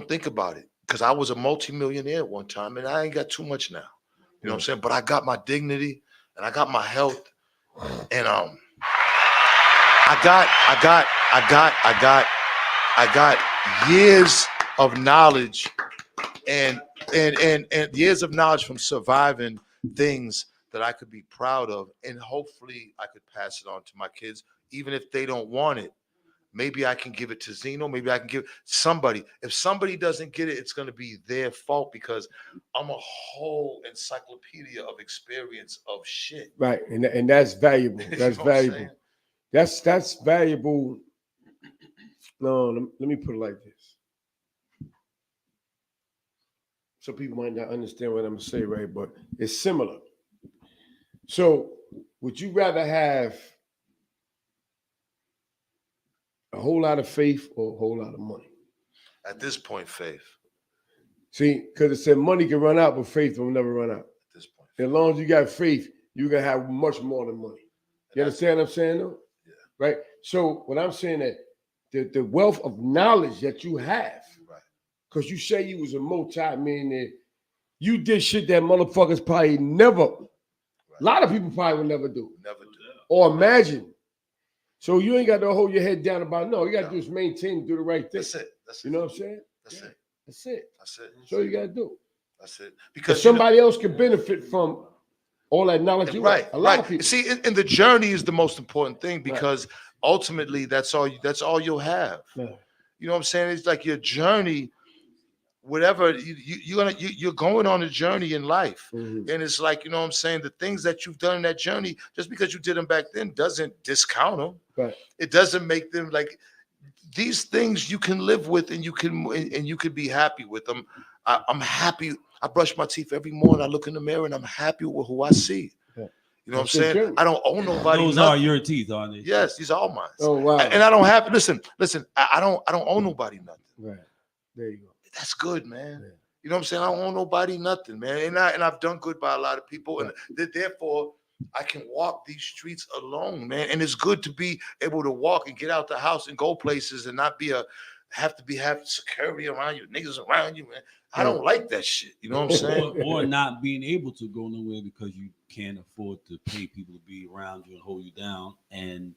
think about it, because I was a multimillionaire at one time and I ain't got too much now. You know what I'm saying? But I got my dignity and I got my health, and I got years of knowledge and years of knowledge from surviving things that I could be proud of, and hopefully I could pass it on to my kids, even if they don't want it. Maybe I can give it to Zeno. Maybe I can give somebody. If somebody doesn't get it, it's going to be their fault, because I'm a whole encyclopedia of experience of shit. Right, and that's valuable. That's valuable. That's valuable. No, let me put it like this. So people might not understand what I'm gonna say, right? But it's similar. So, would you rather have a whole lot of faith or a whole lot of money? At this point, faith. See, because it said money can run out, but faith will never run out. At this point, as long as you got faith, you're gonna have much more than money. You understand what I'm saying, though? Yeah. Right. So what I'm saying that the wealth of knowledge that you have, right? Because you say you was a multi-millionaire, you did shit that motherfuckers probably never. Right. A lot of people probably would never do. Never do. Or imagine. So you ain't got to hold your head down about no. You got to just maintain and do the right thing. That's it. You know what I'm saying? That's it. That's it. That's it. So you got to do. That's it. Because somebody else can benefit from all that knowledge you have. A lot of people. See, and the journey is the most important thing, because ultimately that's all you'll have. Right. You know what I'm saying? It's like your journey. Whatever you're going on a journey in life, and it's like, you know what I'm saying, the things that you've done in that journey, just because you did them back then doesn't discount them. Right. It doesn't make them like these things you can live with, and you can be happy with them. I'm happy. I brush my teeth every morning. I look in the mirror and I'm happy with who I see. Yeah. You know what I'm saying? True. I don't owe nobody. Those nothing. are your teeth, aren't they? Yes, these are all mine. Oh wow! And I don't have. Listen. I don't owe nobody nothing. Right. There you go. That's good, man. Yeah. You know what I'm saying? I don't owe nobody nothing, man. And I've done good by a lot of people, and therefore I can walk these streets alone, man. And it's good to be able to walk and get out the house and go places and not have security around you, niggas around you, man. I don't like that shit. You know what I'm saying? Or not being able to go nowhere because you can't afford to pay people to be around you and hold you down, and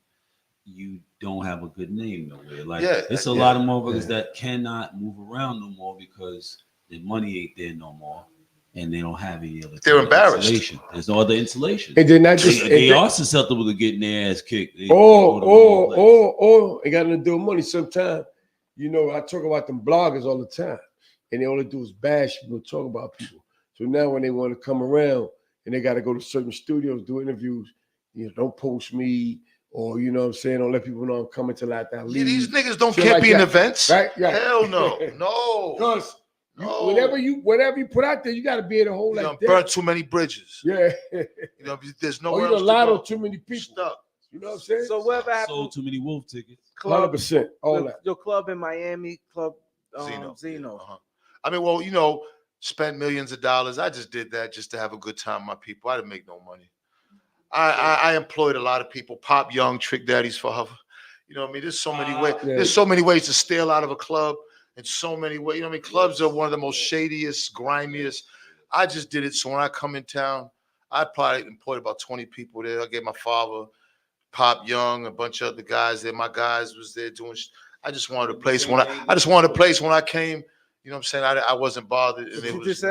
you don't have a good name nowhere. Like it's a lot of motherfuckers that cannot move around no more because their money ain't there no more, and they don't have any other. They're embarrassed. Insulation. There's no other insulation. And then that just they are susceptible to getting their ass kicked. They got to do money. Sometimes, you know, I talk about them bloggers all the time, and they only do is bash people, talk about people. So now when they want to come around and they got to go to certain studios, do interviews, you know, don't post me. Or, you know what I'm saying, don't let people know I'm coming till after I leave. Yeah, these niggas can't be in events. Right? Yeah. Hell no. No. Because whatever you put out there, you got to be able to hold that. Burn too many bridges. Yeah. You know, there's no. You know, too many people. Stuck. You know what I'm saying? So whatever happened. Sold too many wolf tickets. 100%. All that. Your club in Miami, Club Zeno. Uh-huh. I mean, well, you know, spent millions of dollars. I just did that just to have a good time with my people. I didn't make no money. I employed a lot of people, Pop Young, Trick Daddies for her. You know what I mean? There's so many ways. Yeah. There's so many ways to steal out of a club, and so many ways. You know what I mean? Clubs are one of the most shadiest, grimiest. I just did it so when I come in town, I probably employed about 20 people there. I gave my father, Pop Young, a bunch of other guys there. My guys was there doing. I just wanted a place when I came. You know what I'm saying? I wasn't bothered. And it was.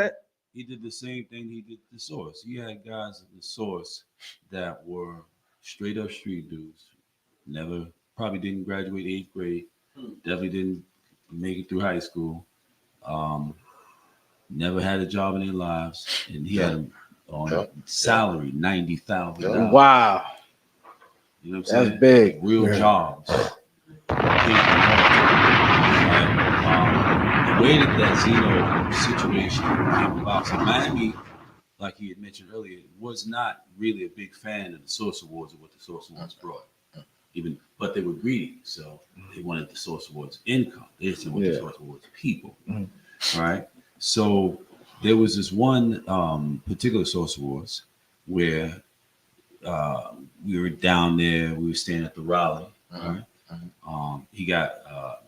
He did the same thing he did the Source. He had guys at the Source that were straight up street dudes. Probably didn't graduate 8th grade. Definitely didn't make it through high school. Never had a job in their lives, and he had on salary $90,000. Wow, you know what I'm saying? That's big. Real jobs. The way that Zeno situation came about. So Miami, like he had mentioned earlier, was not really a big fan of the Source Awards or what the Source Awards brought. But they were greedy, so they wanted the Source Awards income. They didn't want the Source Awards people. All right. So there was this one particular Source Awards where we were down there. We were staying at the Raleigh. Right. He got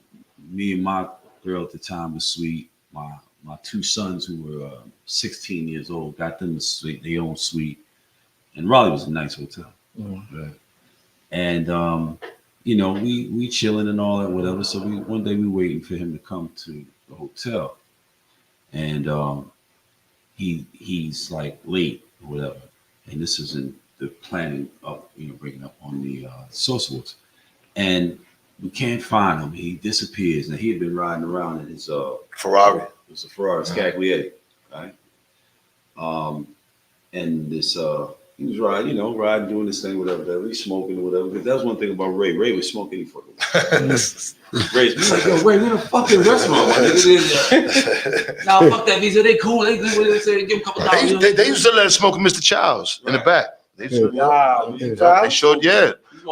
me and my girl at the time was sweet. My two sons who were 16 years old got them a suite, their own suite, and Raleigh was a nice hotel. Right? And we chilling and all that, whatever. So one day we waiting for him to come to the hotel, and he's like late or whatever. And this is in the planning of breaking up on the Source Awards, and we can't find him. He disappears. Now he had been riding around in his Ferrari. It was a Ferrari, Scaglietti, right? And this he was riding, doing this thing, whatever. He's smoking or whatever. Because that was one thing about Ray. Ray was smoking any fucking. Ray's like, yo, Ray, we're in a fucking restaurant. Nah, fuck that visa. They cool. They say give him a couple dollars. They used to let us smoke Mr. Childs in the back. They showed,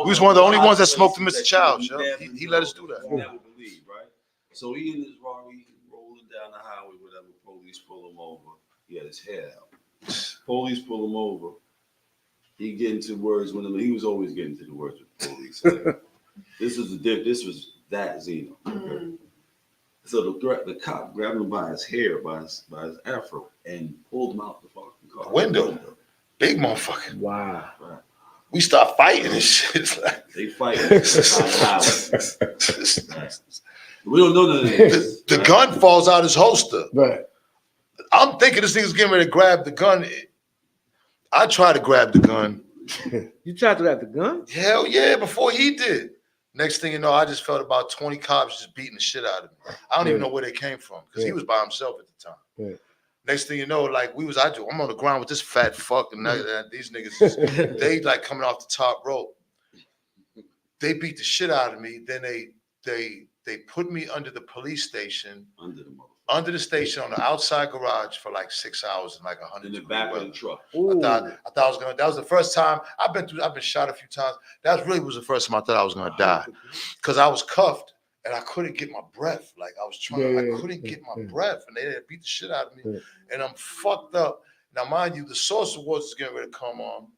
We was one of the only ones that smoked Mr. Childs. He let us do that. You never believe, right? So he in his Rari rolling down the highway, whatever. Police pull him over. He had his hair out. Police pull him over. He get into words with him. He was always getting to the words with the police. This was that Zeno. Okay? So the cop grabbed him by his hair, by his afro, and pulled him out the fucking car. Window. Big motherfucker. Wow. Right. We start fighting and shit. It's like they fight. We don't know none of this. The gun falls out his holster. Right. I'm thinking this nigga's getting ready to grab the gun. I tried to grab the gun. You tried to grab the gun? Hell yeah, before he did. Next thing you know, I just felt about 20 cops just beating the shit out of me. I don't even know where they came from because he was by himself at the time. Yeah. Next thing you know, like I'm on the ground with this fat fuck, and these niggas, they like coming off the top rope. They beat the shit out of me. Then they put me under the police station, under the station on the outside garage for like 6 hours and like 100 in the back of the truck. I thought I was gonna. That was the first time I've been shot a few times. That really was the first time I thought I was gonna die because I was cuffed. And I couldn't get my breath. Like I was trying, I couldn't get my breath. And they beat the shit out of me. And I'm fucked up. Now, mind you, the Source Awards is getting ready to come on.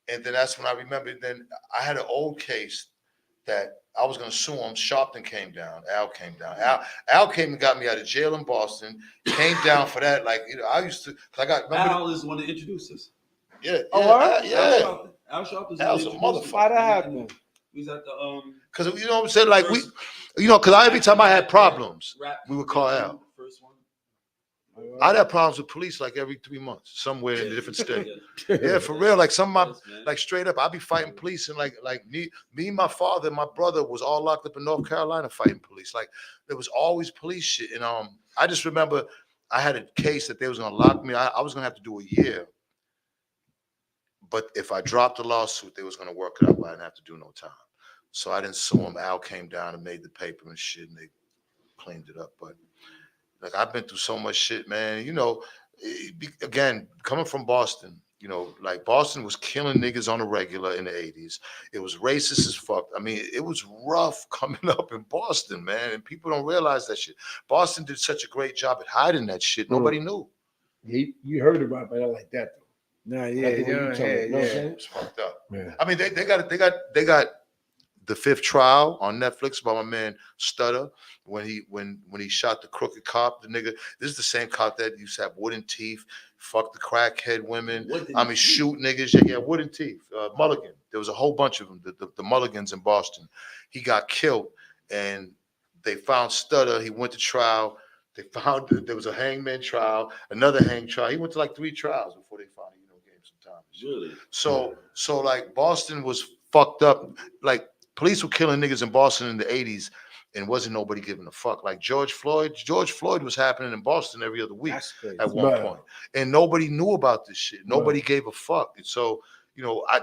And then that's when I remember, then I had an old case that I was going to sue him. Sharpton came down. Al came down. Al came and got me out of jail in Boston. Came down for that. Like, I used to, because I got, Al is the one that introduced us. Yeah. Yeah. Al Sharpton's Al's a motherfucker. Why that happened? He's at the because you know what I'm saying, like because every time I had problems, we would call out. I'd have problems with police like every 3 months, somewhere in a different state. Yeah, for real. Like some of my, like straight up, I'd be fighting police, and like me, my father, and my brother was all locked up in North Carolina fighting police. Like there was always police shit, and I just remember I had a case that they was gonna lock me. I was gonna have to do a year. But if I dropped the lawsuit, they was gonna work it out. I didn't have to do no time. So I didn't sue him. Al came down and made the paper and shit, and they cleaned it up. But like I've been through so much shit, man. Again, coming from Boston, like Boston was killing niggas on the regular in the 80s. It was racist as fuck. I mean, it was rough coming up in Boston, man. And people don't realize that shit. Boston did such a great job at hiding that shit. Nobody knew. You heard about it, but not like that though. No, yeah. It's fucked up. Yeah. I mean, they got The Fifth Trial on Netflix about my man Stutter when he shot the crooked cop. The nigga, this is the same cop that used to have wooden teeth, fuck the crackhead women. Shoot niggas. Yeah, wooden teeth. Mulligan. There was a whole bunch of them. The Mulligans in Boston. He got killed, and they found Stutter. He went to trial. They found there was a hangman trial, another hang trial. He went to like 3 trials before they finally gave him some time. Really? So like Boston was fucked up. Like police were killing niggas in Boston in the 80s, and wasn't nobody giving a fuck. Like George Floyd was happening in Boston every other week at one point. And nobody knew about this shit. Nobody gave a fuck. And so,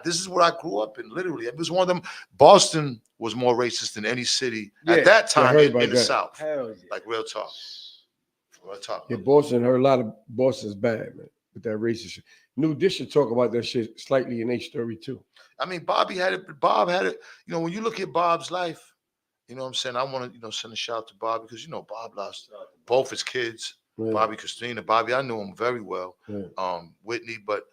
this is what I grew up in, literally. It was one of them. Boston was more racist than any city at that time in the South. Hell yeah. Like, real talk. Real talk. Yeah, Boston, heard a lot of Boston's bad, man, with that racist shit. New Dish should talk about that shit slightly in H-Story, too. I mean, Bob had it. When you look at Bob's life, you know what I'm saying? I want to, send a shout out to Bobby because, Bob lost both his kids, Bobby, Christina. Bobby, I knew him very well. Whitney, but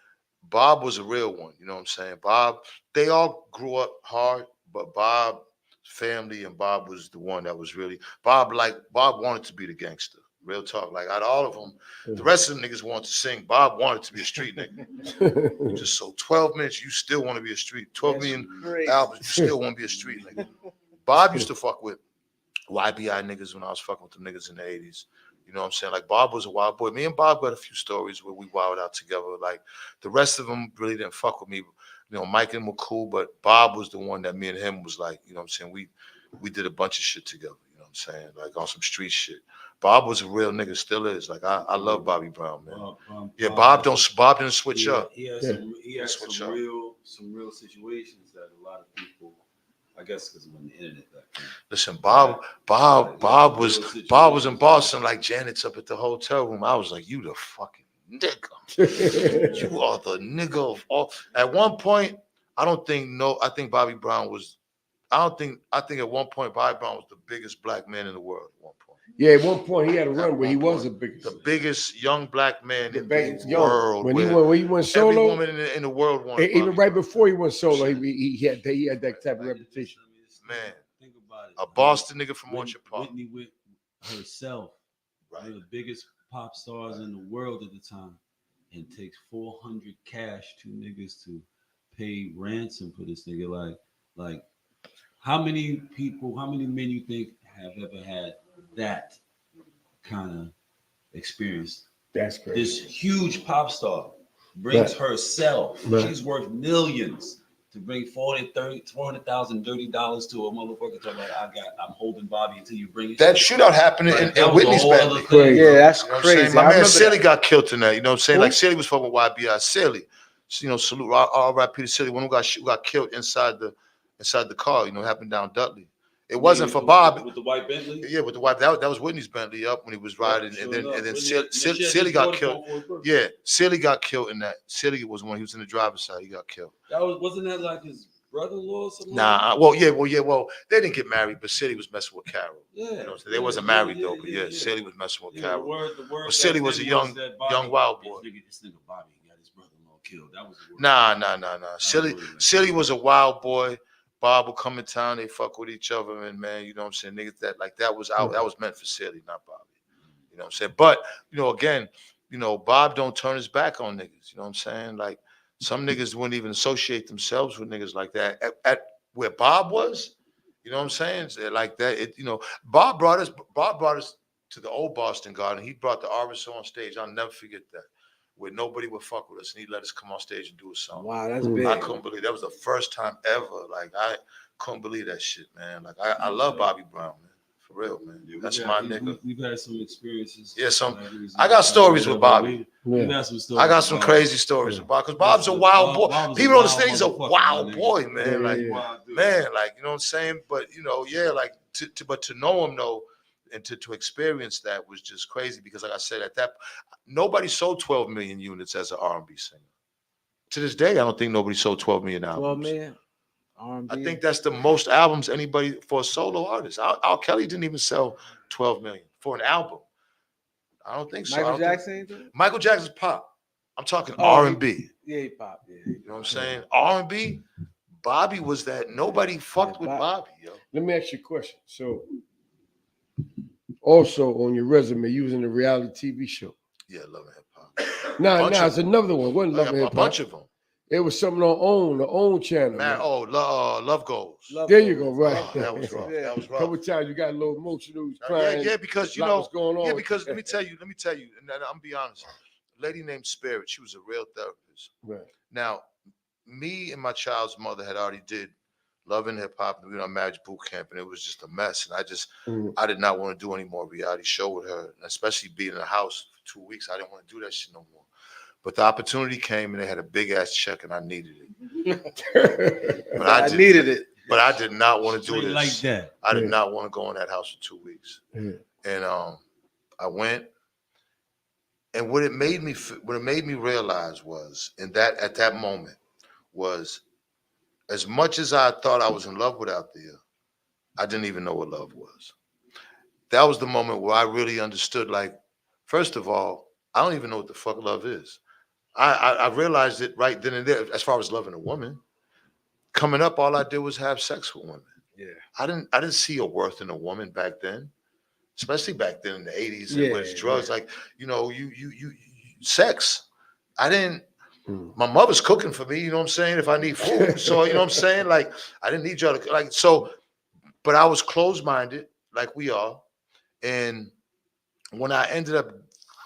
Bob was a real one. You know what I'm saying? Bob, they all grew up hard, but Bob's family and Bob was the one that was really, Bob wanted to be the gangster. Real talk. Like, out of all of them, the rest of them niggas wanted to sing. Bob wanted to be a street nigga. Just so 12 minutes, you still want to be a street. 12 million albums, you still want to be a street nigga. Bob used to fuck with YBI niggas when I was fucking with them niggas in the 80s. You know what I'm saying? Like, Bob was a wild boy. Me and Bob got a few stories where we wilded out together. Like, the rest of them really didn't fuck with me. Mike and them were cool, but Bob was the one that me and him was like, you know what I'm saying? We did a bunch of shit together. You know what I'm saying? Like, on some street shit. Bob was a real nigga, still is. Like, I love Bobby Brown, man. Bob didn't switch up. He had some real situations that a lot of people, I guess, because when the internet back then. Listen, Bob was in Boston like Janet's up at the hotel room. I was like, you the fucking nigga. You are the nigga of all. At one point, I think Bobby Brown was. I think at one point Bobby Brown was the biggest black man in the world. At one point. Yeah, at one point he had a run where he was the biggest young black man in the world. When he went solo, every woman in the world wanted. Even right before he went solo, he had that type of reputation. Man, think about it. A Boston nigga from Orchard Park. Whitney with herself, one of the biggest pop stars in the world at the time, and takes $400 cash to niggas to pay ransom for this nigga. Like, how many men you think have ever had that kind of experience? That's crazy. This huge pop star brings herself. She's worth millions to bring $400,000 dirty dollars to a motherfucker. Talking about, I'm holding Bobby until you bring it. That shootout happened in Whitney's Bentley. Yeah, that's crazy. My man Silly got killed tonight. You know what I'm saying? Like, Silly was fucking with YBI. Silly, salute R.I.P. to Silly. One who got killed inside the car. Happened down Dudley. It wasn't for Bob. With the white Bentley? Yeah, with the white. That was Whitney's Bentley up when he was riding. And then Silly got killed. Yeah, Silly got killed in that. Silly was one. He was in the driver's side. He got killed. Wasn't that like his brother-in-law or something? Nah. Well, they didn't get married, but Silly was messing with Carol. Yeah. They wasn't married though, but Silly was messing with Carol. But Silly was a young wild boy. This nigga Bobby got his brother-in-law killed. That was the word. Nah. Silly was a wild boy. Bob would come in town, they fuck with each other, and man, you know what I'm saying? Niggas that was out, that was meant for Silly, not Bobby. You know what I'm saying? But, again, Bob don't turn his back on niggas. You know what I'm saying? Like, some niggas wouldn't even associate themselves with niggas like that. At where Bob was, you know what I'm saying? Like that, Bob brought us to the old Boston Garden. He brought the RSO on stage. I'll never forget that. Where nobody would fuck with us, and he let us come on stage and do a song. Wow, that's big. I couldn't believe that was the first time ever. Like, I couldn't believe that shit, man. Like, I love Bobby Brown, man. For real, man. That's my nigga. We've had some experiences. Yeah, I got stories with Bobby. I got some crazy stories with Bob, because Bob's a wild boy. People don't understand he's a wild boy, man. Like, man, like, you know what I'm saying? But, like, but to know him, though, and to experience that was just crazy, because like I said, at that, nobody sold 12 million units as an R&B singer. To this day, I don't think nobody sold 12 million albums. 12 million R&B. I think that's the most albums anybody for a solo artist. R. Kelly didn't even sell 12 million for an album. I don't think so. Michael Jackson's pop. I'm talking R&B. Yeah, he pop. Yeah. You know what I'm saying? R&B. Bobby was that. Nobody fucked with Bobby, yo. Let me ask you a question. So, also on your resume, you was in a reality TV show. Yeah, Love and Hip Hop. Nah, it's another one. It wasn't Love and Hip Hop. A bunch of them. It was something on the OWN channel. Man, Love Goes. There you go, right. That was rough. That was rough. A couple times you got a little emotional, crying. Yeah, because what's going on. Yeah, because let me tell you, and I'm gonna be honest. A lady named Spirit, she was a real therapist. Right. Now, me and my child's mother had already did Love and Hip Hop, we done Marriage Boot Camp, and it was just a mess. And I did not want to do any more reality show with her, especially being in the house for 2 weeks. I didn't want to do that shit no more. But the opportunity came, and they had a big ass check, and I needed it. But I needed it. But I did not want to do this. Like that. I did not want to go in that house for 2 weeks. And I went. And what it made me realize was, at that moment, was as much as I thought I was in love with out there, I didn't even know what love was. That was the moment where I really understood, like, first of all, I don't even know what the fuck love is. I realized it right then and there. As far as loving a woman, coming up, all I did was have sex with women. Yeah, I didn't see a worth in a woman back then, especially back then in the 80s and with drugs. Like, you sex. I didn't. My mother's cooking for me. You know what I'm saying? If I need food, so you know what I'm saying. Like, I didn't need y'all to like so. But I was closed-minded, like we are, and when I ended up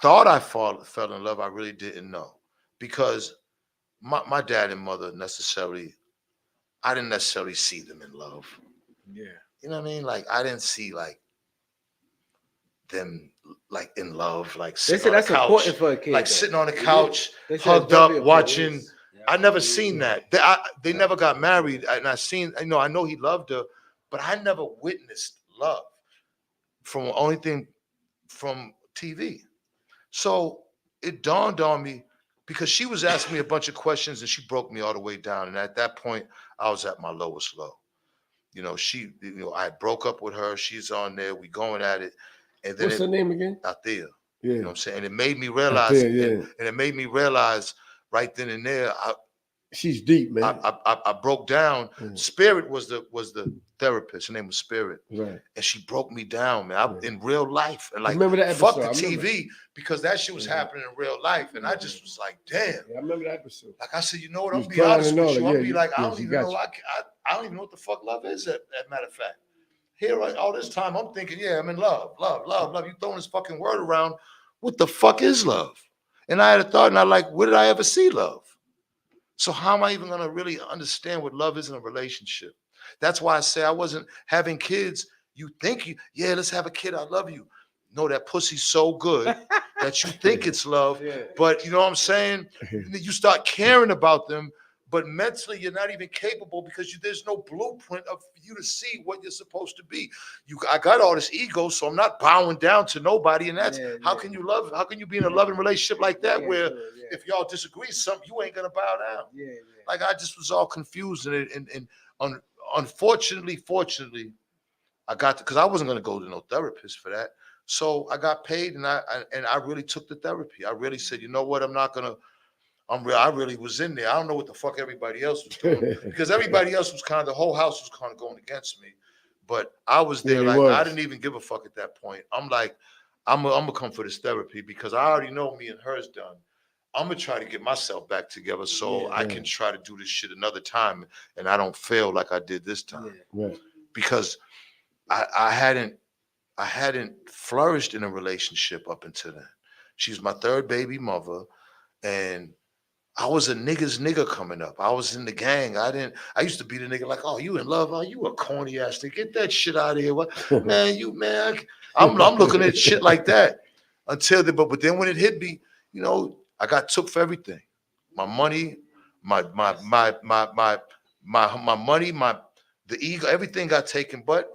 thought I fell in love, I really didn't know. Because my dad and mother I didn't necessarily see them in love. Yeah. You know what I mean? Like, I didn't see like them like in love, like sitting on the couch. Important for a kid. Like sitting on the couch, hugged up, watching. I never seen that. They never got married, and I know he loved her, but I never witnessed love from TV. So it dawned on me, because she was asking me a bunch of questions and she broke me all the way down. And at that point, I was at my lowest low. I broke up with her. She's on there. We going at it. And then what's her name again? Althea. Yeah. You know what I'm saying? And it made me realize, and it made me realize right then and there, she's deep, man. I broke down. Spirit was the therapist. Her name was Spirit. Right. And she broke me down, man. In real life. And like, remember that episode? Fuck the TV, because that shit was happening in real life. And I just was like, damn. Yeah, I remember that episode. Like I said, you know what? I'm be honest with you. I'll be like, I don't even know. I don't even know what the fuck love is, as a matter of fact. Here, all this time, I'm thinking, yeah, I'm in love. You throwing this fucking word around. What the fuck is love? And I had a thought, and I like, where did I ever see love? So how am I even going to really understand what love is in a relationship? That's why I say I wasn't having kids. You think let's have a kid. I love you. No, that pussy's so good that you think it's love. Yeah. But you know what I'm saying? You start caring about them, but mentally you're not even capable, because there's no blueprint for you to see what you're supposed to be. I got all this ego, so I'm not bowing down to nobody. And that's how can you love? How can you be in a loving relationship like that where if y'all disagree something, you ain't gonna bow down? Yeah. Like, I just was all confused, and fortunately, I got because I wasn't gonna go to no therapist for that. So I got paid, and I really took the therapy. I really said, you know what, I really was in there. I don't know what the fuck everybody else was doing, because everybody else was the whole house was kind of going against me. But I was there, I didn't even give a fuck at that point. I'm like, I'm gonna come for this therapy, because I already know me and her's done. I'm gonna try to get myself back together so I can try to do this shit another time, and I don't fail like I did this time. Yeah. Right. Because I hadn't flourished in a relationship up until then. She's my third baby mother, and I was a nigga coming up. I was in the gang. I used to be the nigga like, oh, you in love? Oh, you a corny ass nigga. Get that shit out of here. What? I'm looking at shit like that but then when it hit me, I got took for everything. My money, my money, the ego, everything got taken. But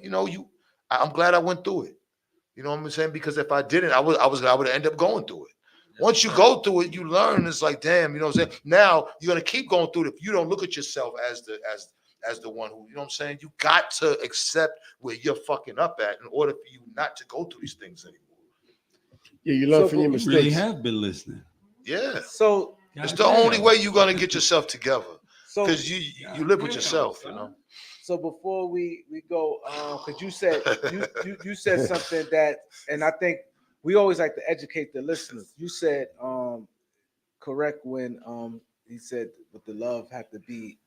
I'm glad I went through it. You know what I'm saying? Because if I didn't, I would end up going through it. Once you go through it, you learn. It's like, damn, you know what I'm saying? Now you're gonna keep going through it if you don't look at yourself as the one who, you know what I'm saying? You got to accept where you're fucking up at in order for you not to go through these things anymore. Yeah, you learn from your mistakes. You really have been listening. Yeah. So it's the only way you're gonna get yourself together. Because you live with yourself, you know. So before we go, because you said you said something that, and I think we always like to educate the listeners. You said correct when he said with the love have to be,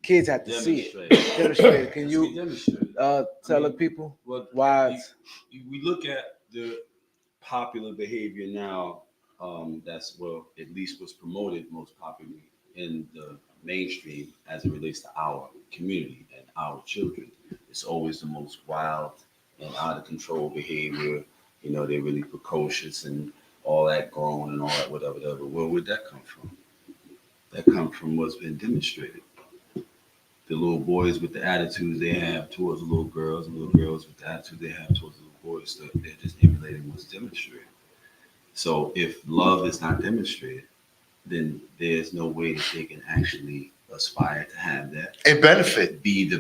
kids have to see it. Demonstrate. Can you tell the people why? We look at the popular behavior now. That's at least was promoted most popularly in the mainstream as it relates to our community and our children. It's always the most wild and out of control behavior. You know, they're really precocious and all that grown and all that, whatever. Where would that come from? That comes from what's been demonstrated. The little boys with the attitudes they have towards the little girls, and little girls with the attitude they have towards the little boys, they're just emulating what's demonstrated. So if love is not demonstrated, then there's no way that they can actually aspire to have that and benefit, be the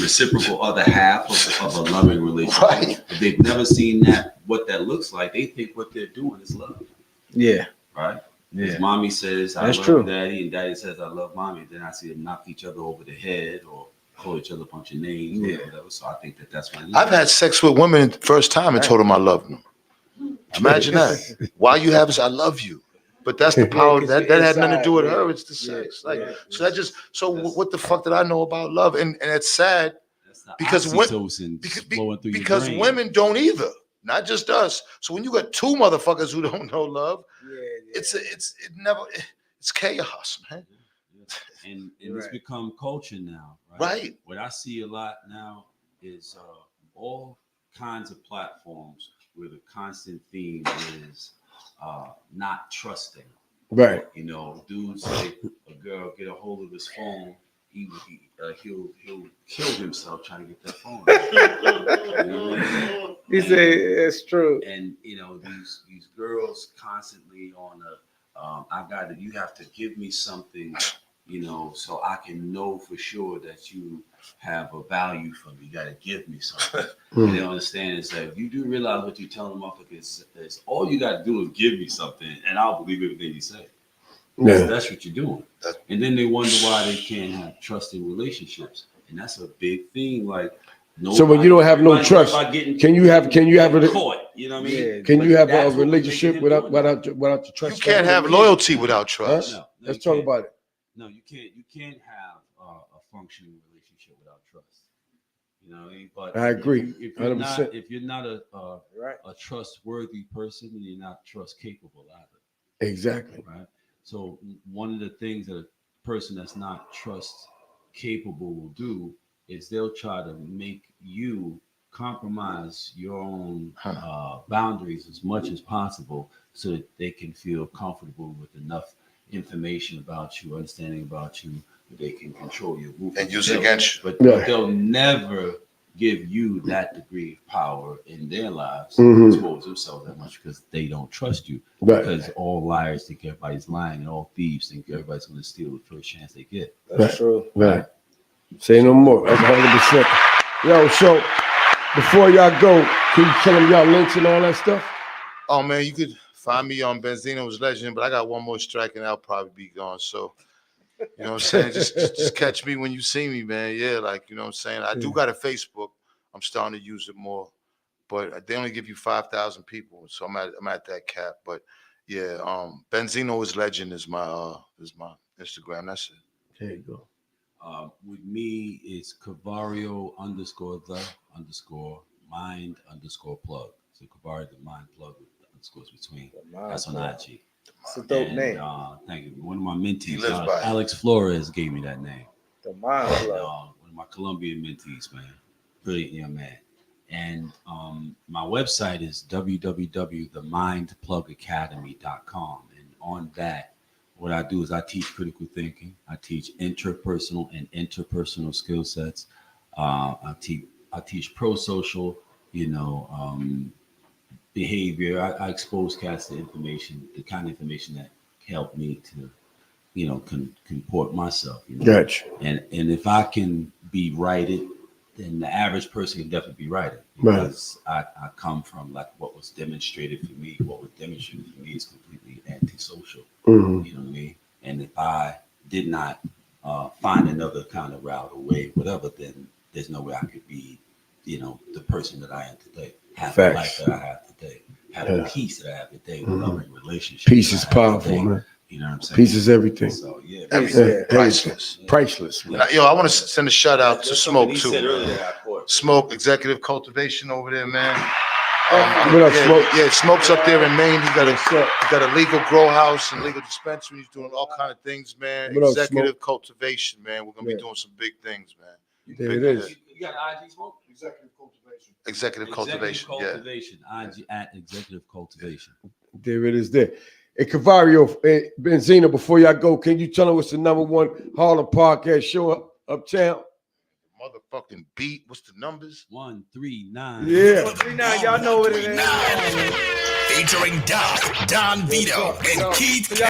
reciprocal other half of a loving relationship. Right. If they've never seen that, what that looks like, they think what they're doing is love. Yeah. Right. Yeah. If mommy says I That's love true. daddy, and daddy says I love mommy, then I see them knock each other over the head or call each other a bunch of names or whatever. So I think that's what I've had sex with women the first time and told them I love them. Imagine that. Why you have is I love you. But that's the power that had nothing to do with her. It's the sex. What the fuck did I know about love? And it's sad because women don't either. Not just us. So when you got two motherfuckers who don't know love, it's chaos, man. And it's become culture now, right? Right. What I see a lot now is all kinds of platforms where the constant theme is not trusting. Right. You know, dudes say a girl get a hold of his phone, he'll kill himself trying to get that phone. You know? You say it's true. And you know, these girls constantly on you have to give me something, you know, so I can know for sure that you have a value for me. You got to give me something. And they understand is that you do realize what you're telling them is all you got to do is give me something, and I'll believe everything you say. Yeah. That's what you're doing. And then they wonder why they can't have trusting relationships, and that's a big thing. Like, so when you don't have no trust, can you have caught? You know what I mean? Can you have a relationship without the trust? You can't have loyalty without trust. No, let's talk about it. No, you can't. You can't have a functioning relationship without trust. You know what I mean? But I agree. If you're not a trustworthy person, then you're not trust capable either. Exactly. Right. So one of the things that a person that's not trust capable will do is they'll try to make you compromise your own boundaries as much as possible so that they can feel comfortable with enough information about you, understanding about you, that they can control your movement and use it against you. But they'll never give you that degree of power in their lives to expose themselves that much because they don't trust you. Right. Because all liars think everybody's lying and all thieves think everybody's going to steal the first chance they get. That's true. Right. Say no more. That's 100%. Yo, so before y'all go, can you tell them y'all links and all that stuff? Oh, man, you could find me on Benzino's Legend, but I got one more strike and I'll probably be gone. So, you know what I'm saying? Just catch me when you see me, man. Yeah, like, you know what I'm saying? I do got a Facebook. I'm starting to use it more, but they only give you 5,000 people. So I'm at that cap. But yeah, Benzino's Legend is my Instagram. That's it. There you go. With me, it's Cavario _the_mind_plug. So Cavario the mind plug with the underscores between. That's on IG. It's a dope name. Thank you. One of my mentees, Alex Flores, gave me that name. The mind plug. One of my Colombian mentees, man. Brilliant young man. And my website is www.themindplugacademy.com. And on that, what I do is I teach critical thinking. I teach interpersonal skill sets. I teach pro-social, behavior. I expose cats to information, the kind of information that helped me to, comport myself. Gotcha. And if I can be righted, then the average person can definitely be righted. Because I come from like what was demonstrated for me. What was demonstrated for me is completely antisocial. Mm-hmm. You know what I mean? And if I did not find another kind of route or way, whatever, then there's no way I could be, the person that I am today. Have the life that I have today. Have the peace that I have today. Mm-hmm. Loving relationships. Peace is powerful, man. You know what I'm saying? Peace is everything. So yeah, priceless. Priceless. Man. Yo, I want to send a shout out to Smoke too. Smoke Executive Cultivation over there, man. What up, Smoke? Yeah, Smoke's up there in Maine. He got a legal grow house and legal dispensary. He's doing all kind of things, man. What up, Executive cultivation, man. We're gonna be doing some big things, man. There it is. You got IG Smoke? Executive cultivation. Cultivation. IG at Executive Cultivation. There it is there. Hey, Cavario, Benzino, before y'all go, can you tell them what's the #1 Harlem podcast show uptown? Motherfucking beat. What's the numbers? 139. Yeah. 139. Y'all know what it is. Featuring Don Vito, and Keith